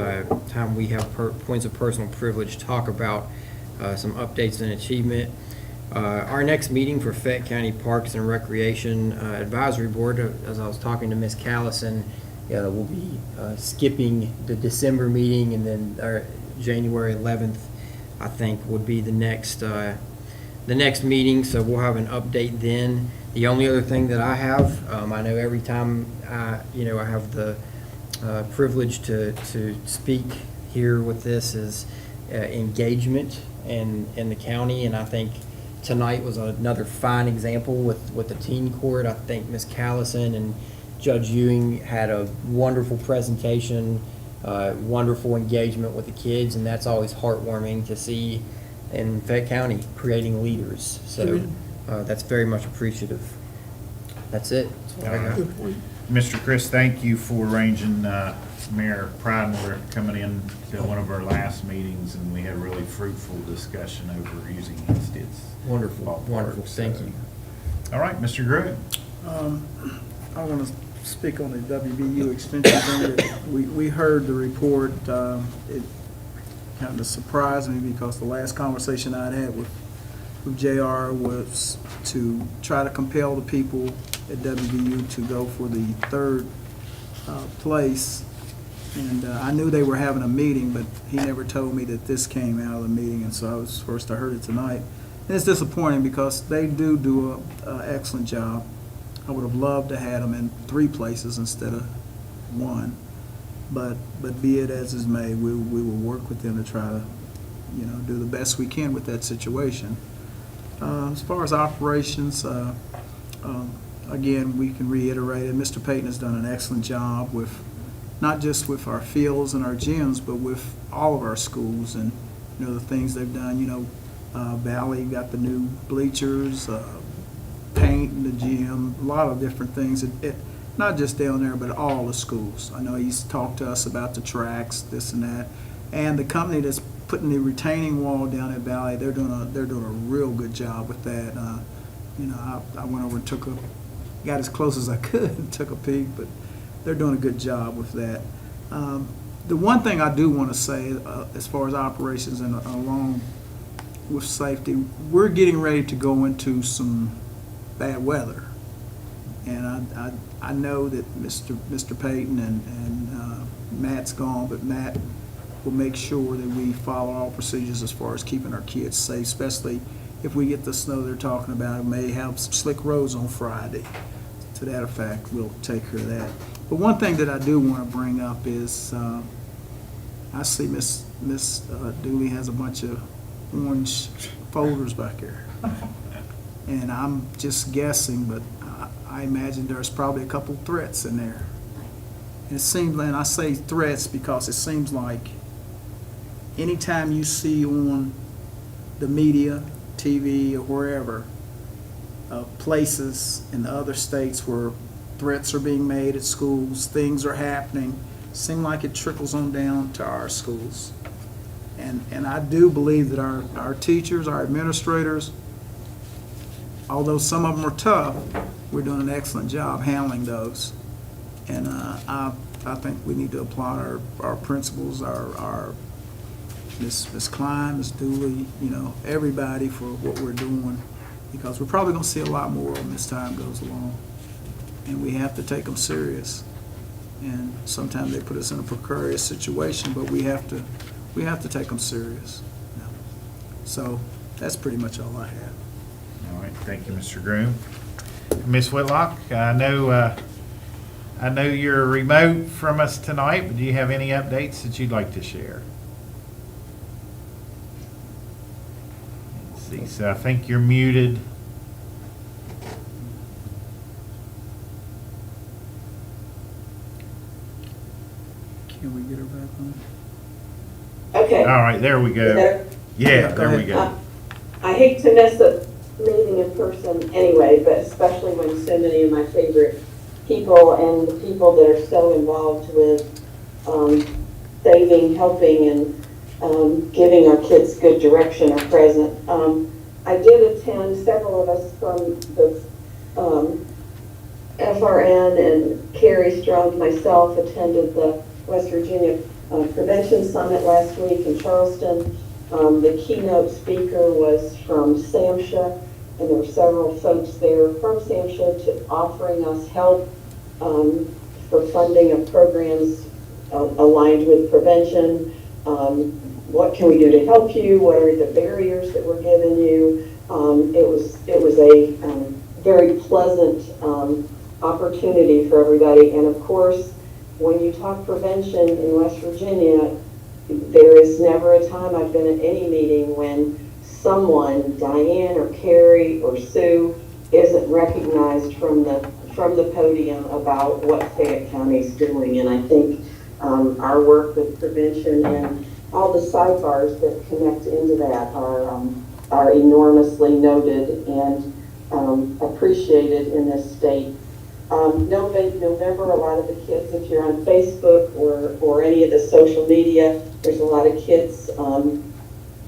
time we have points of personal privilege, talk about some updates and achievement. Our next meeting for Fayette County Parks and Recreation Advisory Board, as I was talking to Ms. Callison, we'll be skipping the December meeting, and then our January 11th, I think, would be the next meeting. So we'll have an update then. The only other thing that I have, I know every time I have the privilege to speak here with this is engagement in the county, and I think tonight was another fine example with the teen court. I think Ms. Callison and Judge Ewing had a wonderful presentation, wonderful engagement with the kids, and that's always heartwarming to see in Fayette County creating leaders. So that's very much appreciative. That's it. That's all I got. Good point. Mr. Chris, thank you for arranging Mayor Pridemore coming in to one of our last meetings, and we had a really fruitful discussion over using Hempstead's. Wonderful, ballpark. wonderful. Thank you. All right, Mr. Groom. I want to speak on the WVU extension thing. We heard the report. It kind of surprised me because the last conversation I'd had with JR was to try to compel the people at WVU to go for the third place. And I knew they were having a meeting, but he never told me that this came out of the meeting, and so I heard it tonight. And it's disappointing because they do an excellent job. I would have loved to have them in 3 places instead of 1. But be it as is may, we will work with them to try to, do the best we can with that situation. As far as operations, again, we can reiterate it. Mr. Payton has done an excellent job with, not just with our fields and our gyms, but with all of our schools and, the things they've done. Valley got the new bleachers, paint in the gym, a lot of different things. Not just down there, but all the schools. I know he's talked to us about the tracks, this and that. And the company that's putting the retaining wall down at Valley, they're doing a real good job with that. I went over and got as close as I could and took a peek, but they're doing a good job with that. The one thing I do want to say, as far as operations and along with safety, we're getting ready to go into some bad weather. And I know that Mr. Payton and Matt's gone, but Matt will make sure that we follow all procedures as far as keeping our kids safe, especially if we get the snow they're talking about. We may have some slick roads on Friday. To that effect, we'll take care of that. But one thing that I do want to bring up is I see Miss Dooley has a bunch of orange folders back there. And I'm just guessing, but I imagine there's probably a couple threats in there. And it seems, and I say threats because it seems like anytime you see on the media, TV, or wherever, places in the other states where threats are being made at schools, things are happening, seem like it trickles on down to our schools. And I do believe that our teachers, our administrators, although some of them are tough, we're doing an excellent job handling those. And I think we need to applaud our principals, our Miss Klein, Miss Dooley, everybody for what we're doing, because we're probably going to see a lot more of them as time goes along. And we have to take them serious. And sometimes they put us in a precarious situation, but we have to take them serious. So that's pretty much all I have. All right, thank you, Mr. Groom. Ms. Whitlock, I know you're remote from us tonight, but do you have any updates that you'd like to share? Let's see, so I think you're muted. Can we get her back on? Okay. All right, there we go. Yeah, there we go. I hate to miss a meeting in person anyway, but especially when so many of my favorite people and the people that are so involved with saving, helping, and giving our kids good direction are present. I did attend, several of us from the FRN and Carrie Strong, myself, attended the West Virginia Prevention Summit last week in Charleston. The keynote speaker was from SAMHSA, and there were several folks there from SAMHSA to offering us help for funding of programs aligned with prevention. What can we do to help you? What are the barriers that we're giving you? It was a very pleasant opportunity for everybody. And of course, when you talk prevention in West Virginia, there is never a time I've been at any meeting when someone, Diane or Carrie or Sue, isn't recognized from the podium about what Fayette County is doing. And I think our work with prevention and all the sidebars that connect into that are enormously noted. And appreciated in this state. No Vape November, a lot of the kids, if you're on Facebook or any of the social media, there's a lot of kids,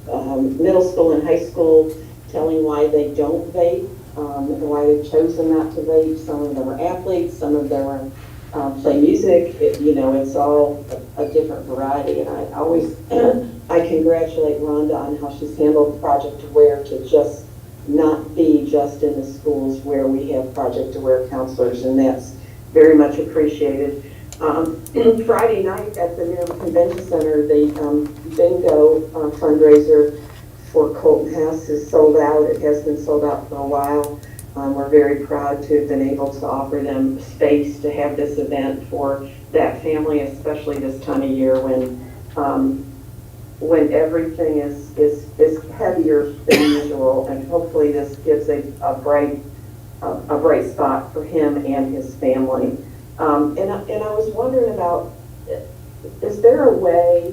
middle school and high school, telling why they don't vape, and why they've chosen not to vape. Some of them are athletes, some of them are play music. It's all a different variety, and I always I congratulate Rhonda on how she's handled Project Aware to just not be just in the schools where we have Project Aware counselors, and that's very much appreciated. Friday night at the new convention center, the bingo fundraiser for Colton House is sold out. It has been sold out for a while. We're very proud to have been able to offer them space to have this event for that family, especially this time of year when everything is heavier than usual, and hopefully this gives a bright spot for him and his family. And I was wondering about, is there a way,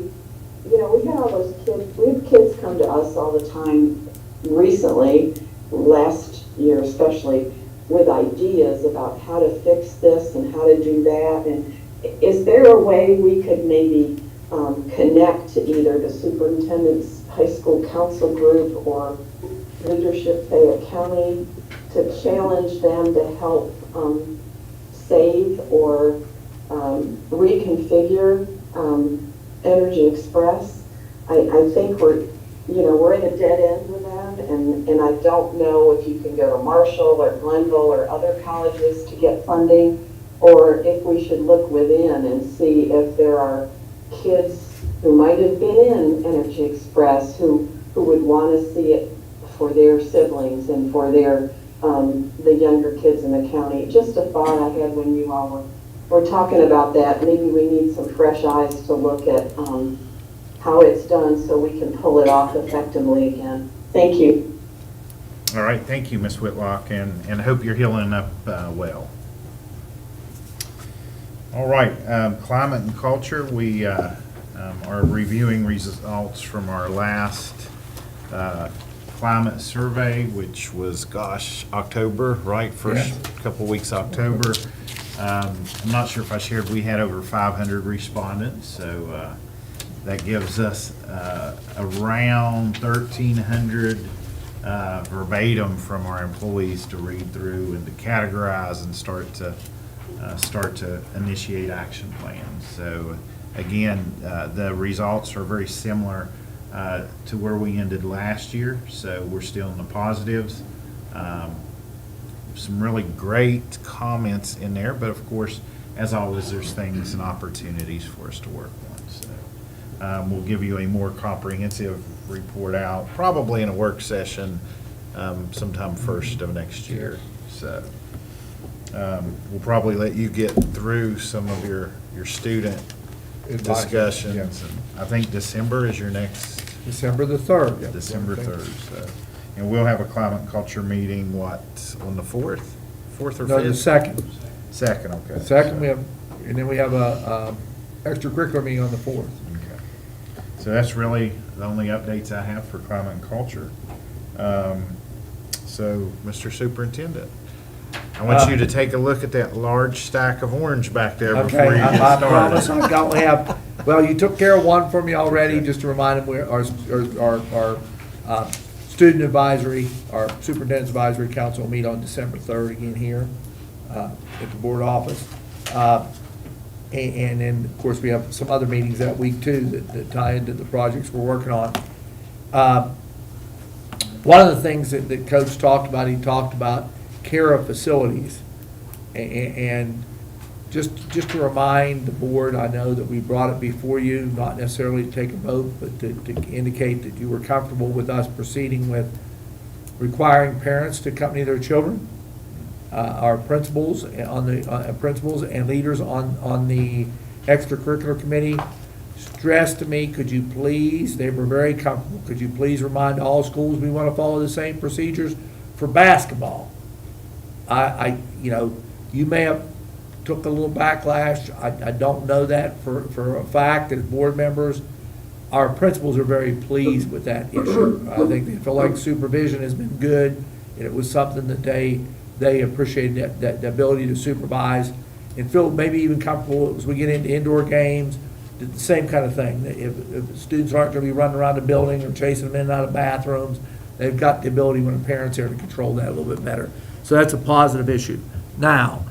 we had all those kids, we have kids come to us all the time recently, last year especially, with ideas about how to fix this and how to do that. And is there a way we could maybe connect to either the superintendent's high school council group or leadership Fayette County to challenge them to help save or reconfigure Energy Express? I think we're in a dead end with them, and I don't know if you can go to Marshall or Glenville or other colleges to get funding, or if we should look within and see if there are kids who might have been in Energy Express who would want to see it for their siblings and for their the younger kids in the county. Just a thought I had when you all were talking about that. Maybe we need some fresh eyes to look at how it's done so we can pull it off effectively again. Thank you. All right, thank you, Ms. Whitlock, and hope you're healing up well. All right, climate and culture. We are reviewing results from our last climate survey, which was, October, right? First couple weeks October. I'm not sure if I shared, we had over 500 respondents, so that gives us around 1,300 verbatim from our employees to read through and to categorize and start to initiate action plans. So again, the results are very similar to where we ended last year, so we're still in the positives. Some really great comments in there, but of course, as always, there's things and opportunities for us to work on. So we'll give you a more comprehensive report out, probably in a work session sometime first of next year. So we'll probably let you get through some of your student discussions. And I think December is your next. December the 3rd. December 3rd. So. And we'll have a climate and culture meeting, on the 4th? 4th or 5th? No, the 2nd. 2nd, okay. 2nd, and then we have a extracurricular meeting on the 4th. Okay. So that's really the only updates I have for climate and culture. So, Mr. Superintendent, I want you to take a look at that large stack of orange back there before you get I started. promise I only have, well, you took care of one for me already, just to remind them, our student advisory, our superintendent's advisory council will meet on December 3rd again here at the board office. And then, of course, we have some other meetings that week too that tie into the projects we're working on. One of the things that Coach talked about, he talked about care of facilities. And just to remind the board, I know that we brought it before you, not necessarily to take a vote, but to indicate that you were comfortable with us proceeding with requiring parents to accompany their children. Our principals and leaders on the extracurricular committee stressed to me, could you please, they were very comfortable, could you please remind all schools we want to follow the same procedures for basketball? You may have took a little backlash. I don't know that for a fact as board members. Our principals are very pleased with that issue. I think they feel like supervision has been good and it was something that they appreciated, that the ability to supervise and feel maybe even comfortable as we get into indoor games, the same kind of thing. If students aren't going to be running around the building or chasing them in and out of bathrooms, they've got the ability when the parents are to control that a little bit better. So that's a positive issue. Now,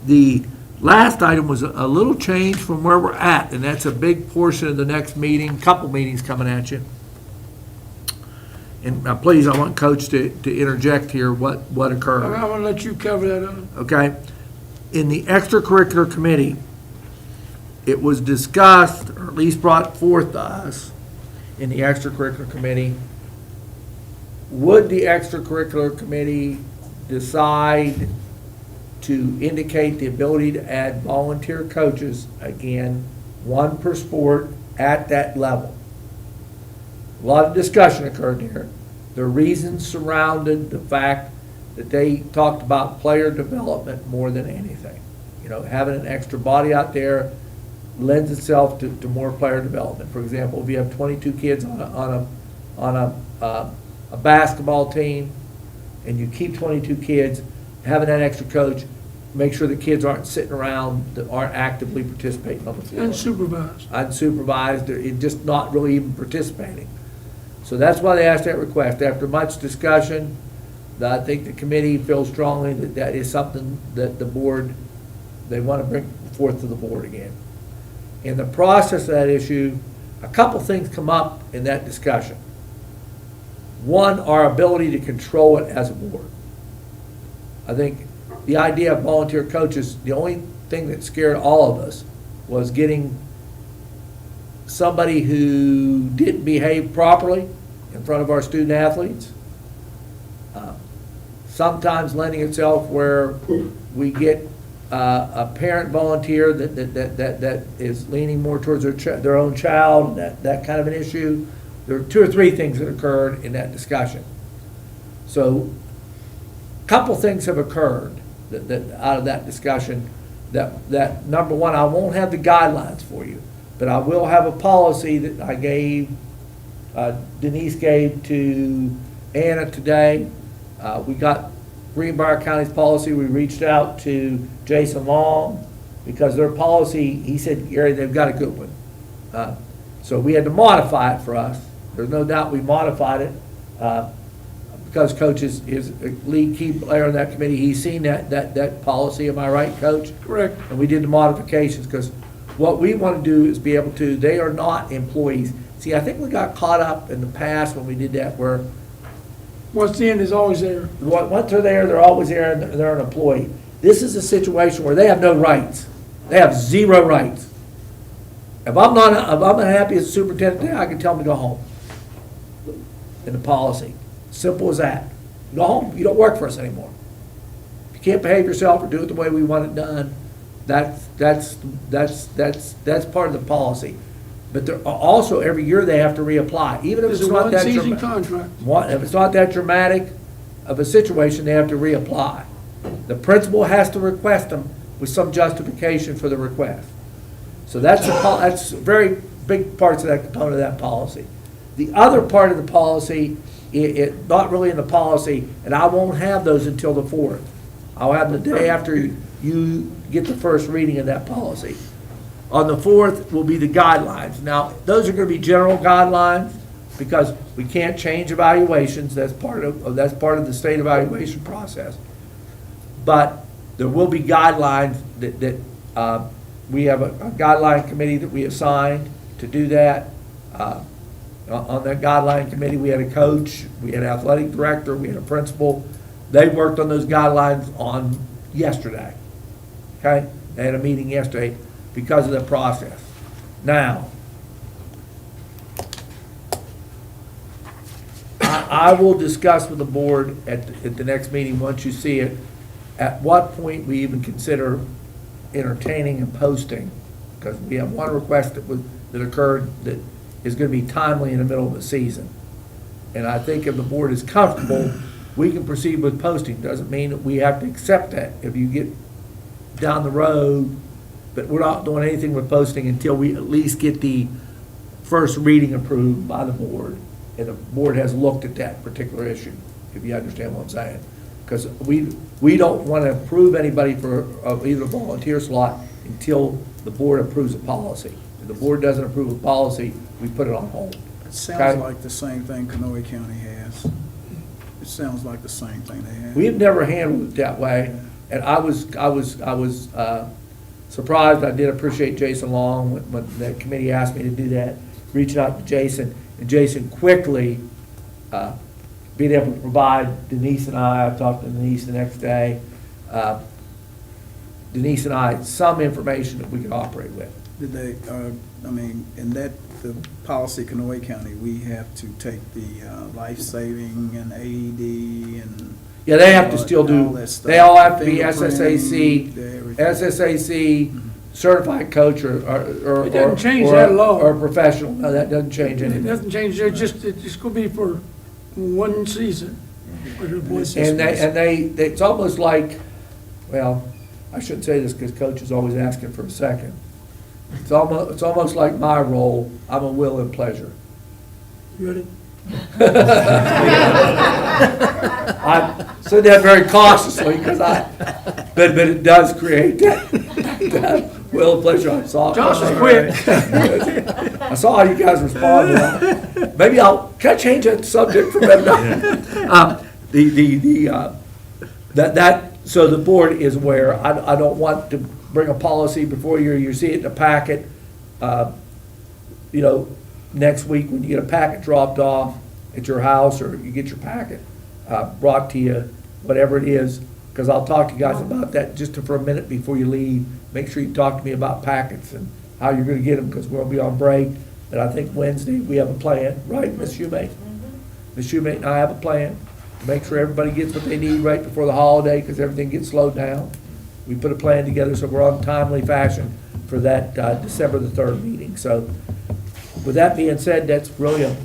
the last item was a little change from where we're at, and that's a big portion of the next meeting, couple meetings coming at you. And please, I want Coach to interject here what occurred. I'm gonna let you cover that. Okay? In the extracurricular committee, it was discussed, or at least brought forth to us in the extracurricular committee, would the extracurricular committee decide to indicate the ability to add volunteer coaches, again, one per sport at that level? A lot of discussion occurred here. The reasons surrounded the fact that they talked about player development more than anything. You know, having an extra body out there lends itself to more player development. For example, if you have 22 kids on a basketball team and you keep 22 kids, having that extra coach, make sure the kids aren't sitting around, that aren't actively participating on the floor. Unsupervised. Unsupervised, they're just not really even participating. So that's why they asked that request. After much discussion, I think the committee feels strongly that that is something that the board, they want to bring forth to the board again. In the process of that issue, a couple things come up in that discussion. One, our ability to control it as a board. I think the idea of volunteer coaches, the only thing that scared all of us was getting somebody who didn't behave properly in front of our student athletes. Sometimes lending itself where we get a parent volunteer that is leaning more towards their own child, that kind of an issue. There were 2 or 3 things that occurred in that discussion. So a couple things have occurred that out of that discussion that number one, I won't have the guidelines for you, but I will have a policy that I gave, Denise gave to Anna today. We got Greenbrier County's policy. We reached out to Jason Long because their policy, he said, Gary, they've got a good one. So we had to modify it for us. There's no doubt we modified it because Coach is a lead key player in that committee. He's seen that policy. Am I right, Coach? Correct. And we did the modifications because what we want to do is be able to, they are not employees. See, I think we got caught up in the past when we did that where Once the end is always there. once they're there, they're always there, and they're an employee. This is a situation where they have no rights. They have 0 rights. If I'm unhappy as a superintendent, I can tell them to go home. In the policy. Simple as that. Go home. You don't work for us anymore. If you can't behave yourself or do it the way we want it done, that's part of the policy. But they're also, every year they have to reapply, even if it's not that one-season dramatic. contract. If it's not that dramatic of a situation, they have to reapply. The principal has to request them with some justification for the request. So that's very big parts of that component of that policy. The other part of the policy, not really in the policy, and I won't have those until the 4th. I'll have them the day after you get the first reading of that policy. On the 4th will be the guidelines. Now, those are going to be general guidelines because we can't change evaluations. That's part of the state evaluation process. But there will be guidelines that we have a guideline committee that we assigned to do that. On that guideline committee, we had a coach, we had an athletic director, we had a principal. They worked on those guidelines on yesterday. Okay? They had a meeting yesterday because of the process. Now, I will discuss with the board at the next meeting, once you see it, at what point we even consider entertaining and posting, because we have one request that occurred that is going to be timely in the middle of the season. And I think if the board is comfortable, we can proceed with posting. Doesn't mean that we have to accept that if you get down the road, but we're not doing anything with posting until we at least get the first reading approved by the board, and the board has looked at that particular issue. if you understand what I'm saying. Because we don't want to approve anybody for either volunteer slot until the board approves a policy. If the board doesn't approve a policy, we put it on hold. It sounds like the same thing Canoe County has. It sounds like the same thing they have. We have never handled it that way, and I was surprised. I did appreciate Jason Long when the committee asked me to do that, reaching out to Jason, and Jason quickly being able to provide Denise and I talked to Denise the next day, Denise and I, some information that we could operate with. Did they, in the policy Canoe County, we have to take the life-saving and AED and. Yeah, they have to still all do, that stuff. they all have to be Fingerprinting, SSAC, certified coach or It doesn't change that law. or professional. No, that doesn't change It anything. doesn't change, it's just gonna be for one season. It's almost like, well, I shouldn't say this because coach is always asking for a second. It's almost like my role, I'm a will and pleasure. You ready? I said that very cautiously because but it does create that will and pleasure. I saw. Josh is quick. I saw how you guys responded. Maybe can I change that subject from that? So the board is aware. I don't want to bring a policy before you see it in the packet. Next week when you get a packet dropped off at your house or you get your packet brought to you, whatever it is, because I'll talk to you guys about that just for a minute before you leave. Make sure you talk to me about packets and how you're going to get them because we'll be on break. And I think Wednesday we have a plan, right, Ms. Shoemate? Ms. Shoemate and I have a plan to make sure everybody gets what they need right before the holiday because everything gets slowed down. We put a plan together so we're on timely fashion for that December the 3rd meeting. So with that being said, that's really a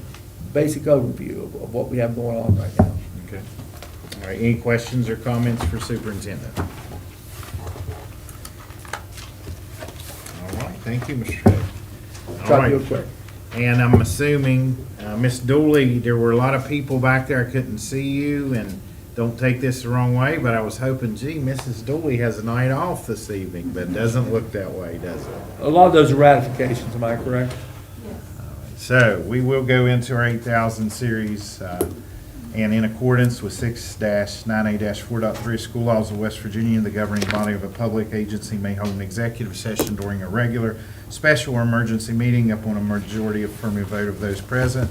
basic overview of what we have going on right now. Okay. All right, any questions or comments for superintendent? All right, thank you, Mr. Trey. All Try to do right. it quick. And I'm assuming, Ms. Dooley, there were a lot of people back there, I couldn't see you, and don't take this the wrong way, but I was hoping, gee, Mrs. Dooley has a night off this evening, but it doesn't look that way, does it? A lot of those are ratifications, am I correct? So we will go into our 8,000 series, and in accordance with 6-9A-4.3 School Laws of West Virginia, the governing body of a public agency may hold an executive session during a regular, special, or emergency meeting upon a majority affirmative vote of those present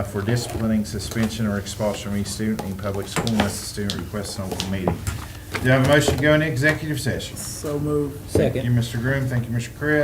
for disciplining, suspension, or expulsion of any student in public school unless the student requests an open meeting. Do you have a motion to go into executive session? So moved. Thank you, Mr. Groom. Thank you, Mr. Chris.